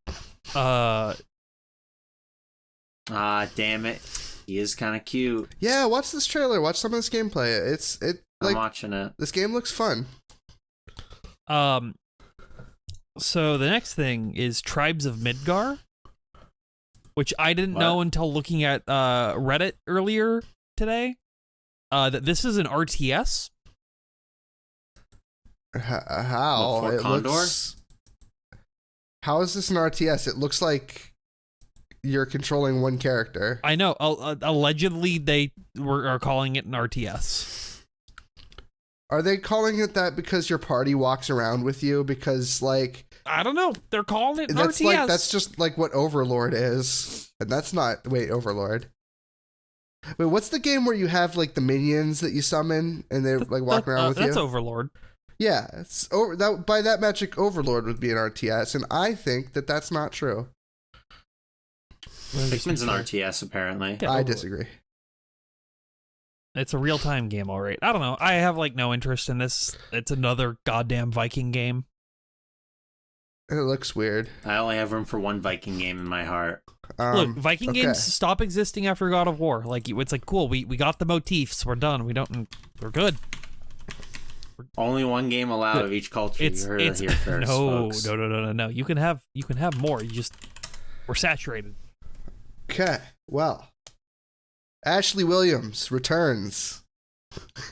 Damn it. He is kind of cute. Yeah, watch this trailer. Watch some of this gameplay. I'm watching it. This game looks fun. So the next thing is Tribes of Midgar, which I didn't know until looking at Reddit earlier today. That this is an RTS. How? It looks. How is this an RTS? It looks like you're controlling one character. I know. Allegedly, they are calling it an RTS. Are they calling it that because your party walks around with you? Because, like... I don't know. They're calling it an RTS. That's just like what Overlord is. And that's not... Wait, Overlord. Wait, what's the game where you have, like, the minions that you summon and they, like, walk around with you? That's Overlord. Yeah. By that magic, Overlord would be an RTS, and I think that that's not true. Pikmin's an RTS, apparently. Yeah, I disagree. It's a real-time game, all right. I don't know. I have, like, no interest in this. It's another goddamn Viking game. It looks weird. I only have room for one Viking game in my heart. Look, Viking games stop existing after God of War. Like, it's like, cool, we got the motifs. We're done. We're good. Only one game allowed of each culture. You heard it here first, folks. No. You can have more. We're saturated. Okay, well, Ashley Williams returns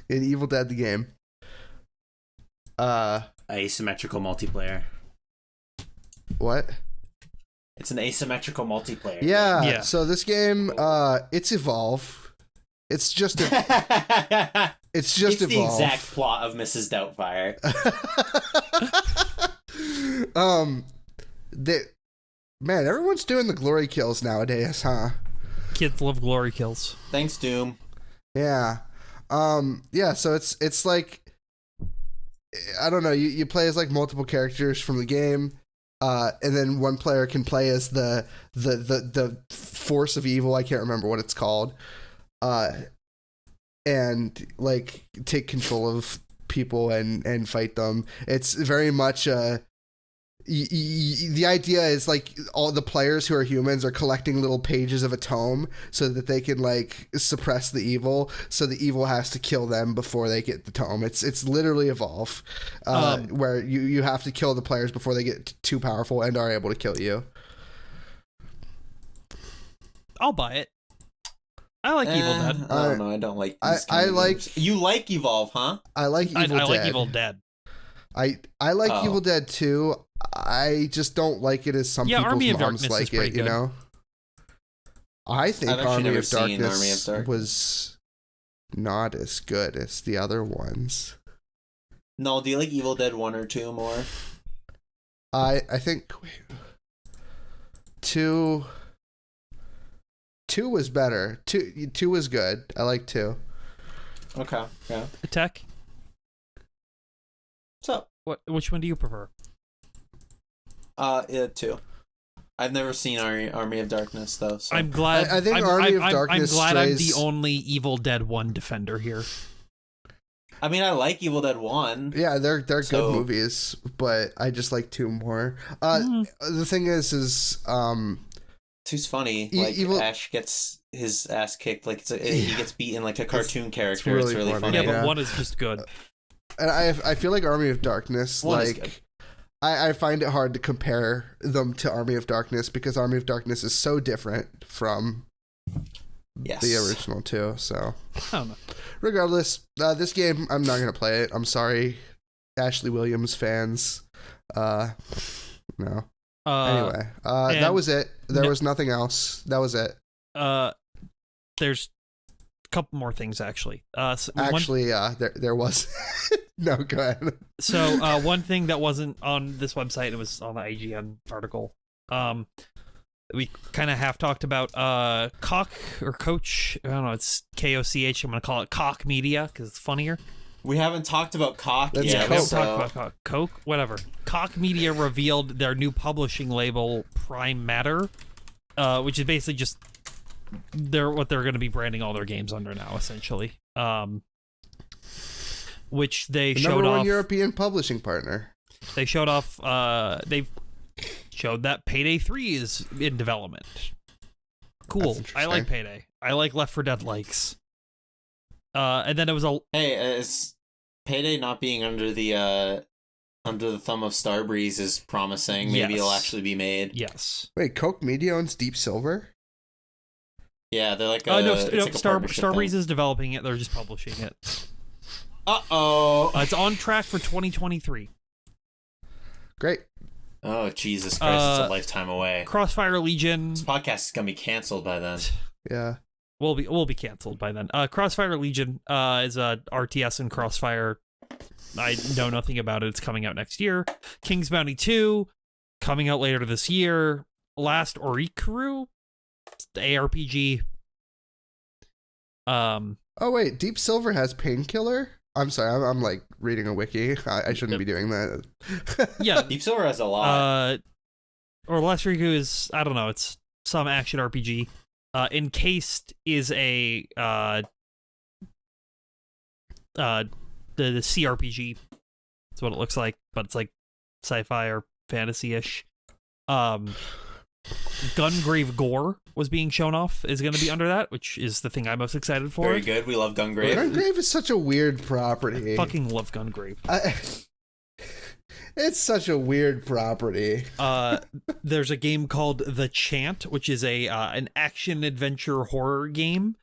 in Evil Dead the game. Asymmetrical multiplayer. What? It's an asymmetrical multiplayer. Yeah. So this game, it's Evolve. It's just Evolve. It's the exact plot of Mrs. Doubtfire. Man, everyone's doing the glory kills nowadays, huh? Kids love glory kills. Thanks, Doom. Yeah. So it's like, I don't know, you play as like multiple characters from the game, and then one player can play as the force of evil, I can't remember what it's called. And like take control of people and fight them. It's very much the idea is like all the players who are humans are collecting little pages of a tome so that they can like suppress the evil. So the evil has to kill them before they get the tome. It's literally Evolve, where you have to kill the players before they get too powerful and are able to kill you. I'll buy it. I like Evil Dead. I don't know. I don't like these I like games. You like Evolve, huh? I like Evil Dead. I like Evil Dead. I like Evil Dead too. I just don't like it as some people's Army of moms Darkness like it, you good. know? I think Army of Darkness Dark. was not as good as the other ones. No, do you like Evil Dead 1 or 2 more? I think 2 was better. 2 was good. I like 2. Okay, yeah. Tech? What's up? Which one do you prefer? 2. I've never seen Army of Darkness though. So. I'm glad. I think Army of Darkness. I'm glad I'm the only Evil Dead 1 defender here. I mean, I like Evil Dead 1. Yeah, they're good movies, but I just like 2 more. The thing is 2's funny. Like Ash gets his ass kicked, like he gets beaten like a cartoon character. It's really funny. Yeah, but 1 is just good. And I feel like Army of Darkness, like I find it hard to compare them to Army of Darkness because Army of Darkness is so different from the original 2. So I don't know. Regardless, this game I'm not gonna play it. I'm sorry, Ashley Williams fans. No. Anyway, that was it. There was nothing else. That was it. There's a couple more things actually. There was. No, go ahead. So one thing that wasn't on this website, it was on the IGN article. We kind of half talked about Coach. I don't know. It's KOCH. I'm gonna call it Cock Media because it's funnier. We haven't talked about Cock yet. We haven't talked about Coke. Whatever. Cock Media revealed their new publishing label, Prime Matter, which is basically just what they're going to be branding all their games under now, essentially. Which they showed number one off. European publishing partner. They showed off. They showed that Payday 3 is in development. Cool. I like Payday. I like Left 4 Dead likes. And then it was is Payday not being under the thumb of Starbreeze is promising. Maybe it'll actually be made. Yes. Wait, Coke Media owns Deep Silver? Yeah, they're like Starbreeze is developing it. They're just publishing it. It's on track for 2023. Great. Oh, Jesus Christ, it's a lifetime away. Crossfire Legion. This podcast is going to be canceled by then. Yeah. We'll be canceled by then. Crossfire Legion is a RTS in Crossfire. I know nothing about it. It's coming out next year. King's Bounty 2 coming out later this year. Last Orikuru, the ARPG. Oh wait, Deep Silver has Painkiller? I'm sorry, I'm like reading a wiki. I shouldn't be doing that. Yeah, Deep Silver has a lot. Or Last Orikuru is, I don't know, it's some action RPG. Encased is a the CRPG. That's what it looks like, but it's like sci-fi or fantasy-ish. Gungrave Gore was being shown off, is going to be under that, which is the thing I'm most excited for. Very good. We love Gungrave. Gungrave is such a weird property. I fucking love Gungrave. It's such a weird property. There's a game called The Chant, which is an action adventure horror game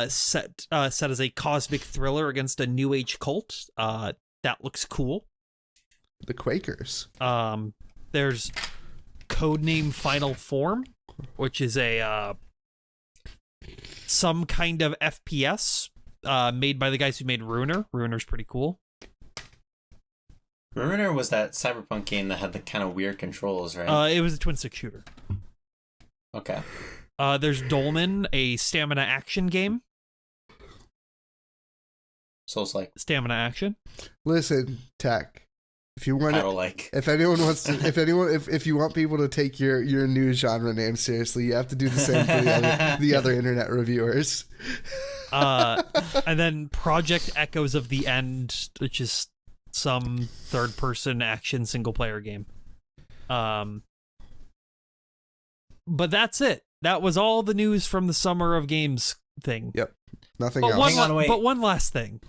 set as a cosmic thriller against a new age cult. That looks cool. The Quakers. There's Codename Final Form, which is a some kind of FPS made by the guys who made Ruiner. Ruiner's pretty cool. Ruiner was that cyberpunk game that had the kind of weird controls, right? It was a twin stick shooter. Okay. There's Dolmen, a stamina action game. Souls-like. Stamina action. Listen, Tech. If you want if anyone wants to, if you want people to take your new genre name seriously, you have to do the same for the other internet reviewers. And then Project Echoes of the End, which is some third-person action single-player game. But that's it. That was all the news from the Summer of Games thing. Yep. Nothing else. But one last thing.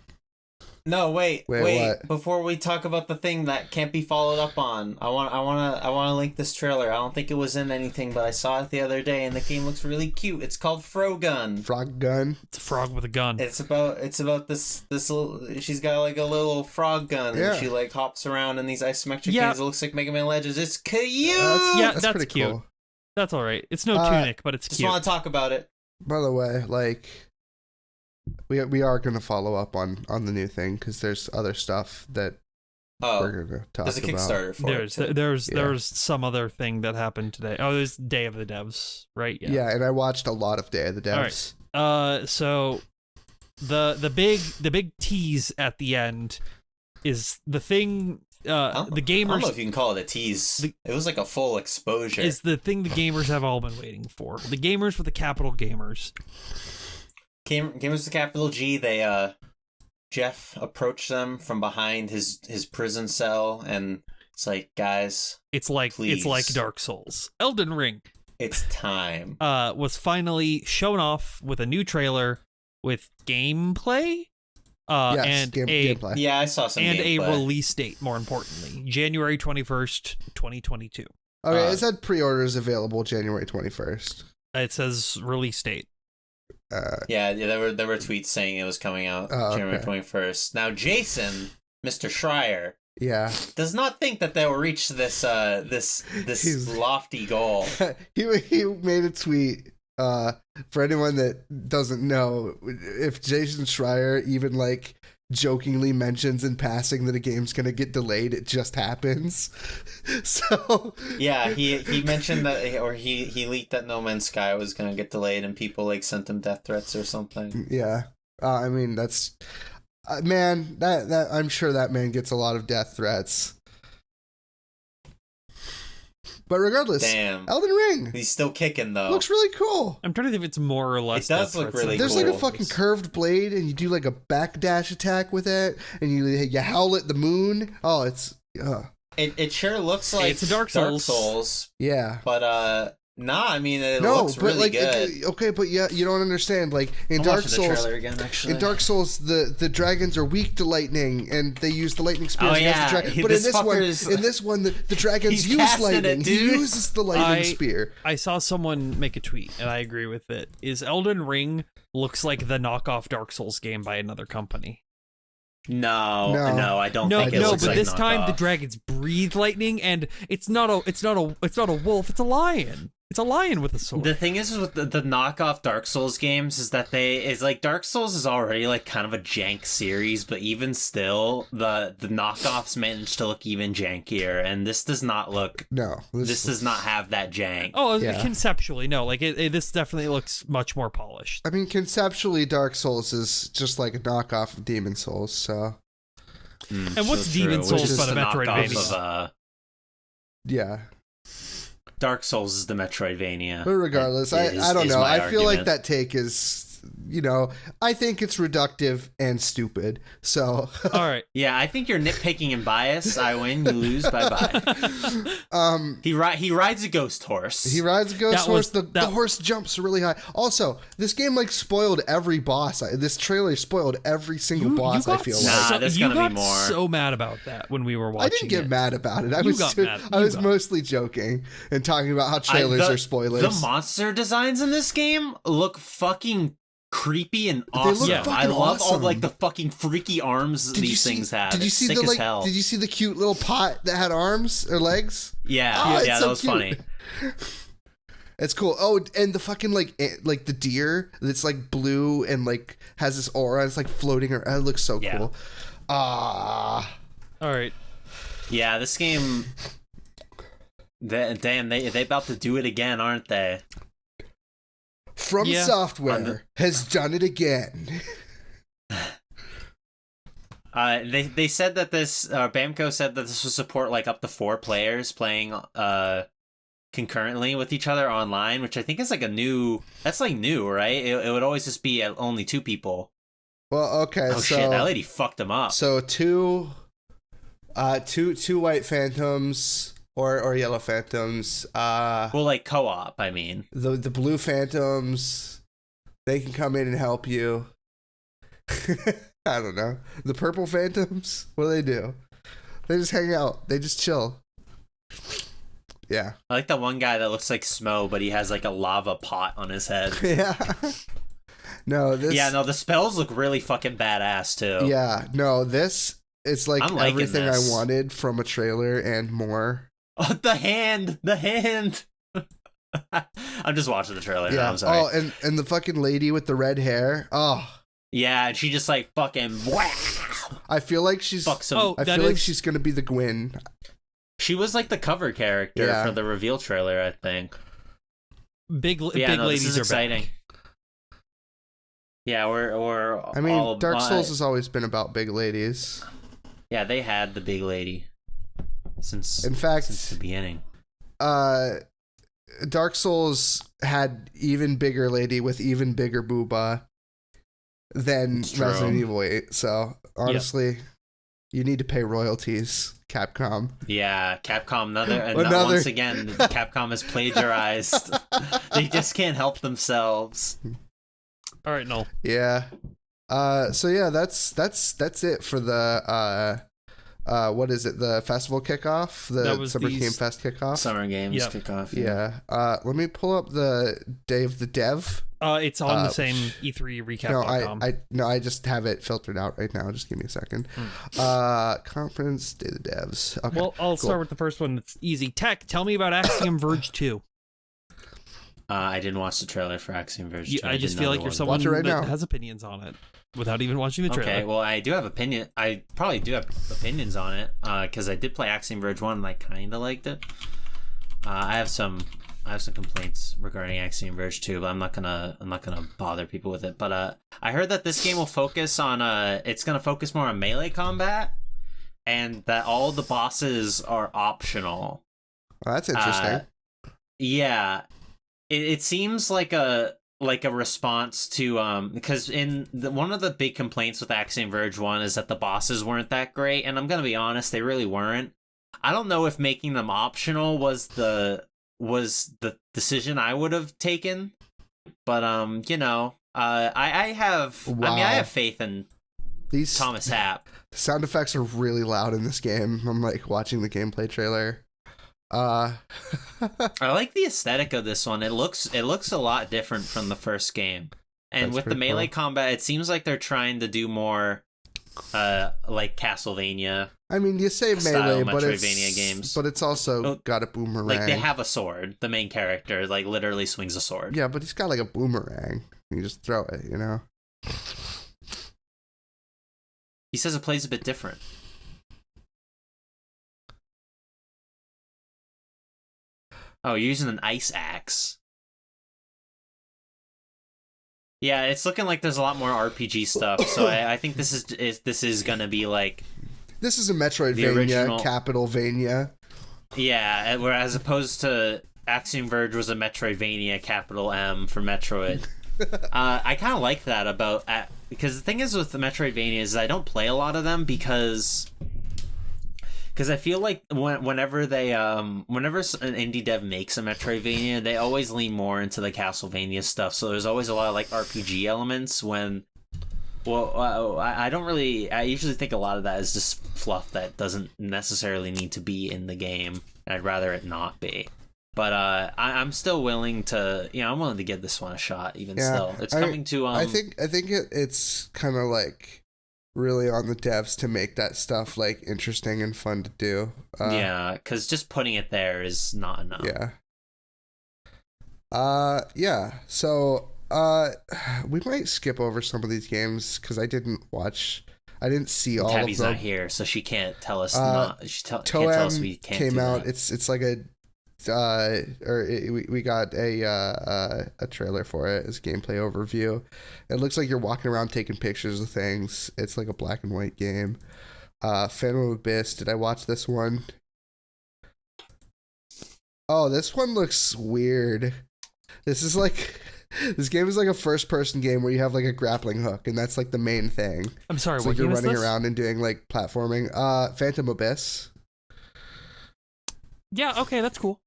No, wait. What? Before we talk about the thing that can't be followed up on, I want to link this trailer. I don't think it was in anything, but I saw it the other day, and the game looks really cute. It's called Frogun. Frogun. It's a frog with a gun. It's about this little. She's got like a little frog gun, and she like hops around in these isometric games. It looks like Mega Man Legends. It's cute. That's pretty cute. Cool. That's all right. It's no tunic, but it's cute. Just want to talk about it. By the way, like. We are going to follow up on the new thing because there's other stuff that we're going to talk about. There's a Kickstarter for it. There's some other thing that happened today. Oh, there's Day of the Devs, right? Yeah, and I watched a lot of Day of the Devs. All right. So the big tease at the end is the thing. The gamers. I don't know if you can call it a tease. It was like a full exposure. Is the thing the gamers have all been waiting for. The gamers with the capital gamers. Gamers with capital G, they Geoff approached them from behind his prison cell, and it's like, guys, it's like Dark Souls. Elden Ring. It's time. Was finally shown off with a new trailer with gameplay. Gameplay. Yeah, I saw some gameplay. A release date, more importantly, January 21st, 2022. Okay, it said pre-orders available January 21st. It says release date. There were tweets saying it was coming out January 21st. Now Jason, Mr. Schreier, does not think that they will reach this lofty goal. He made a tweet. For anyone that doesn't know, if Jason Schreier even like jokingly mentions in passing that a game's gonna get delayed, it just happens. So yeah, he mentioned that, or he leaked that No Man's Sky was gonna get delayed, and people like sent him death threats or something. Yeah, I mean that's man, that I'm sure that man gets a lot of death threats. But regardless, Elden Ring. He's still kicking, though. Looks really cool. I'm trying to think if it's more or less. It does look really cool. There's like a fucking curved blade, and you do like a backdash attack with it, and you howl at the moon. Oh, it's... It sure looks like it's a Dark Souls. Yeah. But, nah, I mean, it looks really good. Okay, but yeah, you don't understand. Like, in Dark Souls... the trailer again, actually. In Dark Souls, the dragons are weak to lightning, and they use the lightning spears against the dragon. But in this one, the dragons use lightning. He uses the lightning spear. I saw someone make a tweet, and I agree with it. Is Elden Ring looks like the knockoff Dark Souls game by another company. No, I don't think it looks but like this knockoff. time the dragons breathe lightning, and it's not a wolf, it's a lion. It's a lion with a sword. The thing is with the knockoff Dark Souls games is that Dark Souls is already like kind of a jank series, but even still, the knockoffs manage to look even jankier, and this does not look. No, this does not have that jank. Oh, yeah. Conceptually, no. Like this definitely looks much more polished. I mean, conceptually, Dark Souls is just like a knockoff of Demon Souls. So, and what's Demon Souls but a Metroidvania? Yeah. Dark Souls is the Metroidvania. But regardless, I don't know. I feel like that take is, I think it's reductive and stupid. So, all right. Yeah, I think you're nitpicking and biased. I win, you lose. Bye-bye. He rides a ghost horse. He rides a ghost horse. The horse jumps really high. Also, this game like spoiled every boss. This trailer spoiled every single boss. I feel like there's gonna be more. So mad about that when we were watching. I didn't get mad about it. I was mostly joking and talking about how trailers are spoilers. The monster designs in this game look fucking creepy and awesome. I love all like the fucking freaky arms these things have. Did you see sick as hell. Did you see the cute little pot that had arms or legs? Yeah, that was funny. It's cool. Oh, and the fucking like the deer that's like blue and like has this aura. It's like floating around. It looks so cool. All right. Yeah, this game. They about to do it again, aren't they? From Software has done it again. They said that this Bamco said that this will support like up to 4 players playing concurrently with each other online, which I think is like that's like new, right? It would always just be only 2 people. Well, okay. Oh shit, that lady fucked them up. So two white phantoms. Or yellow phantoms. Well, like co-op, I mean. The blue phantoms, they can come in and help you. I don't know. The purple phantoms? What do they do? They just hang out. They just chill. Yeah. I like that one guy that looks like Smo, but he has like a lava pot on his head. Yeah. No, this... Yeah, no, the spells look really fucking badass, too. Yeah, no, this... It's like everything this. I wanted from a trailer and more. Oh, the hand! The hand! I'm just watching the trailer now, I'm sorry. Oh, and the fucking lady with the red hair. Oh. Yeah, and she just like fucking... I feel like she's... I feel like she's gonna be the Gwyn. She was like the cover character for the reveal trailer, I think. Big ladies this is are exciting. back. Yeah, we're I mean, Dark Souls has always been about big ladies. Yeah, they had the big lady since the beginning. Dark Souls had even bigger lady with even bigger booba than Resident Evil 8. So honestly, you need to pay royalties, Capcom. Yeah, Capcom. Once again, Capcom has plagiarized. They just can't help themselves. All right, Noel. Yeah. So yeah, that's it for the what is it? The festival kickoff, the Summer Game Fest kickoff. Summer Games kickoff. Yeah. Let me pull up the Day of the Dev. It's on the same E3 recap. I just have it filtered out right now. Just give me a second. Conference Day of the Devs. Okay. Well, I'll start with the first one. It's easy. Tech. Tell me about Axiom Verge 2. I didn't watch the trailer for Axiom Verge 2. I just feel like you're someone that has opinions on it without even watching the trailer. Okay, well, I do have opinion. I probably do have opinions on it because I did play Axiom Verge 1 and I kind of liked it. I have some complaints regarding Axiom Verge 2, but I'm not gonna bother people with it. But I heard that this game will focus on it's gonna focus more on melee combat, and that all the bosses are optional. Well, that's interesting. Yeah. It seems like a response to because one of the big complaints with Axiom Verge 1 is that the bosses weren't that great, and I'm gonna be honest, they really weren't. I don't know if making them optional was the decision I would have taken, but I have faith in Thomas Happ. The sound effects are really loud in this game. I'm like watching the gameplay trailer. I like the aesthetic of this one. It looks a lot different from the first game. And with the melee combat, it seems like they're trying to do more like Castlevania. I mean, you say melee, but games. But it's also got a boomerang. Like they have a sword. The main character like literally swings a sword. Yeah, but he's got like a boomerang. You just throw it, you know. He says it plays a bit different. Oh, you're using an ice axe. Yeah, it's looking like there's a lot more RPG stuff. So I think this is gonna be like. This is a Metroidvania, Capitalvania. Yeah, whereas opposed to Axiom Verge was a Metroidvania, capital M for Metroid. I kind of like that about because the thing is with the Metroidvania is I don't play a lot of them because I feel like whenever an indie dev makes a Metroidvania, they always lean more into the Castlevania stuff. So there's always a lot of like RPG elements I usually think a lot of that is just fluff that doesn't necessarily need to be in the game. I'd rather it not be. But I'm still willing to, I'm willing to give this one a shot. Still, it's coming to. I think it's kind of like really on the devs to make that stuff like interesting and fun to do. Because just putting it there is not enough. Yeah. So we might skip over some of these games because I didn't see all Tabby's of them. not here, so she can't tell us. Can't tell us we can't came do out. That. It's like we got a trailer for it as gameplay overview. It looks like you're walking around taking pictures of things. It's like a black and white game. Phantom Abyss. Did I watch this one? Oh, this one looks weird. This game is like a first person game where you have like a grappling hook and that's like the main thing. I'm sorry, it's what like you're running this? around and doing like platforming. Phantom Abyss. Yeah, okay, that's cool.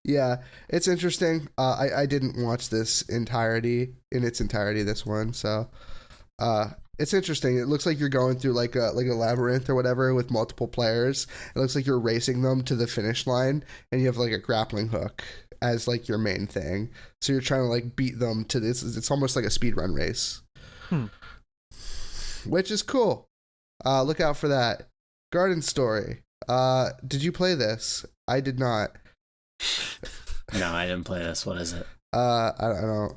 Yeah, it's interesting. I didn't watch this in its entirety, this one, so It's interesting. It looks like you're going through like a labyrinth or whatever with multiple players. It looks like you're racing them to the finish line, and you have like a grappling hook as like your main thing. So you're trying to like beat them to this. It's almost like a speedrun race, which is cool. Look out for that. Garden Story. Did you play this? I did not. No, I didn't play this. What is it? I don't know.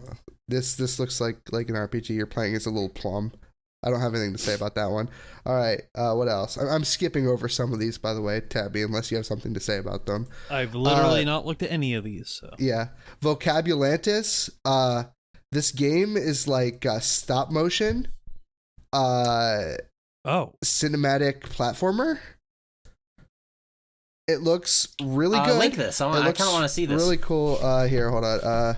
This looks like an RPG. You're playing as a little plum. I don't have anything to say about that one. All right. What else? I'm skipping over some of these, by the way, Tabby, unless you have something to say about them. I've literally not looked at any of these. So. Yeah. Vocabulantis. This game is like stop motion. Cinematic platformer. It looks really good. Link this. I kind of want to see this. Really cool. Here, hold on.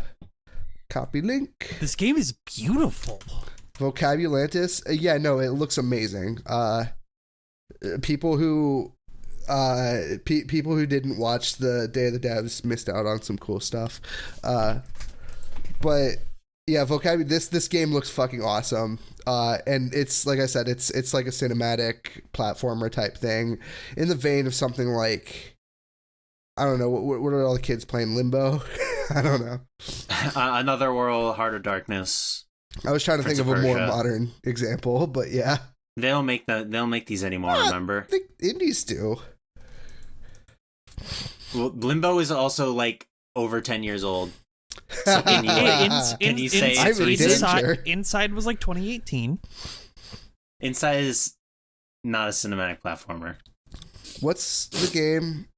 Copy link. This game is beautiful. Vocabulantis. Yeah, no, it looks amazing. People who didn't watch the Day of the Devs missed out on some cool stuff. But yeah, this game looks fucking awesome. And it's like I said, it's like a cinematic platformer type thing in the vein of something like, I don't know, what are all the kids playing? Limbo? I don't know. Another World, Heart of Darkness. I was trying to think of a more modern example, but yeah. They don't make these anymore, remember? I think indies do. Well, Limbo is also like over 10 years old. So can you say Inside was like 2018. Inside is not a cinematic platformer. What's the game?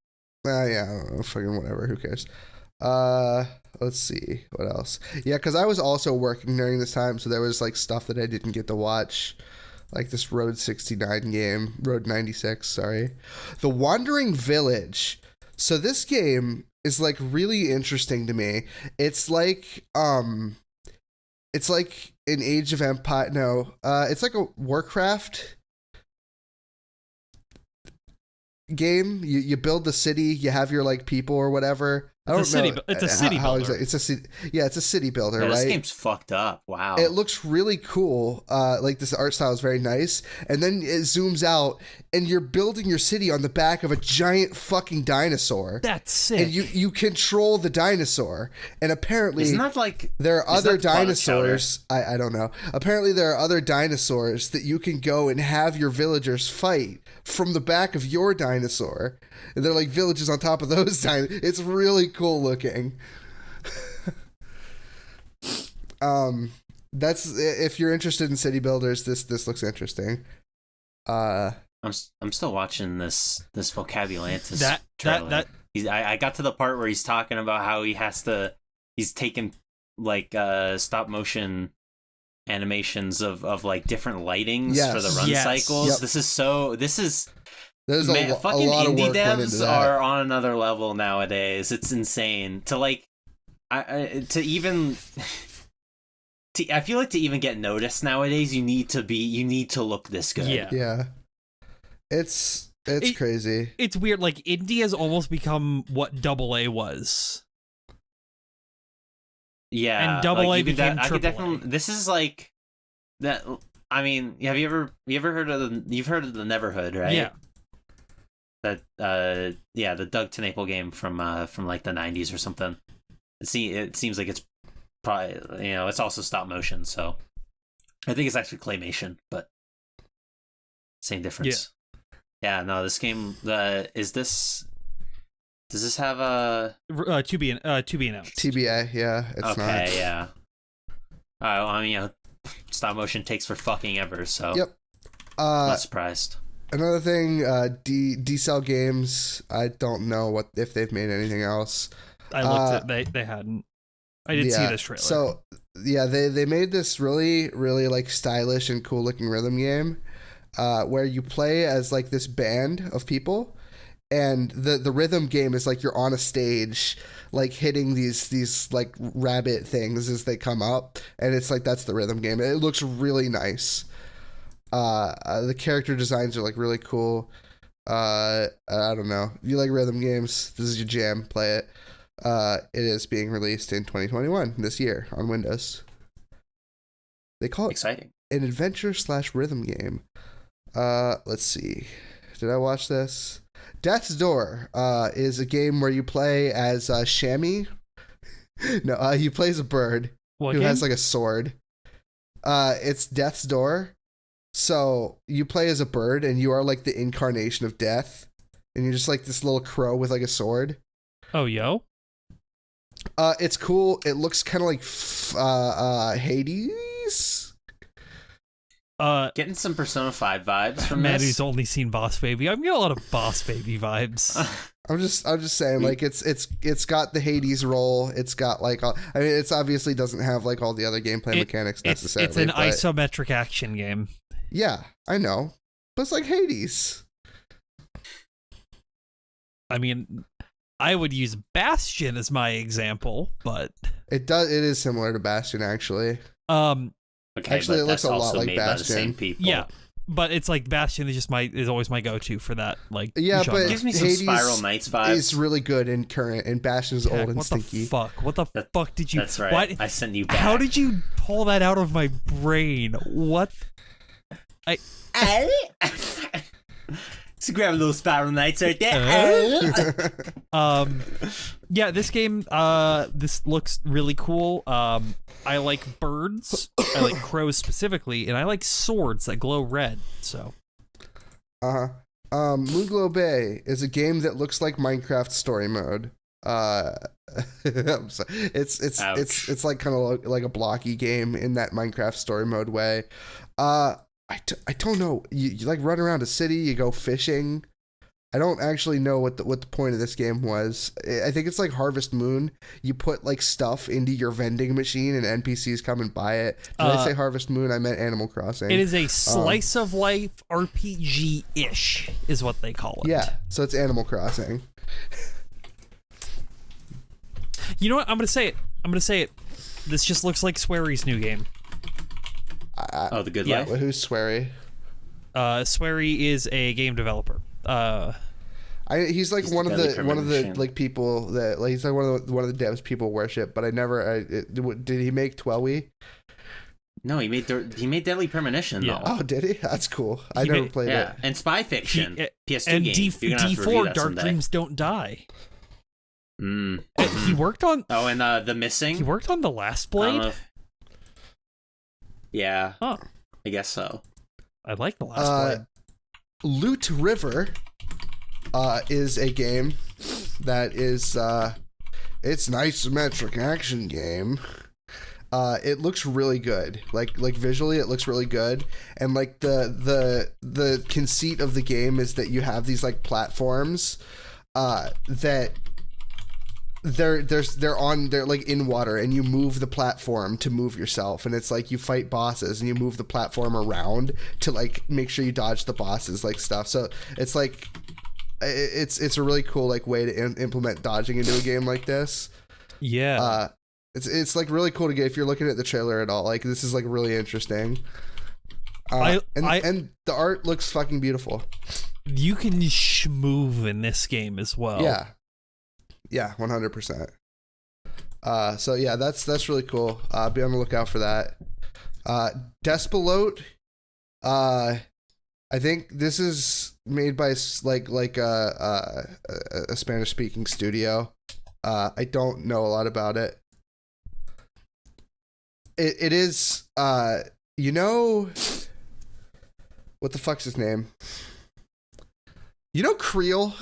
Yeah, I don't know. Fucking whatever. Who cares? Let's see. What else? Yeah, because I was also working during this time, so there was like stuff that I didn't get to watch. Like this Road 69 game. Road 96, sorry. The Wandering Village. So this game is like really interesting to me. It's like an Age of Empire. No, it's like a Warcraft game. You build the city, you have your like people or whatever. It's a city builder. It's a city builder, right? This game's fucked up. Wow. It looks really cool. Like this art style is very nice. And then it zooms out and you're building your city on the back of a giant fucking dinosaur. That's sick. And you control the dinosaur. And apparently isn't that like there are other dinosaurs. I don't know. Apparently there are other dinosaurs that you can go and have your villagers fight from the back of your dinosaur. And they're like villages on top of those dinosaurs. It's really cool looking. That's if you're interested in city builders, this looks interesting. I'm still watching this Vocabulantis trailer. I got to the part where he's talking about how he's taken like stop motion animations of like different lightings for the run cycles. Yep. There's fucking indie devs are on another level nowadays. It's insane to like I feel like to even get noticed nowadays, you need to look this good. Yeah. It's crazy. It's weird. Like indie has almost become what AA was. Yeah, and AA became AAA. This is like that. I mean, have you ever heard of the Neverhood, right? Yeah. That the Doug TenNapel game from like the 90s or something. It seems like it's probably, it's also stop motion, so I think it's actually claymation, but same difference. Yeah, no, this game does this have a to be announced? TBA, yeah, it's okay, not. Okay, yeah. I mean, stop motion takes for fucking ever, so yep. Not surprised. Another thing, D-Cell Games, I don't know if they've made anything else. I looked at they hadn't. I did see this trailer. So yeah, they made this really, really like stylish and cool looking rhythm game where you play as like this band of people, and the rhythm game is like you're on a stage like hitting these like rabbit things as they come up, and it's like that's the rhythm game. It looks really nice. The character designs are like really cool. I don't know. If you like rhythm games, this is your jam. Play it. It is being released in 2021 this year on Windows. They call it exciting. an adventure/rhythm game. Let's see. Did I watch this? Death's Door is a game where you play as Shammy. No, you play as a bird who has like a sword. It's Death's Door. So you play as a bird and you are like the incarnation of death. And you're just like this little crow with like a sword. Oh, yo. It's cool. It looks kind of like Hades. Getting some Persona 5 vibes from Matt, this. who's only seen Boss Baby. I'm getting a lot of Boss Baby vibes. I'm just saying, like it's got the Hades roll. It's got like it's obviously doesn't have like all the other gameplay mechanics necessarily. It's an isometric action game. Yeah, I know, but it's like Hades. I mean, I would use Bastion as my example, but it is similar to Bastion actually. Okay, actually, it looks a lot like made by the same Bastion. people. Yeah, but it's like Bastion is always my go-to for that. Like, yeah, genre. but it gives me some Hades Spiral Knights vibes. It's really good in current, and Bastion's old and stinky. What the fuck did you? That's right. What? I sent you back. How did you pull that out of my brain? What? So grab a little Spiral Knights right there. Yeah, this game, this looks really cool. I like birds. I like crows specifically, and I like swords that glow red. So, Moonglow Bay is a game that looks like Minecraft story mode. It's like kind of like a blocky game in that Minecraft story mode way. I don't know. You like run around a city, you go fishing. I don't actually know what the point of this game was. I think it's like Harvest Moon. You put like stuff into your vending machine and NPCs come and buy it. Did I say Harvest Moon? I meant Animal Crossing. It is a slice of life RPG-ish is what they call it. Yeah, so it's Animal Crossing. You know what? I'm gonna say it. This just looks like Swery's new game. The Good Life? Who's Swery? Swery is a game developer. He's like one of the like people that like he's like one of the devs people worship, but did he make Twelwe? No, he made Deadly Premonition though. Oh, did he? That's cool. I never played it. And Spy Fiction, PS2 and game. D4 Dark Dreams Don't Die. He worked on. Oh, and The Missing. He worked on The Last Blade. Yeah. Huh. I guess so. I like The Last Blade. Loot River is a game that is it's an isometric action game. It looks really good. Like visually it looks really good, and like the conceit of the game is that you have these like platforms that they're like in water, and you move the platform to move yourself, and it's like you fight bosses and you move the platform around to like make sure you dodge the bosses like stuff. So it's like it's a really cool like way to implement dodging into a game like this. Yeah. It's like really cool to get if you're looking at the trailer at all. Like this is like really interesting. And the art looks fucking beautiful. You can schmoove in this game as well. Yeah, 100%. So yeah, that's really cool. Be on the lookout for that. Despilote. I think this is made by like a Spanish speaking studio. I don't know a lot about it. It is you know what the fuck's his name? You know Creel?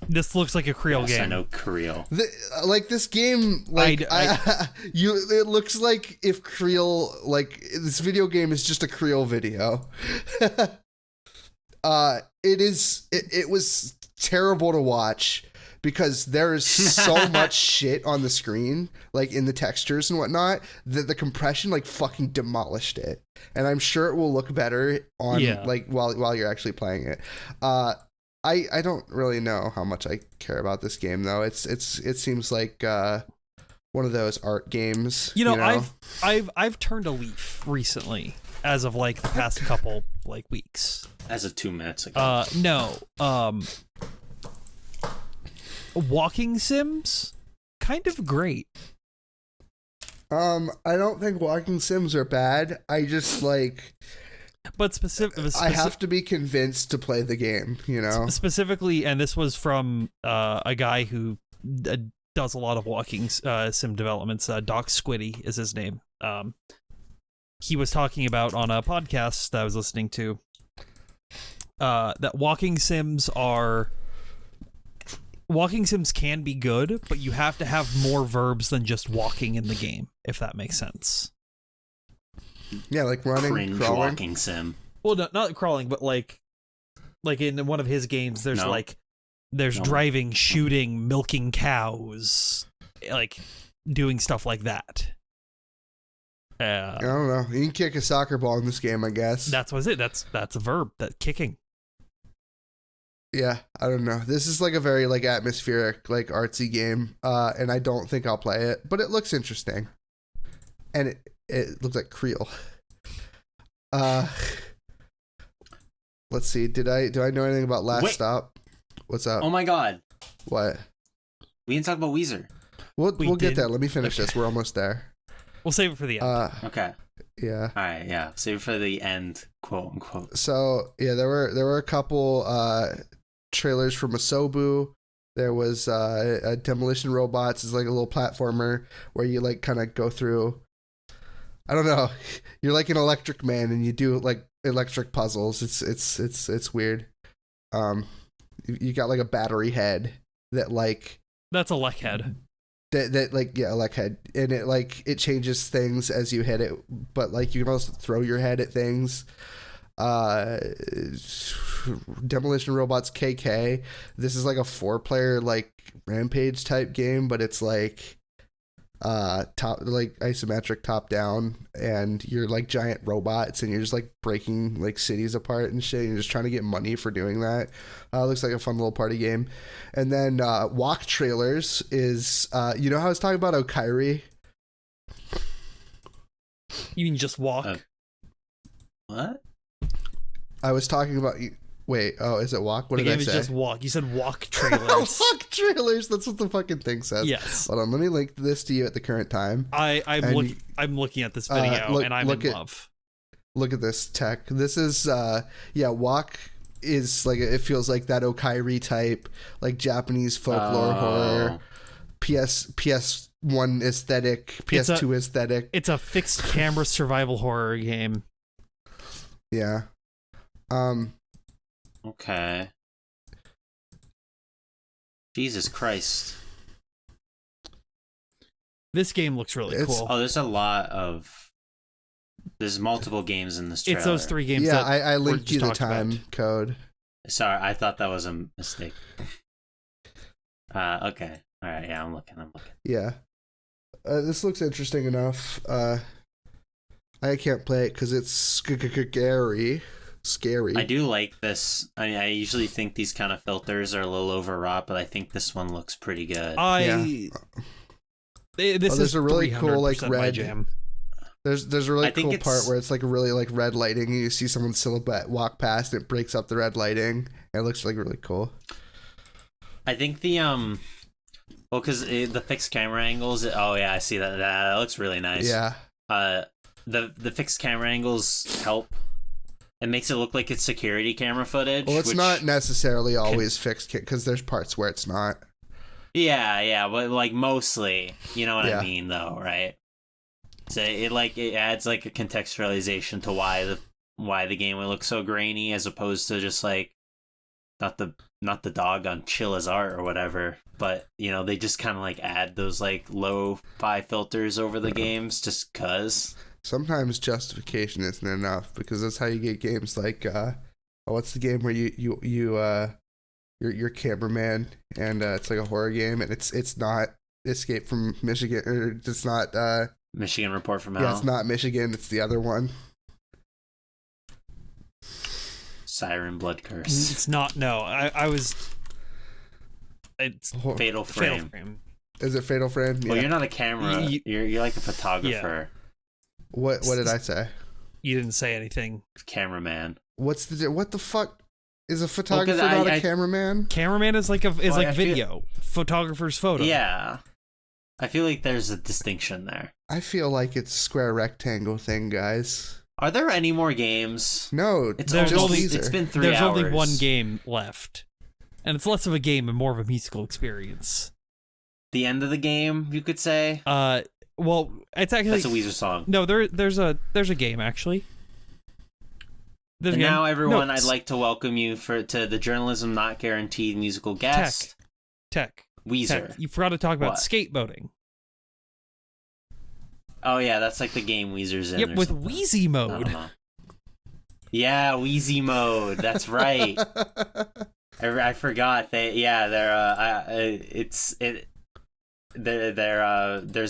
This looks like a Creel game. I know Creel. This game, like it looks like if Creel, like this video game is just a Creel video. It was terrible to watch because there is so much shit on the screen, like in the textures and whatnot, that the compression like fucking demolished it. And I'm sure it will look better on like while you're actually playing it. I don't really know how much I care about this game though. It seems like one of those art games. You know? I've turned a leaf recently, as of like the past couple like weeks. As of 2 minutes ago. No. Walking sims, kind of great. I don't think walking sims are bad. I just like. But I have to be convinced to play the game, you know? Specifically, and this was from a guy who does a lot of walking sim developments. Doc Squiddy is his name. He was talking about on a podcast that I was listening to that walking sims can be good, but you have to have more verbs than just walking in the game, if that makes sense. Yeah, like running, cringe crawling. walking sim. Well, no, not crawling, but like in one of his games, there's driving, shooting, milking cows, like doing stuff like that. I don't know. You can kick a soccer ball in this game, I guess. That's what it. That's a verb. That kicking. Yeah, I don't know. This is like a very like atmospheric, like artsy game, and I don't think I'll play it, but it looks interesting, and it looks like Creel. Let's see. Do I know anything about Last Stop? What's up? Oh my god. What? We didn't talk about Weezer. We'll get there. Let me finish this. We're almost there. We'll save it for the end. Okay. Yeah. All right. Yeah. Save it for the end, quote unquote. So yeah, there were a couple trailers from Asobu. There was a Demolition Robots is like a little platformer where you like kind of go through. I don't know. You're like an electric man and you do like electric puzzles. It's weird. You got like a battery head that like that's a lek head. That like a lek head, and it changes things as you hit it, but like you can also throw your head at things. Demolition Robots KK. This is like a 4-player like Rampage type game, but it's like top like isometric top down, and you're like giant robots and you're just like breaking like cities apart and shit. You're just trying to get money for doing that. Looks like a fun little party game. And then Walk Trailers is you know how I was talking about Okairi? You mean just walk? What? I was talking about wait, is it Walk? What the did I game say? is just walk. You said Walk Trailers. Walk Trailers. That's what the fucking thing says. Yes. Hold on, let me link this to you at the current time. I'm looking at this video and I'm in love. Look at this tech. This is Walk is like it feels like that Okairi type like Japanese folklore horror. PS1 aesthetic, PS2 aesthetic. It's a fixed camera survival horror game. Yeah. Okay. Jesus Christ. This game looks really cool. Oh, there's multiple games in this trailer. It's those 3 games. Yeah, I linked you the time code. Sorry, I thought that was a mistake. Okay. All right, yeah, I'm looking. Yeah. This looks interesting enough. I can't play it because it's scary. I do like this. I mean, I usually think these kind of filters are a little overwrought, but I think this one looks pretty good. There's a really cool like red jam. There's a really cool part where it's like really like red lighting and you see someone's silhouette walk past and it breaks up the red lighting. It looks like really cool. I think the because the fixed camera angles. Oh yeah, I see that. That looks really nice. Yeah. The fixed camera angles help. It makes it look like it's security camera footage. Well, it's not necessarily always fixed because there's parts where it's not. Yeah, but like mostly, you know what I mean, though, right? So it adds like a contextualization to why the game would look so grainy, as opposed to just like not the dog on chill as art or whatever, but you know they just kind of like add those like low-fi filters over the games just cause. Sometimes justification isn't enough because that's how you get games like what's the game where you're cameraman and it's like a horror game and it's not Escape from Michigan or it's not Michigan Report from Hell. Yeah, it's not Michigan, it's the other one. Siren Blood Curse. It's not. No, it's Fatal Frame. Is it Fatal Frame? Well, you're not a camera. You're like a photographer. Yeah. What did I say? You didn't say anything. Cameraman. What the fuck is a photographer not a cameraman? Cameraman is like video. Photographer's photo. Yeah. I feel like there's a distinction there. I feel like it's a square rectangle thing, guys. Are there any more games? No, it's been 3 There's hours. only one game left. And it's less of a game and more of a musical experience. The end of the game, you could say? Well, it's actually... That's a Weezer song. No, there's a game, actually. And now, everyone, I'd like to welcome you to the Journalism Not Guaranteed musical guest. Tech. Weezer. Tech. You forgot to talk about skateboating. Oh, yeah, that's like the game Weezer's in. Yep, with Wheezy mode. Yeah, Wheezy mode. That's right. I forgot. There's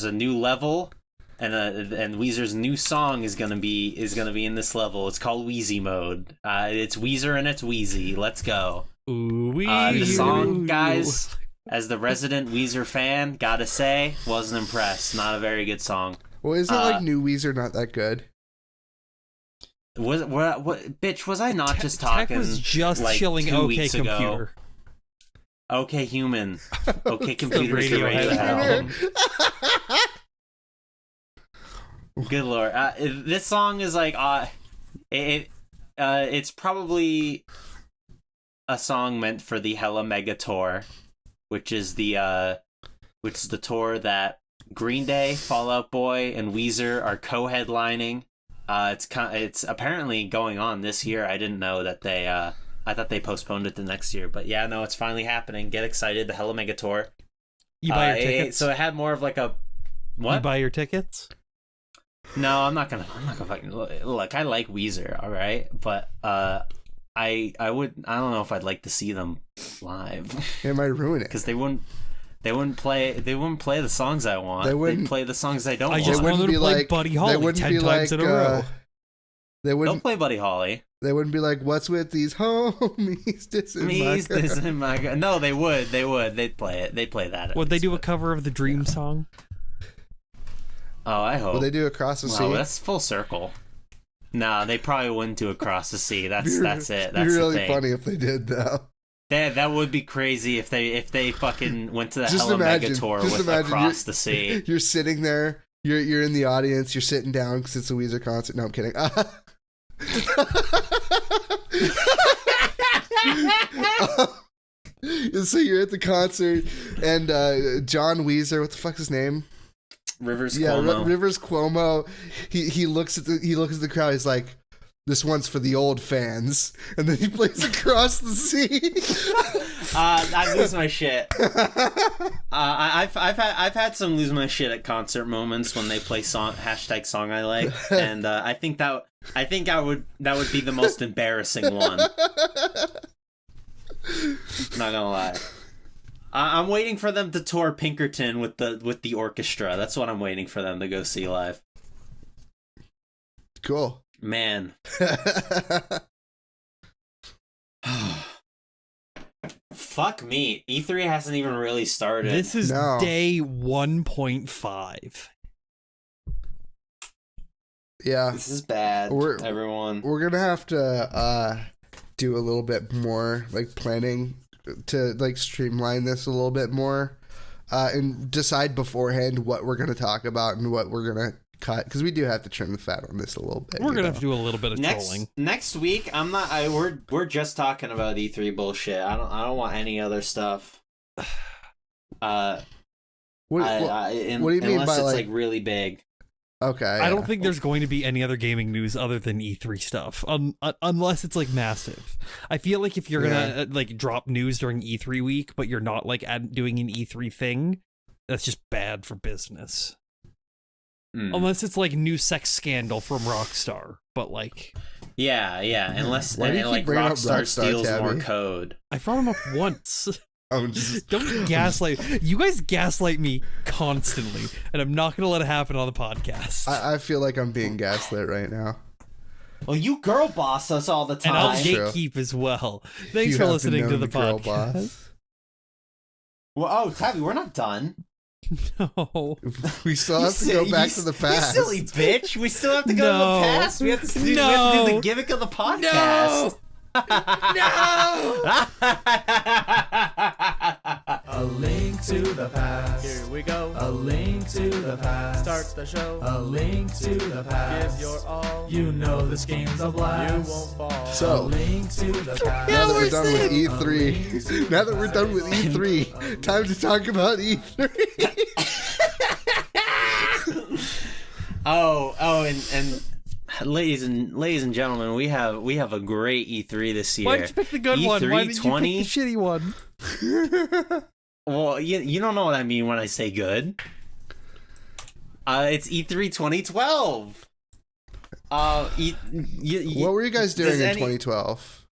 a new level, and Weezer's new song is gonna be in this level. It's called Wheezy mode. It's Weezer and it's Wheezy. Let's go. Ooh, the song, guys, as the resident Weezer fan, gotta say, wasn't impressed. Not a very good song. Well, isn't like new Weezer not that good? What bitch, was I not just talking? Tech was just like chilling 2 OK weeks Computer. Ago? OK Human. OK Computer. Good lord. This song is like it's probably a song meant for the Hella Mega Tour, which is the tour that Green Day, Fall Out Boy, and Weezer are co-headlining. It's apparently going on this year. I didn't know that they I thought they postponed it to next year, but yeah, no, it's finally happening. Get excited, the Hella Mega Tour. You buy your tickets? So it had more of like a what? You buy your tickets? No, I'm not gonna fucking look. I like Weezer, all right, but I don't know if I'd like to see them live. It might ruin it because they wouldn't play the songs I want. They'd play the songs I don't want. I just wanted to play Buddy Holly 10 times in a row. Don't play Buddy Holly. They wouldn't be like, "What's with these homies dissing my girl?" No, they would. They'd play it. They'd play that. Would they do a cover of the Dream song? Oh, I hope. Would they do Across the Sea? Well, that's full circle. No, they probably wouldn't do Across the Sea. That's it. That's it'd be really the thing. Funny if they did, though. That would be crazy if they fucking went to the Hella Mega Tour with Across the Sea. You're sitting there. You're in the audience. You're sitting down because it's a Weezer concert. No, I'm kidding. So you're at the concert, and John Weezer, what the fuck's his name? Rivers Cuomo. Rivers Cuomo. He looks at the crowd. He's like, "This one's for the old fans," and then he plays Across the Sea. I lose my shit. I've had some lose my shit at concert moments when they play song I like, and I think that would be the most embarrassing one. Not gonna lie. I'm waiting for them to tour Pinkerton with the orchestra. That's what I'm waiting for them to go see live. Cool. Man. Fuck me. E3 hasn't even really started. This is day 1.5. Yeah. This is bad, everyone. We're going to have to do a little bit more like planning to like streamline this a little bit more and decide beforehand what we're going to talk about and what we're going to cut, because we do have to trim the fat on this a little bit. We're gonna have to do a little bit of trolling next week. We're just talking about E3 bullshit. I don't want any other stuff. What do you mean unless by it's like really big? Okay, I don't think there's going to be any other gaming news other than E3 stuff, unless it's like massive. I feel like if you're gonna like drop news during E3 week, but you're not like doing an E3 thing, that's just bad for business. Unless it's like new sex scandal from Rockstar, but like unless Rockstar steals more code. I brought him up once. Don't gaslight. You guys gaslight me constantly, and I'm not gonna let it happen on the podcast. I feel like I'm being gaslit right now. Well, you girl boss us all the time. And I'll gatekeep as well. Thanks for listening to the podcast. Well, Tabby, we're not done. No. We still have to go back to the past. You silly bitch. We still have to go to the past. We have to do the gimmick of the podcast. No! A link to to the past. Here we go. A link to the past. Start the show. A link to the past. Give your all. You know this game's a blast. You won't fall. A So, link to the past. now that we're done with E3, now that we're done with E3, time to talk about E3. And ladies and gentlemen, we have a great E3 this year. Why did you pick the good one? Why did you pick the shitty one? Well, you don't know what I mean when I say good. It's E3 2012. What were you guys doing in 2012?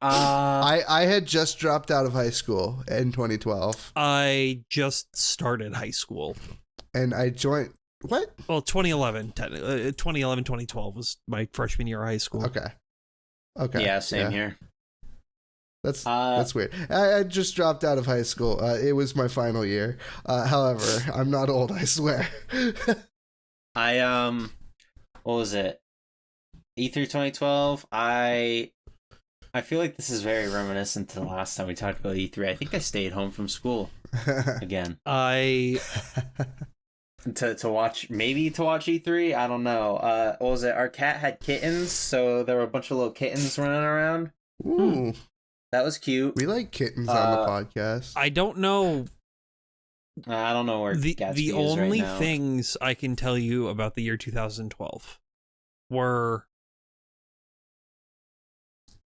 I had just dropped out of high school in 2012. I just started high school. And I joined... What? Well, 2011. 2012 was my freshman year of high school. Okay. Yeah, same here. That's weird. I just dropped out of high school. It was my final year. However, I'm not old, I swear. What was it? E3 2012. I feel like this is very reminiscent to the last time we talked about E3. I think I stayed home from school again. To watch E3. I don't know. What was it? Our cat had kittens, so there were a bunch of little kittens running around. Ooh, that was cute. We like kittens on the podcast. I don't know. I don't know where the only things I can tell you about the year 2012 were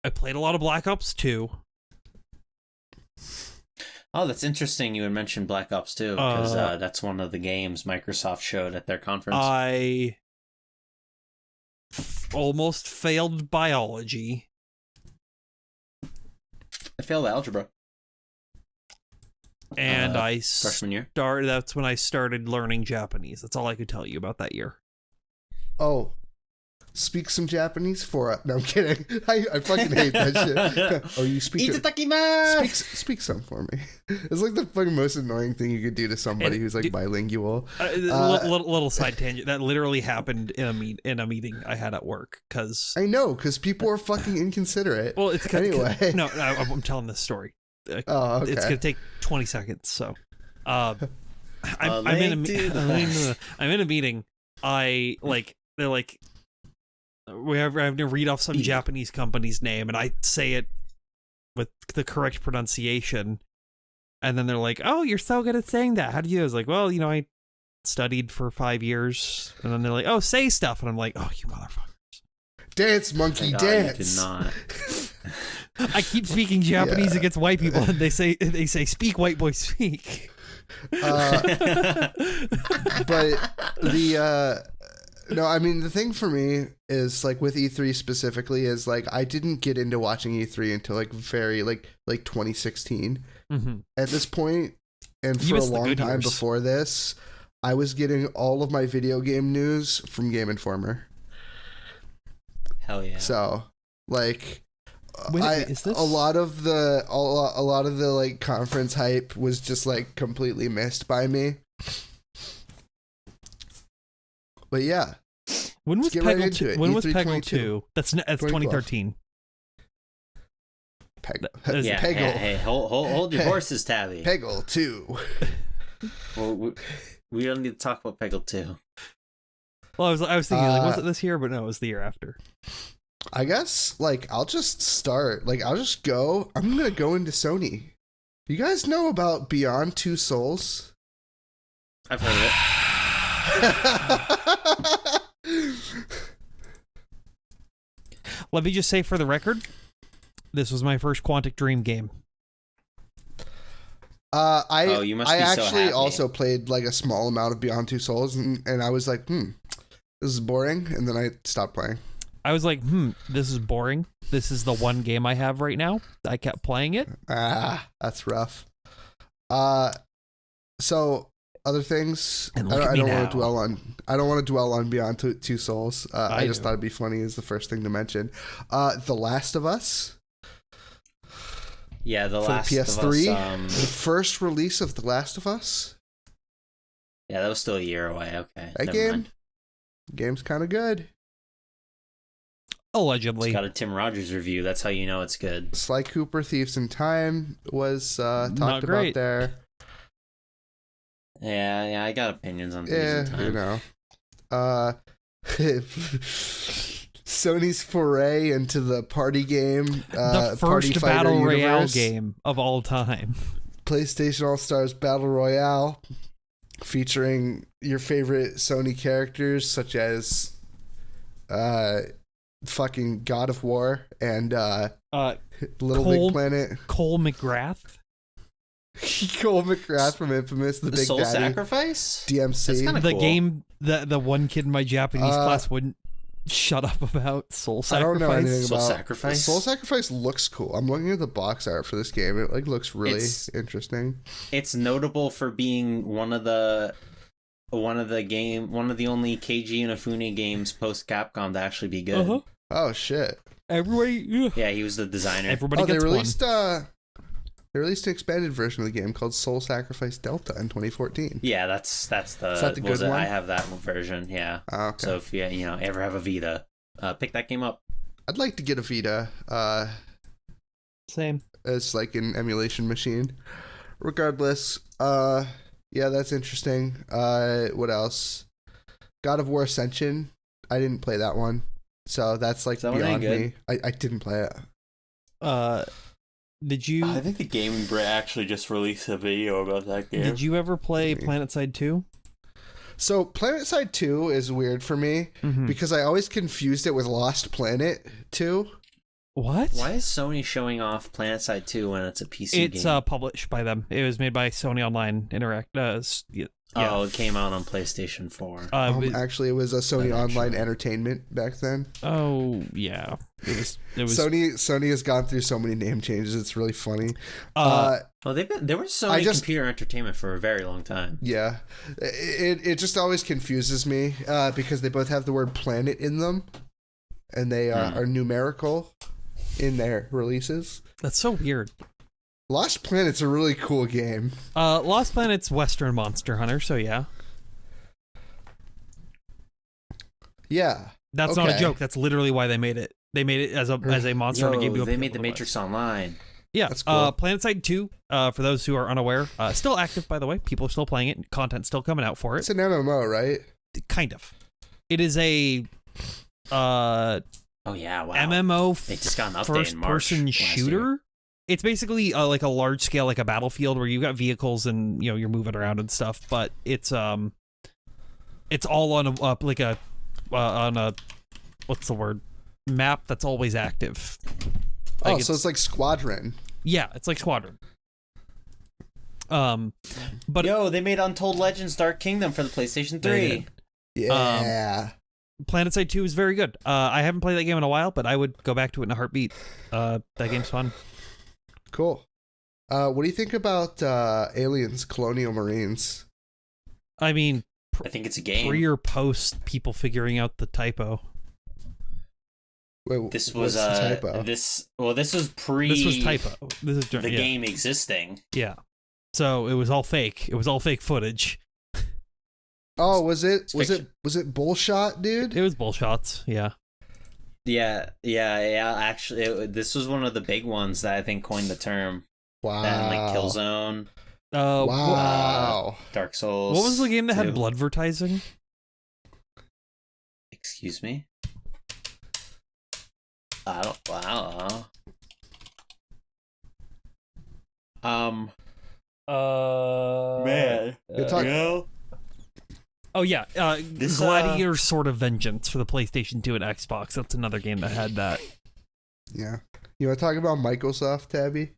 I played a lot of Black Ops 2. Oh, that's interesting you would mention Black Ops 2, because that's one of the games Microsoft showed at their conference. I almost failed biology. I failed algebra. And freshman year. That's when I started learning Japanese. That's all I could tell you about that year. Oh. Speak some Japanese for us. No, I'm kidding. I fucking hate that shit. Oh, you speak speak some for me. It's like the fucking most annoying thing you could do to somebody who's like bilingual. Little side tangent. That literally happened in a meeting I had at work. I know, because people are fucking inconsiderate. Well, it's anyway. No, I'm telling this story. Okay. It's gonna take 20 seconds. So, I'm in a meeting. They're like, we have to read off some Japanese company's name, and I say it with the correct pronunciation, and then they're like, "Oh, you're so good at saying that. How do you?" I was like, "Well, I studied for 5 years," and then they're like, "Oh, say stuff," and I'm like, "Oh, you motherfuckers! Dance, monkey, dance!" You did not. I keep speaking Japanese against white people, and they say speak, white boy, speak. But no, I mean, the thing for me is, like, with E3 specifically is, like, I didn't get into watching E3 until, like, very, like 2016 at this point. And for a long time before this, I was getting all of my video game news from Game Informer. Hell yeah. So, like, Is this? a lot of the like conference hype was just like completely missed by me. But yeah. When was Peggle 2? When was Peggle 2? That's 2013. Peggle. Hey, hold your horses, Tabby. Peggle 2. Well, we don't need to talk about Peggle 2. Well, I was thinking, like, was it this year? But no, it was the year after. I guess, like, I'll just start. Like, I'll just go. I'm going to go into Sony. You guys know about Beyond Two Souls? I've heard of it. Let me just say for the record, this was my first Quantic Dream game. You must be so actually happy. also played like a small amount of Beyond Two Souls, and I was like, this is boring, and then I stopped playing. I was like, this is boring. This is the one game I have right now. I kept playing it. That's rough. So other things, I don't want to dwell on. I don't want to dwell on Beyond Two Souls. I just thought it'd be funny as the first thing to mention. The Last of Us. Yeah, the Last of Us. For the PS3, the first release of The Last of Us. Yeah, that was still a year away. Okay, That game's kind of good. Allegedly. It's got a Tim Rogers review. That's how you know it's good. Sly Cooper Thieves in Time was talked about there. Yeah, I got opinions on Thieves in Time. You know. Sony's foray into the party game. The first Battle Royale game of all time. PlayStation All-Stars Battle Royale, featuring your favorite Sony characters such as fucking God of War and Little Big Planet. Cole McGrath. Cole McGrath from Infamous, the Big Soul Daddy. Sacrifice? DMC. That's kinda The cool. game that the one kid in my Japanese class wouldn't shut up about. Soul Sacrifice. I don't know anything Soul about Sacrifice? Soul Sacrifice looks cool. I'm looking at the box art for this game. It like looks really interesting. It's notable for being one of the only KG Inafune games post Capcom to actually be good. Uh-huh. Oh shit! Everybody. Yeah, he was the designer. Everybody gets one. They released an expanded version of the game called Soul Sacrifice Delta in 2014. Yeah, that's the. Is that the good one? I have that version. Yeah. Oh, okay. So if you ever have a Vita, pick that game up. I'd like to get a Vita. Same. As like an emulation machine. Regardless, yeah, that's interesting. What else? God of War Ascension. I didn't play that one, so that's like beyond me. I didn't play it. Did you? I think the Game Brit actually just released a video about that game. Did you ever play PlanetSide 2? So PlanetSide 2 is weird for me because I always confused it with Lost Planet 2. What? Why is Sony showing off PlanetSide 2 when it's a PC game? It's published by them. It was made by Sony Online Interact. Yeah. Oh, it came out on PlayStation 4. Actually, it was a Sony Online Entertainment back then. Oh, yeah. It was Sony has gone through so many name changes. It's really funny. Well, they were Sony Computer Entertainment for a very long time. Yeah, it just always confuses me because they both have the word planet in them, and they are numerical in their releases. That's so weird. Lost Planet's a really cool game. Lost Planet's Western Monster Hunter, so yeah. Yeah. That's not a joke. That's literally why they made it. They made it as a Monster Hunter game. They made the Matrix Online. Yeah. That's cool. PlanetSide 2, for those who are unaware, still active, by the way. People are still playing it. Content's still coming out for it. It's an MMO, right? Kind of. It is a oh yeah, wow. MMO they just got an update in March first-person shooter. Year. It's basically like a large scale, like a battlefield where you got vehicles and you're moving around and stuff. But it's all on a what's the word, map that's always active. Like so it's like Squadron. Yeah, it's like Squadron. But they made Untold Legends Dark Kingdom for the PlayStation 3. Yeah. PlanetSide 2 is very good. I haven't played that game in a while, but I would go back to it in a heartbeat. That game's fun. Cool. What do you think about Aliens Colonial Marines? I mean, I think it's a game. Pre or post people figuring out the typo? Wait, this was the typo? This was pre. This was typo. This is the game existing. Yeah. So it was all fake. It was all fake footage. Oh, was it bullshot, dude? It was bullshots. Yeah. Yeah. Actually, this was one of the big ones that I think coined the term. Wow. That and like Killzone. Wow. Dark Souls. What was the game that had 2. bloodvertising? Excuse me. I don't know. Man. Oh yeah, Gladiator Sword of Vengeance for the PlayStation 2 and Xbox. That's another game that had that. Yeah. You want to talk about Microsoft, Tabby?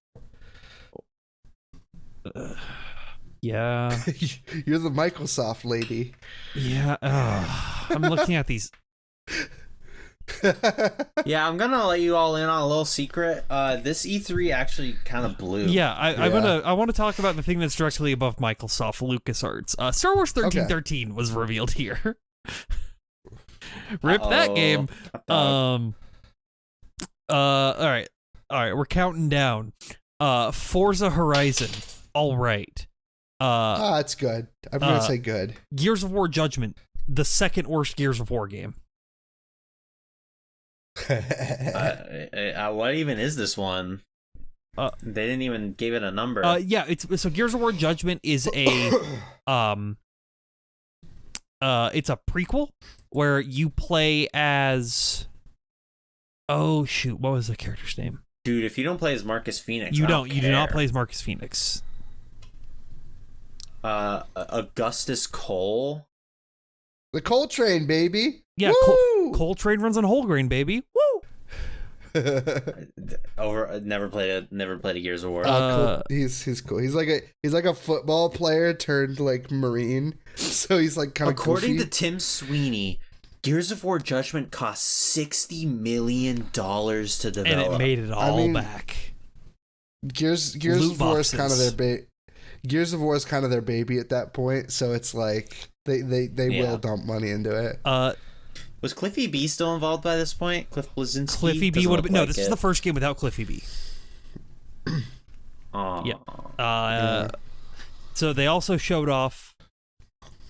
Yeah. You're the Microsoft lady. Yeah. I'm looking at these. Yeah, I'm gonna let you all in on a little secret. This E3 actually kind of blew. Yeah, I want to talk about the thing that's directly above Microsoft, LucasArts. Star Wars 1313 was revealed here. Rip that game. All right, we're counting down. Forza Horizon. All right. It's good. I'm gonna say good. Gears of War Judgment, the second worst Gears of War game. What even is this one? They didn't even give it a number. Yeah, so Gears of War Judgment is a it's a prequel where you play as, oh shoot, what was the character's name? Dude, if you don't play as Marcus Phoenix, you do care. not play as Marcus Phoenix. Augustus Cole. The Cole Train, baby. Yeah, Cole Train runs on whole grain, baby. Woo! Never played a Gears of War. Cool. He's cool. He's like a football player turned like Marine. So he's like kind of according goofy. to Tim Sweeney, Gears of War Judgment cost $60 million to develop, and it made it all back. Gears of War is kind of their Gears of War is kind of their baby at that point. So it's like they will dump money into it. Was Cliffy B still involved by this point? Cliff Blazinski? Cliffy B would have been... No, this is the first game without Cliffy B. Yeah. So they also showed off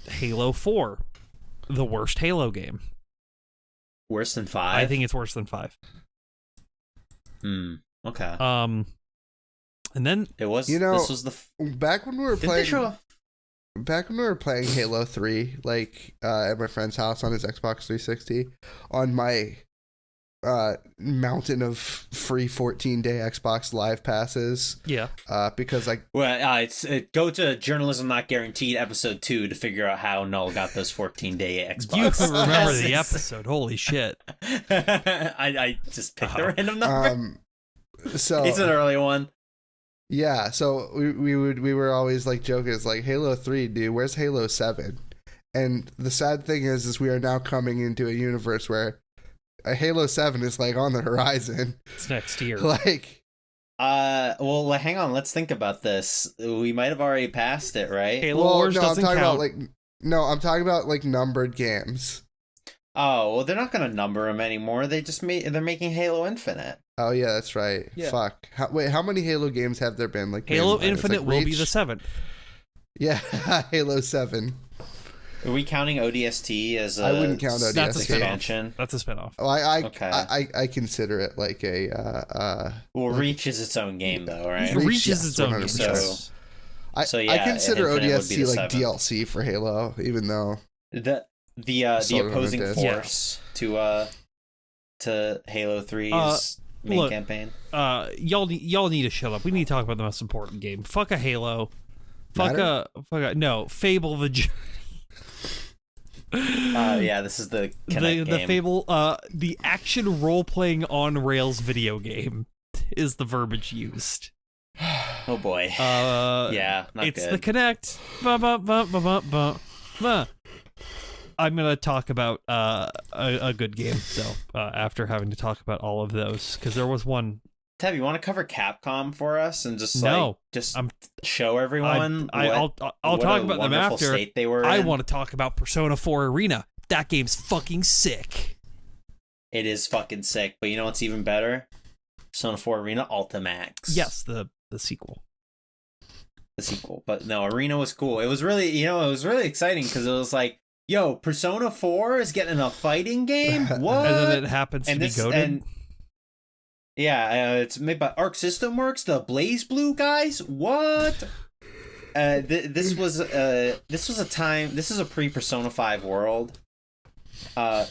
Halo 4, the worst Halo game. Worse than 5? I think it's worse than 5. Okay. And then... It was... this was the... Back when we were playing Halo 3, like at my friend's house on his Xbox 360, on my mountain of free 14-day Xbox Live passes. Yeah. Because go to Journalism Not Guaranteed episode 2 to figure out how Null got those 14-day Xbox. You can remember the episode. Holy shit. I just picked a random number. So it's an early one. Yeah, so we were always like joking. It's like Halo 3, dude. Where's Halo 7? And the sad thing is we are now coming into a universe where a Halo 7 is like on the horizon. It's next year. Like, well, hang on. Let's think about this. We might have already passed it, right? Halo Wars doesn't count. I'm talking about like numbered games. Oh, well, they're not going to number them anymore. They're making Halo Infinite. Oh yeah, that's right. Yeah. Fuck. How many Halo games have there been? Like Halo Infinite will be the 7th. Yeah, Halo 7. Are we counting ODST as a? I wouldn't count ODST. That's expansion. That's a spinoff. Oh, I consider it like a. Well, Reach is its own game, though, right? Reach is its own game. I consider ODST like 7th. DLC for Halo, even though the opposing force to Halo 3's main campaign. Y'all need to shut up. We need to talk about the most important game. Fuck a Halo. No, Fable the Journey. Yeah, this is the Kinect the game. Fable, the action role-playing on-rails video game is the verbiage used. Oh boy. Yeah, not it's good. the Kinect. I'm gonna talk about a good game though. After having to talk about all of those, because there was one. Tev, you want to cover Capcom for us and just show everyone? I'll talk about them after. State they were I in? want to talk about Persona 4 Arena. That game's fucking sick. It is fucking sick, but you know what's even better? Persona 4 Arena Ultimax. Yes, the sequel. The sequel, but no, Arena was cool. It was really, exciting because it was like, yo, Persona 4 is getting a fighting game. What? And then it happens to be goated. Yeah, it's made by Arc System Works, the Blaze Blue guys. What? This was a pre-Persona 5 world.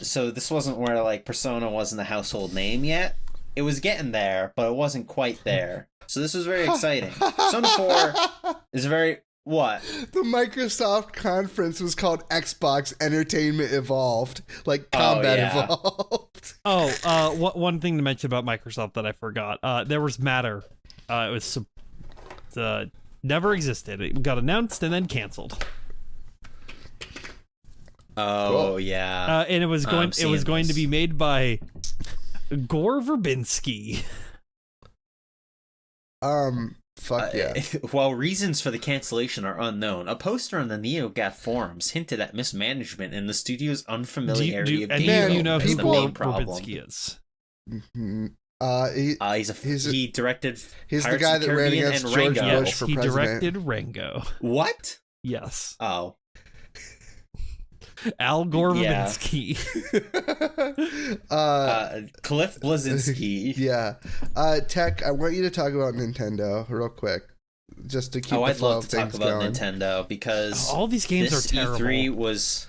So this wasn't where like Persona wasn't a household name yet. It was getting there, but it wasn't quite there. So this was very exciting. Persona 4 is very what? The Microsoft conference was called Xbox Entertainment Evolved, like Combat Evolved. One thing to mention about Microsoft that I forgot. There was Matter. It was never existed. It got announced and then canceled. Oh cool. Yeah. And it was going to be made by Gore Verbinski. Fuck yeah. While reasons for the cancellation are unknown, a poster on the NeoGAF forums hinted at mismanagement and the studio's unfamiliarity of game. You know who the Gore main problem. Verbinski is? Mm-hmm. He directed. He's Pirates the guy of the that ran Caribbean against and George Rango. Bush for he president. directed Rango. What? Yes. Oh. Al Gore Yeah. Verbinski. Cliff Blazinski. Yeah. Tech, I want you to talk about Nintendo real quick. Just to keep the I'd flow love of to talk things about going. Nintendo because All these games this are terrible. E3 was,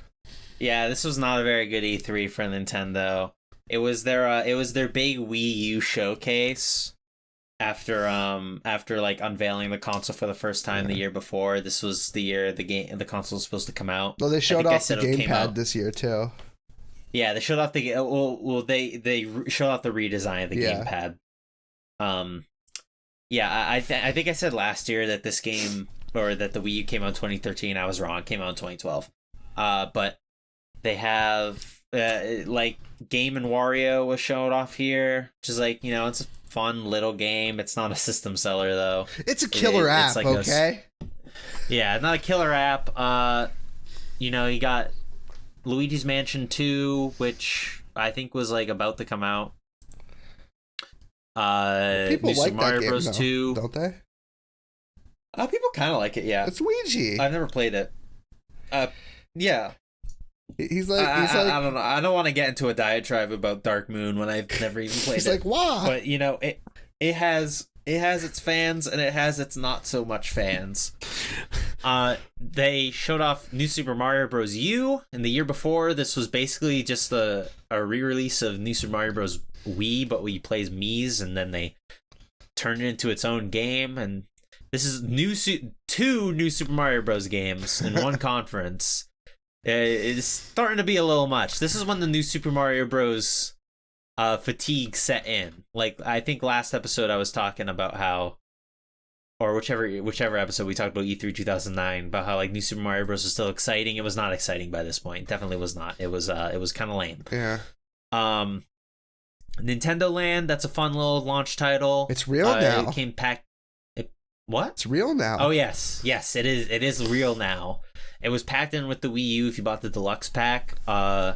this was not a very good E3 for Nintendo. It was their big Wii U showcase after like unveiling the console for the first time the year before. This was the year the console was supposed to come out. Well, they showed off the it came gamepad out. this year too. Yeah, they showed off they showed off the redesign of the gamepad. I think I said last year that this game, or that the Wii U came out in 2013. I was wrong. It came out in 2012. But they have like Game and Wario was shown off here, which is like, it's a fun little game. It's not a system seller though. It's a killer app, like okay? Yeah, not a killer app. You got Luigi's Mansion 2, which I think was like about to come out. People New like Super Mario that game, Bros. though, 2. don't they? People kind of like it, yeah. It's Luigi. I've never played it. Yeah. He's like, I don't know. I don't want to get into a diatribe about Dark Moon when I've never even played he's it. like, wow. But it has its fans and it has its not so much fans. They showed off New Super Mario Bros. U, and the year before this was basically just a re-release of New Super Mario Bros. Wii, but we play as Mii's, and then they turned it into its own game. And this is two New Super Mario Bros. Games in one conference. It's starting to be a little much. This is when the New Super Mario Bros. Fatigue set in. Like, I think last episode I was talking about how, or whichever episode we talked about E3 2009, about how like New Super Mario Bros. Was still exciting. It was not exciting by this point. Definitely was not. It was kind of lame. Yeah. Nintendo Land, that's a fun little launch title. It's real now. It came packed. What? It's real now. Oh yes, it is. It is real now. It was packed in with the Wii U if you bought the deluxe pack. Fun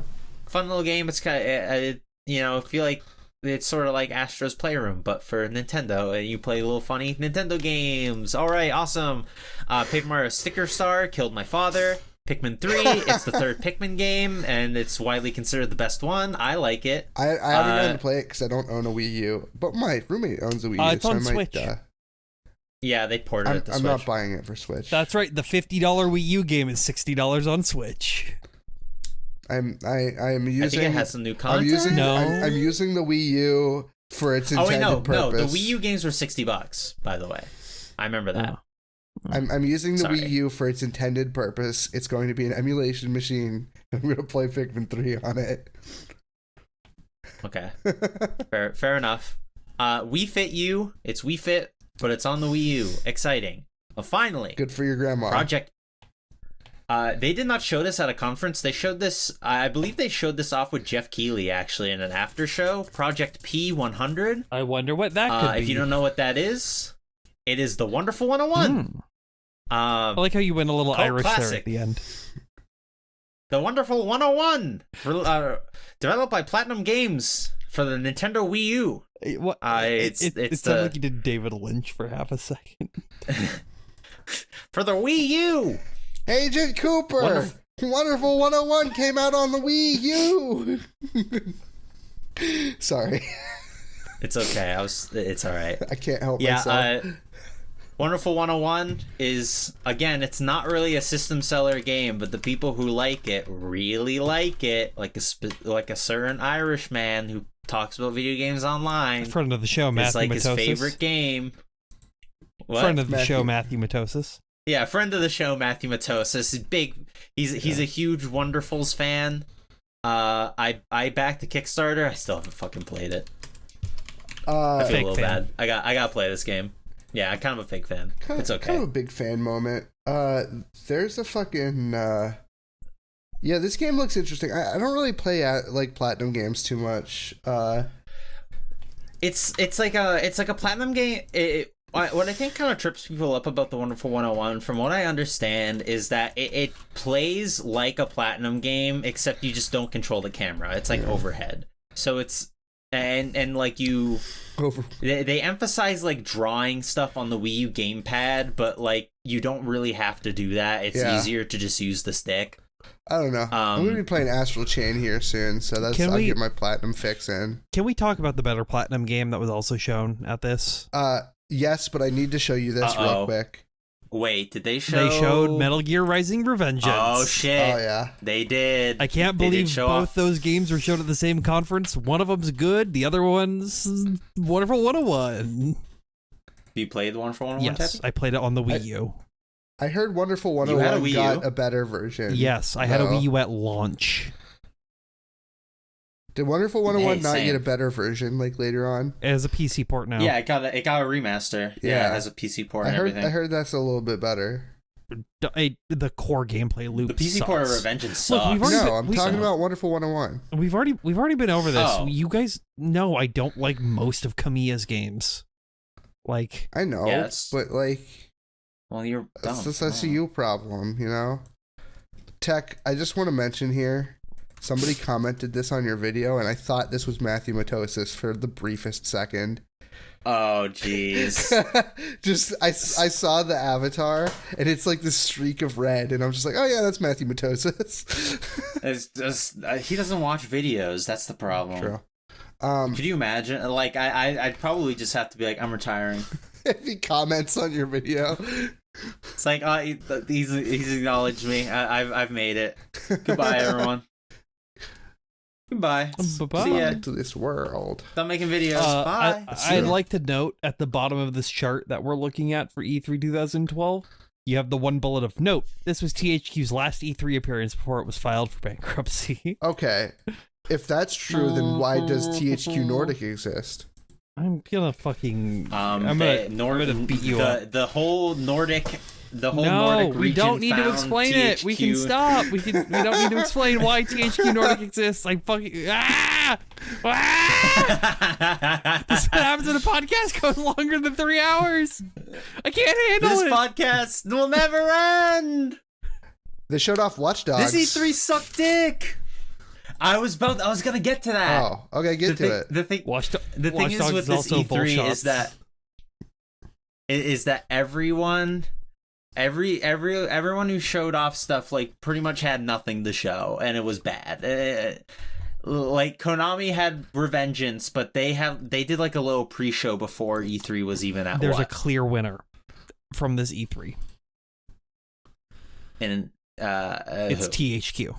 little game. It's kind of I feel like it's sort of like Astro's Playroom, but for Nintendo, and you play little funny Nintendo games. All right, awesome. Paper Mario Sticker Star killed my father. Pikmin 3, it's the third Pikmin game, and it's widely considered the best one. I like it. I haven't gotten to play it because I don't own a Wii U, but my roommate owns a Wii U. It's on Switch. Yeah, they ported it to Switch. I'm not buying it for Switch. That's right. The $50 Wii U game is $60 on Switch. I am using. I think it has some new content. I'm using the Wii U for its intended purpose. No, the Wii U games were $60. By the way, I remember that. I'm using the Wii U for its intended purpose. It's going to be an emulation machine. I'm going to play Pikmin 3 on it. Okay, fair enough. Wii Fit U, it's Wii Fit, but it's on the Wii U. Exciting. Well, finally, good for your grandma. Project. They did not show this at a conference. They showed this. I believe they showed this off with Geoff Keighley actually in an after show. Project P100. I wonder what that could be. If you don't know what that is, it is the Wonderful 101. I like how you went a little Irish classic. there at the end. The Wonderful 101, developed by Platinum Games for the Nintendo Wii U. It sounded like you did David Lynch for half a second. For the Wii U. Agent Cooper. Wonderful 101 came out on the Wii U. Sorry. It's okay. It's all right. I can't help myself. Wonderful 101 is, again, it's not really a system seller game, but the people who like it really like it, like a certain Irish man who talks about video games online. Friend of the show, Matthew Matosis. It's like his favorite game. What? Friend of the show, Matthew Matosis. Yeah, friend of the show, Matthew Matosis. He's a huge Wonderfuls fan. I backed the Kickstarter. I still haven't fucking played it. I feel a little bad. I gotta play this game. Yeah, I'm kind of a fake fan. It's okay. Kind of a big fan moment. There's a fucking yeah, this game looks interesting. I don't really play like Platinum games too much. It's like a Platinum game. What I think kind of trips people up about the Wonderful 101, from what I understand, is that it plays like a Platinum game, except you just don't control the camera. It's like overhead. So it's and like you they emphasize like drawing stuff on the Wii U gamepad, but like you don't really have to do that. It's easier to just use the stick. I don't know. I'm gonna be playing Astral Chain here soon, so I'll get my platinum fix in. Can we talk about the better platinum game that was also shown at this? Yes, but I need to show you this real quick. Wait, did they show? They showed Metal Gear Rising: Revengeance. Oh shit! Oh yeah, they did. I can't believe both those games were shown at the same conference. One of them's good, the other one's Wonderful 101. You played the Wonderful 101? Yes, I played it on the Wii U. I heard Wonderful 101 got a better version. Yes, I had a Wii U at launch. Did Wonderful 101 not get a better version like later on? It has a PC port now. Yeah, it got a remaster. Yeah, it has a PC port and everything. I heard that's a little bit better. The core gameplay loop. The PC sucks. port of Revengeance sucks. I'm talking about Wonderful 101. We've already been over this. Oh. You guys know I don't like most of Kamiya's games. Like I know, but like, well, you're dumb. That's a you problem, you know. Tech, I just want to mention here. Somebody commented this on your video, and I thought this was Matthew Matosis for the briefest second. Oh, jeez. I saw the avatar, and it's like this streak of red, and I'm just like, oh yeah, that's Matthew Matosis. He doesn't watch videos. That's the problem. True. Could you imagine? Like, I'd probably just have to be like, I'm retiring. If he comments on your video. It's like, he's acknowledged me. I've made it. Goodbye, everyone. Goodbye. Bye-bye. See ya. To this world. Stop making videos. Bye. I'd like to note at the bottom of this chart that we're looking at for E3 2012, you have the one bullet of note. This was THQ's last E3 appearance before it was filed for bankruptcy. Okay. If that's true, then why does THQ Nordic exist? I'm gonna fucking... I'm gonna beat you up. The whole Nordic... Nordic region. We don't need to explain THQ. it. We can stop. We don't need to explain why THQ Nordic exists. I fucking This is what happens in a podcast going longer than 3 hours. I can't handle this it. This podcast will never end. They showed off Watch Dogs. This E3 sucked dick. I was gonna get to that. Oh, okay, get to it. The thing Watch is with this E3 is that everyone who showed off stuff like pretty much had nothing to show, and it was bad. Like Konami had Revengeance, but they did like a little pre-show before E3 was even at. There's a clear winner from this E3, and it's THQ.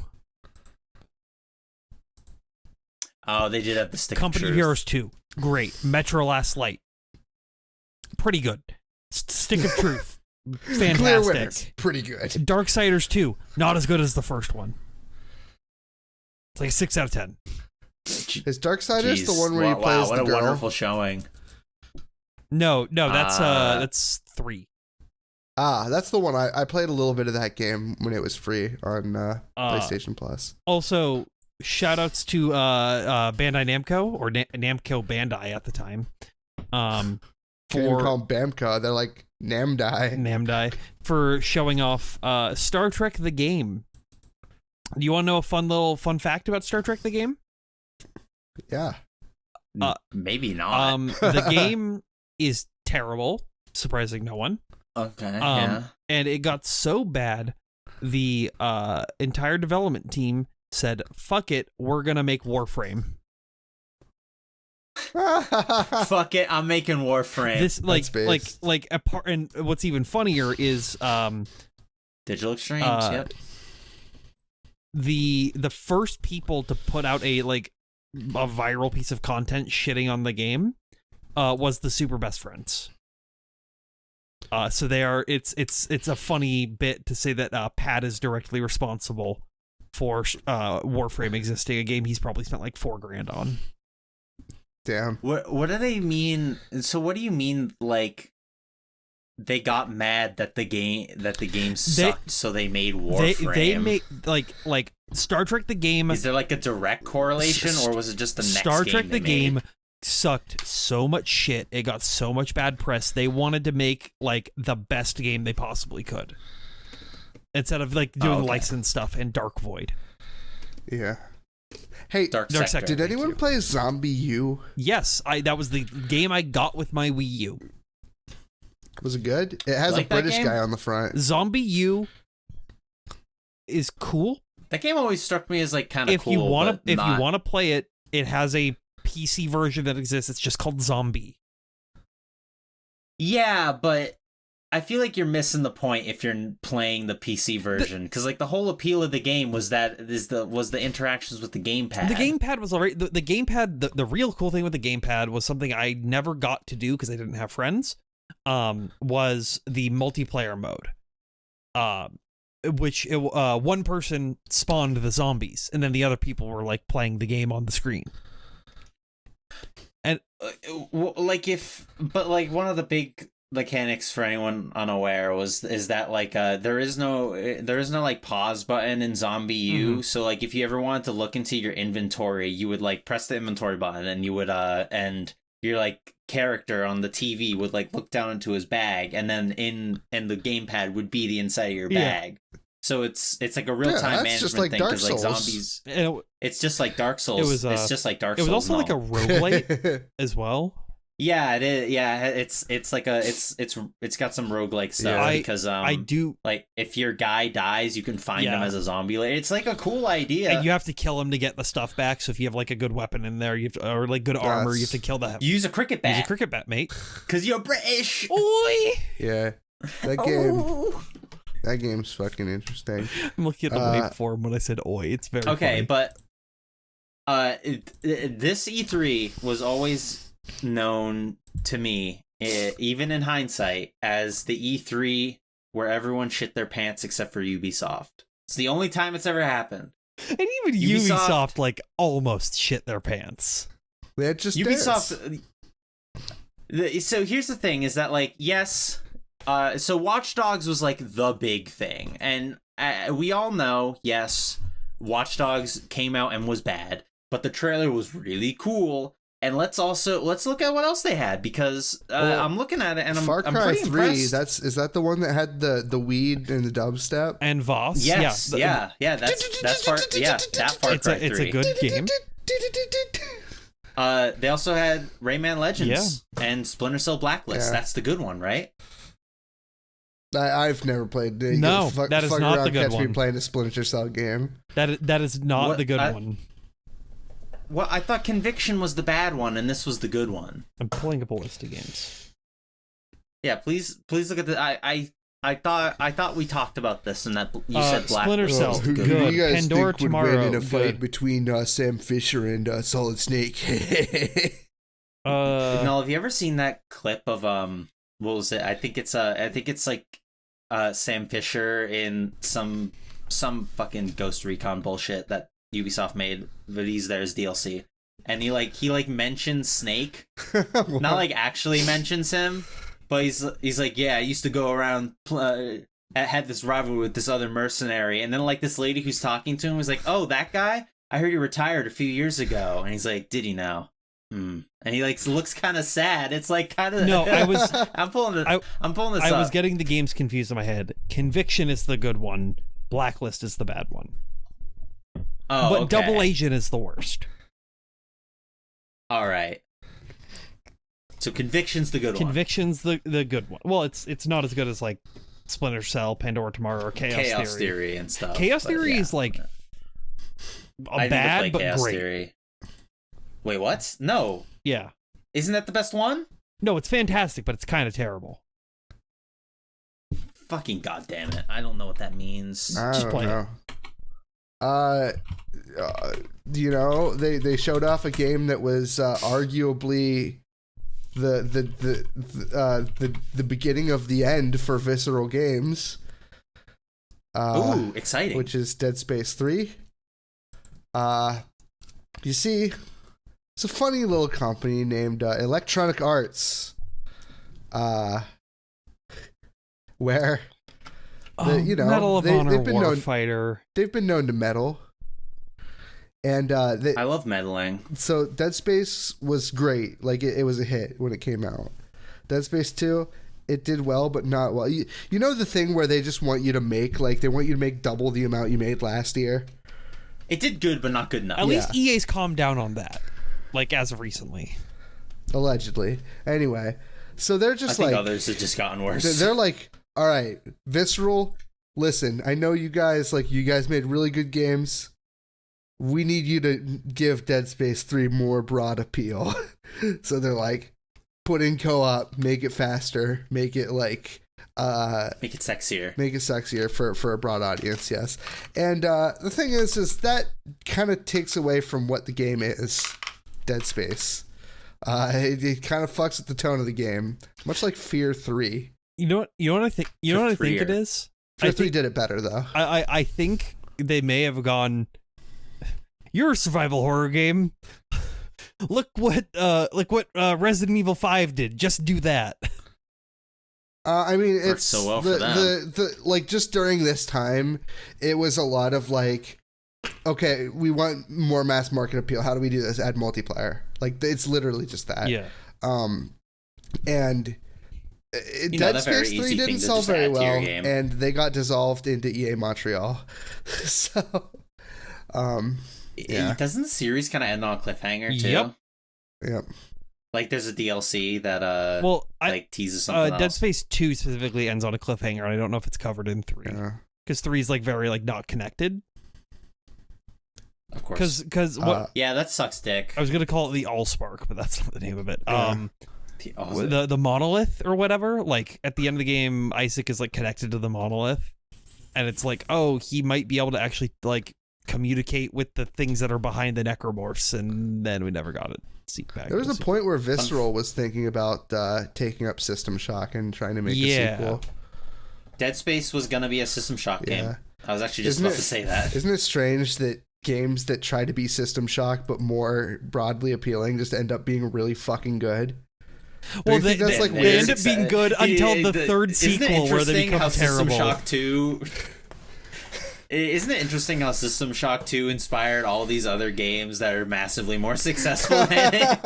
Oh, they did have the Stick Company of Truth. Heroes 2, great. Metro Last Light, pretty good. Stick of Truth, fantastic. Clear winners, pretty good. Darksiders 2, not as good as the first one. It's like a 6 out of 10. Is Darksiders the one where you play as the girl? What a wonderful showing. No, that's 3. That's the one. I played a little bit of that game when it was free on PlayStation Plus. Also, shoutouts to Bandai Namco, or Namco Bandai at the time. Can't even call them Bamco. They're like Namdai, for showing off Star Trek the game. Do you want to know a fun fact about Star Trek the game? Yeah. Maybe not. The game is terrible, surprising no one. Okay. Yeah. And it got so bad, the entire development team said, "Fuck it, we're gonna make Warframe." Fuck it, I'm making Warframe. This like a part, and what's even funnier is Digital Extremes. Yep. The first people to put out a viral piece of content shitting on the game was the Super Best Friends. So they are. It's a funny bit to say that Pat is directly responsible for Warframe existing, a game he's probably spent like $4,000 on. Damn. What do they mean? So what do you mean? Like they got mad that the game sucked, so they made Warframe. They made like Star Trek the game. Is there like a direct correlation, or was it just the next Star Trek the game made? Sucked so much shit. It got so much bad press. They wanted to make like the best game they possibly could, instead of like doing licensed stuff and Dark Void. Yeah. Hey, Dark Sector. Did anyone play Zombie U? Yes, that was the game I got with my Wii U. Was it good? It has a British guy on the front. Zombie U is cool. That game always struck me as like kind of cool. You want to play it, it has a PC version that exists. It's just called Zombie. Yeah, but I feel like you're missing the point if you're playing the PC version, because like the whole appeal of the game was the interactions with the gamepad. The gamepad was alright. The gamepad, the real cool thing with the gamepad was something I never got to do because I didn't have friends. Was the multiplayer mode, which one person spawned the zombies, and then the other people were like playing the game on the screen. And but one of the big mechanics for anyone unaware is that like there is no like pause button in Zombie U. So like if you ever wanted to look into your inventory, you would like press the inventory button, and you would and your like character on the TV would like look down into his bag, and then and the gamepad would be the inside of your bag. So it's like a real time management thing, because like zombies. It's just like Dark Souls. It's just like Dark Souls. It was also like a roguelite as well. Yeah, it is. Yeah, it's like it's got some roguelike stuff, because I do like if your guy dies, you can find him as a zombie. It's like a cool idea, and you have to kill him to get the stuff back. So if you have like a good weapon in there, or like good armor, you have to kill that. Use a cricket bat. Use a cricket bat, mate. Because you're British. Oi. Yeah, that game. Oh. That game's fucking interesting. I'm looking at the waveform when I said "oi." It's very funny. But this E3 was always known to me, even in hindsight, as the E3 where everyone shit their pants except for Ubisoft. It's the only time it's ever happened. And even Ubisoft like almost shit their pants. That just Ubisoft. So here's the thing: is that like yes. So Watch Dogs was like the big thing, and we all know, yes, Watch Dogs came out and was bad, but the trailer was really cool. And let's look at what else they had, because I'm looking at it and Far I'm Cry pretty 3. impressed. Is that the one that had the weed and the dubstep and Voss? Yes, that's Far Cry 3. It's a good game. They also had Rayman Legends and Splinter Cell Blacklist. Yeah. That's the good one, right? I've never played. No, that is not the good one. Catch me playing a Splinter Cell game. That is not the good one. Well, I thought Conviction was the bad one, and this was the good one. I'm pulling up a list of games. Yeah, please look at the. I thought we talked about this, and that you said Black. Splinter Cell, who good. do you guys Pandora think would Tomorrow, win in a fight good. between Sam Fisher and Solid Snake? Now, have you ever seen that clip of what was it? I think it's like Sam Fisher in some fucking Ghost Recon bullshit that Ubisoft made, but he's there as DLC, and he mentions Snake, not like actually mentions him, but he's like, yeah, I used to go around had this rivalry with this other mercenary, and then like this lady who's talking to him was like, oh, that guy, I heard he retired a few years ago, and he's like, did he now? And he like looks kind of sad. It's like kind of no. I'm pulling this up. I was getting the games confused in my head. Conviction is the good one. Blacklist is the bad one. Oh, but okay. Double Agent is the worst. All right. So Conviction's the good one. Conviction's the good one. Well, it's not as good as like Splinter Cell, Pandora Tomorrow, or Chaos Theory and stuff. Chaos Theory is like I bad play but Chaos great. Theory. Wait, what? No. Yeah. Isn't that the best one? No, it's fantastic, but it's kind of terrible. Fucking goddamn it! I don't know what that means. I Just don't play know. You know, they showed off a game that was arguably the beginning of the end for Visceral Games. Ooh, exciting! Which is Dead Space 3. You see, it's a funny little company named Electronic Arts, where Medal of Honor Warfighter. They've been known to meddle, and I love meddling. So Dead Space was great. Like it was a hit when it came out. Dead Space 2, it did well, but not well. You know the thing where they just want you to make double the amount you made last year. It did good, but not good enough. At least EA's calmed down on that, like as of recently. Allegedly. Anyway, so they're just I think others have just gotten worse. They're like, all right, Visceral, listen, I know you guys made really good games. We need you to give Dead Space 3 more broad appeal. So they're like, put in co-op, make it faster, make it like make it sexier. Make it sexier for a broad audience, yes. And the thing is that kind of takes away from what the game is, Dead Space. It kind of fucks with the tone of the game, much like Fear 3. You know what I think? You know what I think it is? Fear 3 did it better though. I think they may have gone, you're a survival horror game. Look what Resident Evil 5 did. Just do that. I mean, it's so well for them. the like just during this time, it was a lot of like, okay, we want more mass market appeal. How do we do this? Add multiplayer. Like it's literally just that. Yeah. And Dead Space 3 didn't sell very well, and they got dissolved into EA Montreal. So, yeah. Doesn't the series kind of end on a cliffhanger too? Yep. Like there's a DLC that teases something else. Dead Space 2 specifically ends on a cliffhanger, and I don't know if it's covered in 3. Because 3 is like very like not connected. Of course. Because yeah, that sucks dick. I was gonna call it the Allspark, but that's not the name of it. Yeah. The monolith or whatever. Like at the end of the game, Isaac is like connected to the monolith, and it's like, oh, he might be able to actually like communicate with the things that are behind the necromorphs, and then we never got it. There was a point where Visceral was thinking about taking up System Shock and trying to make a sequel. Dead Space was gonna be a System Shock game. I was actually just about to say that. Isn't it strange that games that try to be System Shock but more broadly appealing just end up being really fucking good? Well, they end up being good until the third sequel where they become terrible. System Shock 2... Isn't it interesting how System Shock 2 inspired all these other games that are massively more successful than it?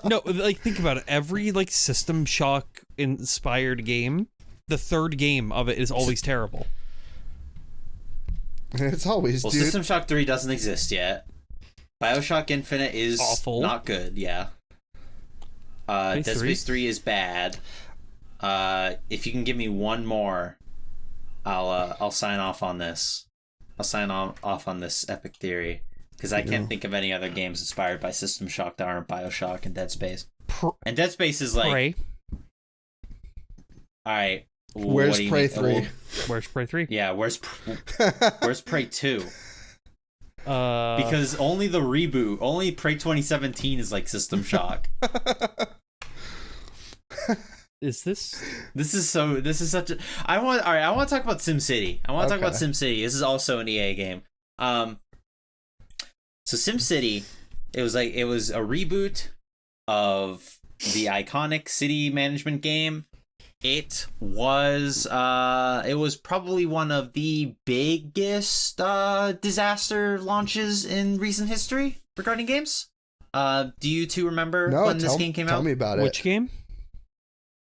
No, like think about it. Every like System Shock inspired game, the third game of it is always terrible. It's always, well, dude. System Shock 3 doesn't exist yet. BioShock Infinite is awful. Not good, yeah. Dead Space 3 is bad. If you can give me one more, I'll sign off on this. I'll sign off on this epic theory, because I can't think of any other games inspired by System Shock that aren't BioShock and Dead Space. And Dead Space is like... Prey. Alright. Where's Prey 3? Where's Prey 3? Yeah, where's Prey 2? Because only the reboot, only Prey 2017 is like System Shock. Is this is such a... I want to talk about SimCity. I want to talk about SimCity. This is also an EA game. So SimCity, it was a reboot of the iconic city management game. It was probably one of the biggest disaster launches in recent history regarding games. Do you two remember when this game came out? Tell me about it. Which game?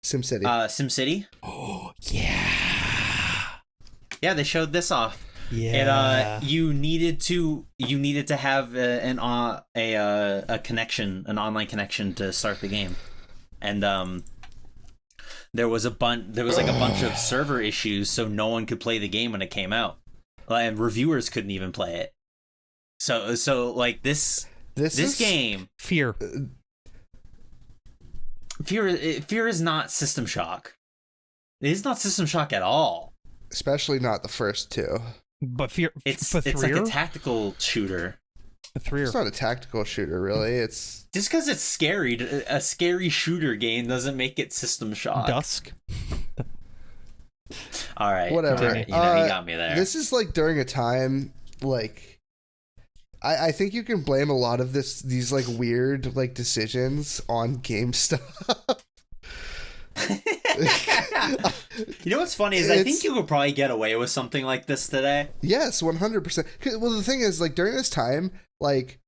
SimCity. SimCity. Oh yeah. Yeah, they showed this off. Yeah. And you needed to have an connection, an online connection to start the game, and there was like a bunch of server issues, so no one could play the game when it came out, and reviewers couldn't even play it. So like this game, Fear is not System Shock. It is not System Shock at all. Especially not the first two. But Fear, it's like a tactical shooter. It's not a tactical shooter, really. It's just because it's scary. A scary shooter game doesn't make it System Shock. Dusk. All right, whatever. All right. You got me there. This is like during a time like. I think you can blame a lot of these like weird like decisions on GameStop. You know what's funny is I think you could probably get away with something like this today. Yes, 100%. Well, the thing is, like during this time, like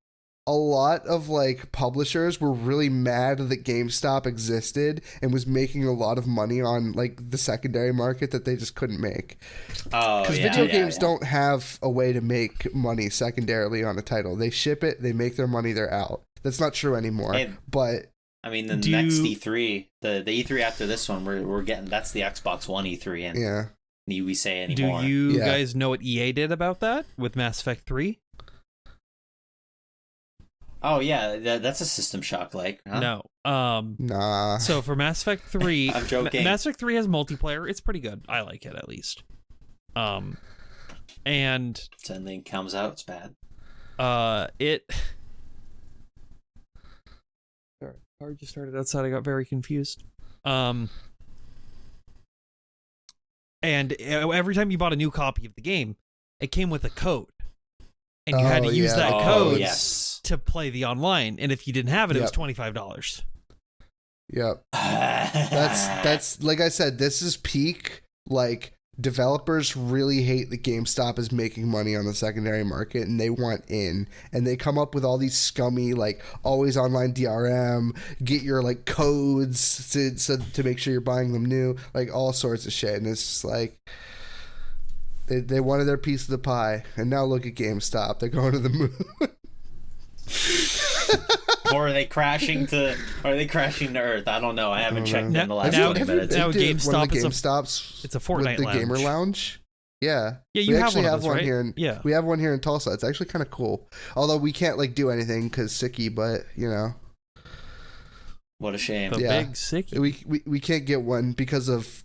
a lot of like publishers were really mad that GameStop existed and was making a lot of money on like the secondary market that they just couldn't make. Oh, because video games don't have a way to make money secondarily on a title. They ship it, they make their money, they're out. That's not true anymore. But I mean, the next E3, the E3 after this one, we're getting, that's the Xbox One E3, and yeah, need we say anymore. Do you guys know what EA did about that with Mass Effect 3? Oh yeah, that's a System Shock like. Huh? No. Nah. So for Mass Effect 3, I'm joking. Mass Effect 3 has multiplayer. It's pretty good. I like it at least. And something comes out, it's bad. Sorry, car just started outside. I got very confused. And every time you bought a new copy of the game, it came with a code. And you had to use that code to play the online. And if you didn't have it, it was $25. Yep. That's like I said, this is peak. Like, developers really hate that GameStop is making money on the secondary market, and they want in. And they come up with all these scummy, like, always online DRM, get your, like, codes to make sure you're buying them new, like, all sorts of shit. And it's just like, they wanted their piece of the pie, and now look at GameStop. They're going to the moon. Or are they crashing to Earth? I don't know. I haven't checked in the last 20 minutes. Now GameStop one of the GameStops, it's a Fortnite with the lounge. Gamer Lounge. Yeah. Yeah, you we have actually one of those, right? here. We have one here in Tulsa. It's actually kind of cool. Although we can't like do anything because sicky, but you know. What a shame. The big sicky. We can't get one because of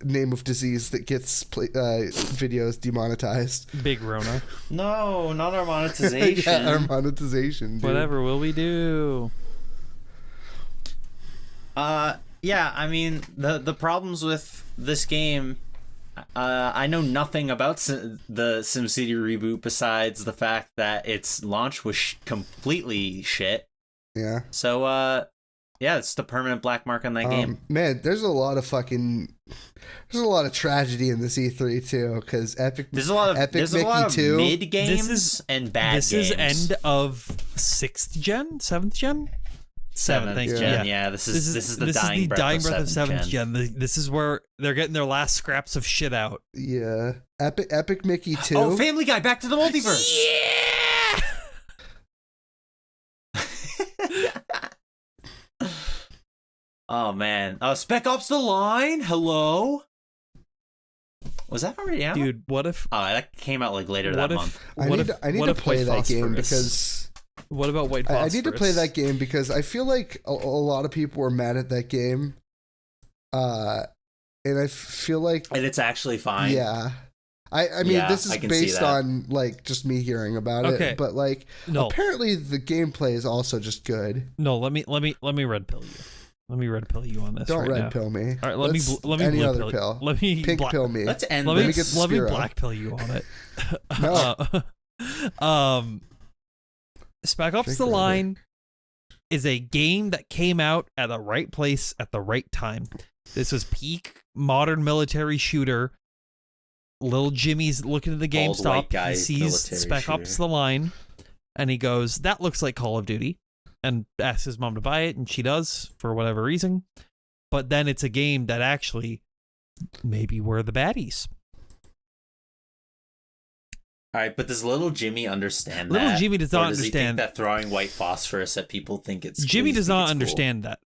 name of disease that gets videos demonetized. Big Rona. No, not our monetization. Yeah, our monetization, dude. Whatever will we do? Yeah, I mean, the problems with this game, I know nothing about the SimCity reboot besides the fact that its launch was completely shit. Yeah. So, yeah, it's the permanent black mark on that game. Man, there's a lot of tragedy in this E3 too, because there's a lot of mid games and bad games. This is end of 6th gen, 7th gen. 7th gen, yeah. This is the dying breath of 7th gen. This is where they're getting their last scraps of shit out. Yeah, Epic Mickey 2. Oh, Family Guy, Back to the Multiverse. Yeah. Oh man. Spec Ops: The Line. Hello. Was that already out? Dude, what if? Oh, that came out like later that month. I need to play that game because. What about White Phosphorus? I need to play that game because I feel like a lot of people were mad at that game. And I feel like... And it's actually fine. Yeah. I mean, this is based on, like, just me hearing about it. But, like, apparently the gameplay is also just good. No, let me red pill you. Let me red pill you on this. Don't right red now. pill me. All right, let me any blue other pill. Let me pink pill me. Let's end let me this. Let me black pill you on it. No. Spec Ops: The Line is a game that came out at the right place at the right time. This was peak modern military shooter. Little Jimmy's looking at the GameStop. He sees Spec Ops: The Line, and he goes, "That looks like Call of Duty," and asks his mom to buy it, and she does for whatever reason. But then it's a game that actually maybe we're the baddies. All right, but does little Jimmy understand that? Little Jimmy does not does understand. He think that throwing white phosphorus at people think it's Jimmy does not understand cool. that.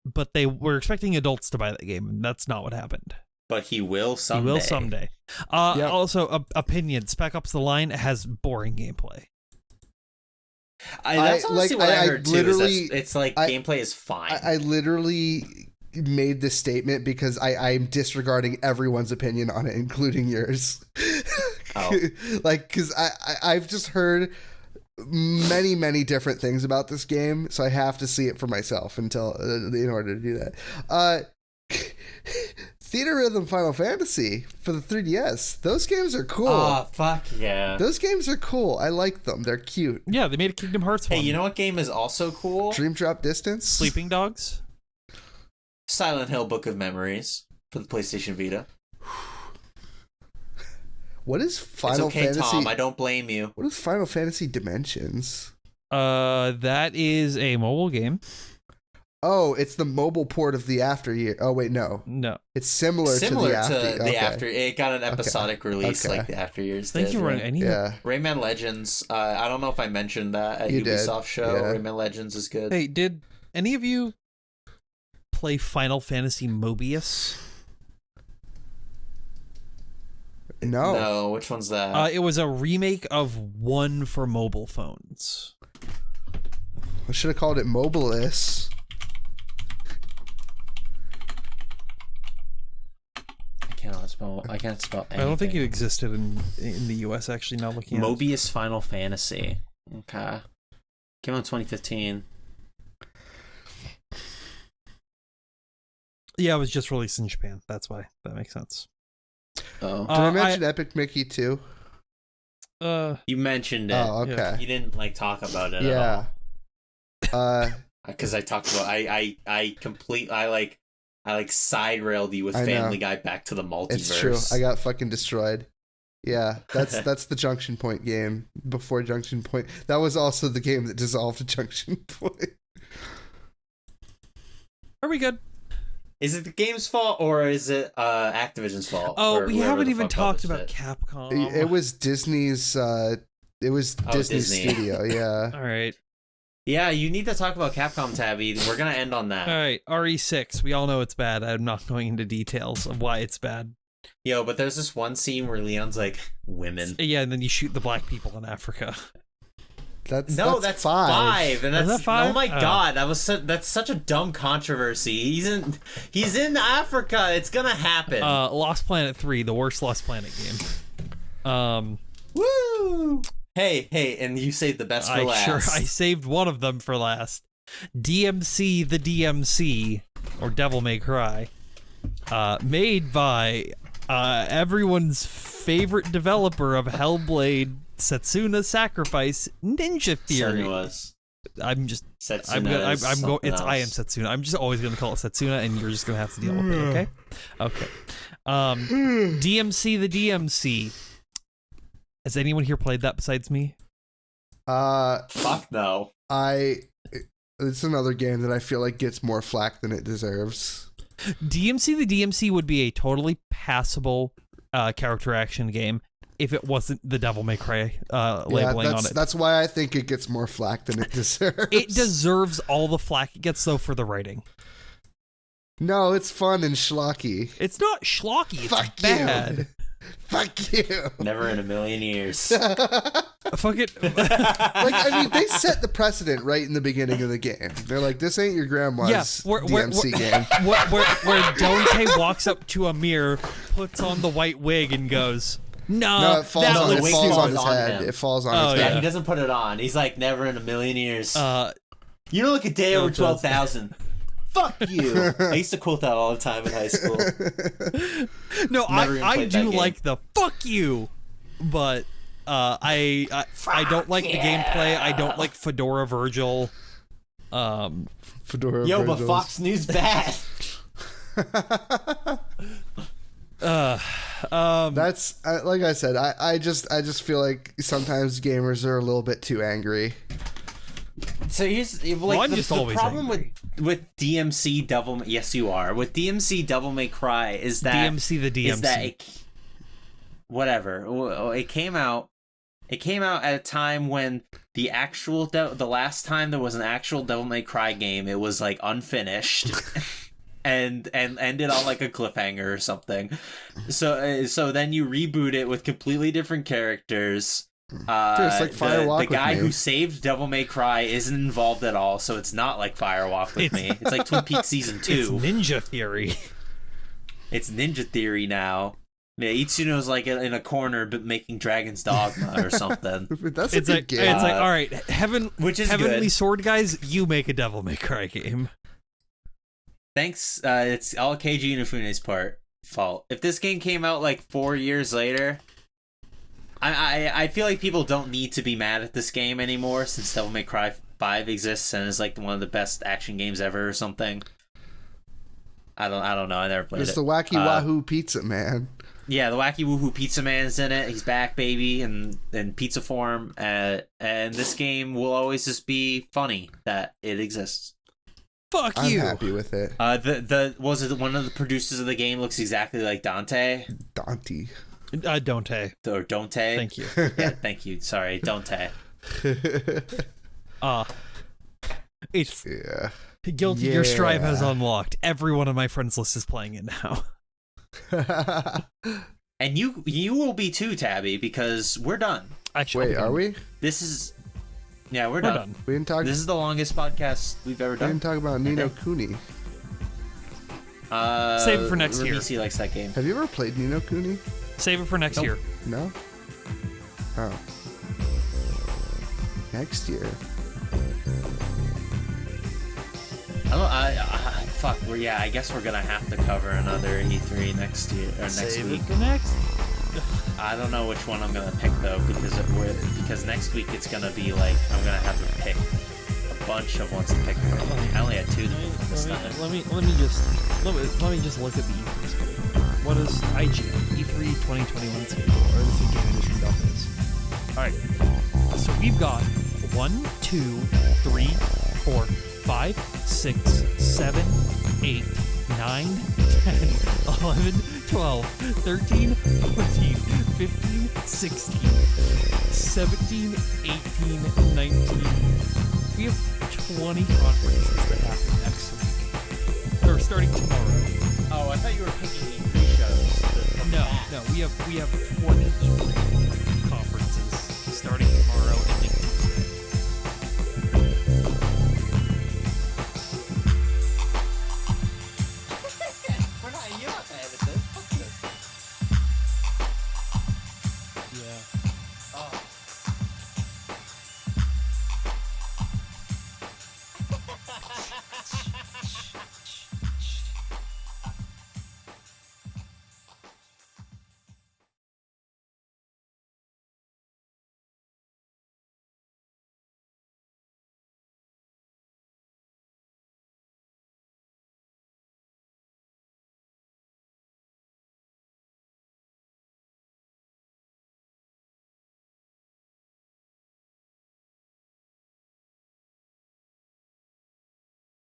But they were expecting adults to buy that game, and that's not what happened. But he will someday. He will someday. Yep. Also, opinion: Spec Ops: The Line has boring gameplay. That's honestly what I heard too. It's like I gameplay is fine. I literally made this statement because I'm disregarding everyone's opinion on it, including yours. Oh. Like, because I've just heard many different things about this game, so I have to see it for myself in order to do that. Theater Rhythm Final Fantasy for the 3DS. Those games are cool. Oh, fuck yeah. Those games are cool. I like them. They're cute. Yeah, they made a Kingdom Hearts one. Hey, you know what game is also cool? Dream Drop Distance. Sleeping Dogs. Silent Hill Book of Memories for the PlayStation Vita. What is Final Fantasy? Fantasy? Tom, I don't blame you. What is Final Fantasy Dimensions? That is a mobile game. Oh, it's the mobile port of the After Year. Oh wait, no. It's similar to the After. It got an episodic release like the After Years did. Thank you for Rayman Legends. I don't know if I mentioned that at Ubisoft show. Yeah. Rayman Legends is good. Hey, did any of you play Final Fantasy Mobius? No. Which one's that? It was a remake of one for mobile phones. I should have called it Mobilis. I can't spell anything. I don't think it existed in the US, actually, now looking at it. Mobius Final Fantasy. Okay. Came out in 2015. Yeah, it was just released in Japan. That's why. That makes sense. Oh. Did I mention Epic Mickey too? You mentioned it. Oh, okay. Yeah. You didn't talk about it at all. Because I talked about I side railed you with Family Guy back to the multiverse. It's true. I got fucking destroyed. Yeah, that's the Junction Point game before Junction Point. That was also the game that dissolved Junction Point. Are we good? Is it the game's fault or is it Activision's fault? Oh, we haven't even talked about Capcom. It was Disney's. Disney's Disney. studio. Yeah. All right. Yeah, you need to talk about Capcom, Tabby. We're gonna end on that. All right. RE6. We all know it's bad. I'm not going into details of why it's bad. Yo, but there's this one scene where Leon's like, women. Yeah, and then you shoot the black people in Africa. That's 5. And Is that 5? Oh my god, that's such a dumb controversy. He's in Africa. It's gonna happen. Lost Planet 3, the worst Lost Planet game. Woo! Hey, and you saved the best for last. Sure, I saved one of them for last. DMC the DMC, or Devil May Cry, made by everyone's favorite developer of Hellblade, Setsuna Sacrifice, Ninja Theory. Senua's. I'm just. Setsuna I'm gonna. is I'm going. something It's. I am else. Setsuna. I'm just always gonna call it Setsuna, and you're just gonna have to deal with it. Okay. Okay. DMC the DMC. Has anyone here played that besides me? Fuck no. It's another game that I feel like gets more flack than it deserves. DMC the DMC would be a totally passable character action game if it wasn't the Devil May Cry labeling on it. That's why I think it gets more flack than it deserves. It deserves all the flack it gets, though, for the writing. No, it's fun and schlocky. It's not schlocky. It's Fuck bad. you. Fuck you. Never in a million years. Fuck it. They set the precedent right in the beginning of the game. They're like, this ain't your grandma's DMC game. Where Dante walks up to a mirror, puts on the white wig, and goes, No, it falls on his head. Him. It falls on his Yeah, head. he doesn't put it on. He's like, never in a million years. You don't look a day over 12,000. Fuck you. I used to quote that all the time in high school. No, I do like the fuck you, but I don't like the gameplay. I don't like Fedora Virgil. Fedora Yo, Virgils. but Fox News bad. That's like I said. I just feel like sometimes gamers are a little bit too angry. So here's the problem with DMC Devil. Yes, you are with DMC Devil May Cry. Is that DMC the DMC? Is that whatever? It came out. It came out at a time when the last time there was an actual Devil May Cry game, it was like unfinished. And ended on like a cliffhanger or something. So then you reboot it with completely different characters. Dude, it's like Firewalk the guy with me. who saved Devil May Cry isn't involved at all, so it's not like Firewalk with me. It's like Twin Peaks Season 2. It's Ninja Theory. It's Ninja Theory now. Yeah, Itsuno's like in a corner but making Dragon's Dogma or something. That's a good game. It's like, all right, which is Heavenly good. Sword guys, you make a Devil May Cry game. Thanks. It's all Keiji Inafune's fault. If this game came out like 4 years later, I feel like people don't need to be mad at this game anymore since Devil May Cry 5 exists and is like one of the best action games ever or something. I don't know. I never played it. It's the Wacky Wahoo Pizza Man. Yeah, the Wacky Woohoo Pizza Man's in it. He's back, baby, in pizza form. And this game will always just be funny that it exists. Fuck I'm you. happy with it. Was it one of the producers of the game looks exactly like Dante? Dante. Dante. Or Dante? Thank you. Yeah, thank you. Sorry, Dante. It's Yeah. Guilty Gear Strive has unlocked. Everyone on my friends list is playing it now. And you will be too, Tabby, because we're done. Actually, Wait, are we? This is... Yeah, we're done. We didn't talk. This is the longest podcast we've ever We done. didn't talk about Ni no Kuni. Save it for next year. Remisi likes that game. Have you ever played Ni no Kuni? Save it for next year. No? Oh. Next year. Fuck. I guess we're gonna have to cover another E3 next year or next Save week. it for next. I don't know which one I'm gonna pick though, because next week it's gonna be like I'm gonna have to pick a bunch of ones to pick from. I only had 2 to pick from this time. Let me just look at the E3 schedule. What is IGN E3 2021 schedule, or this is Game Industry Database? All right, so we've got 1, 2, 3, 4, 5, 6, 7, 8, 9, 10, 11, 12, 13, 14, 15, 16, 17, 18, 19. We have 20 conferences that happen next week. Or starting tomorrow. Oh, I thought you were picking E3 shows. No, we have 20 E3 conferences starting tomorrow, ending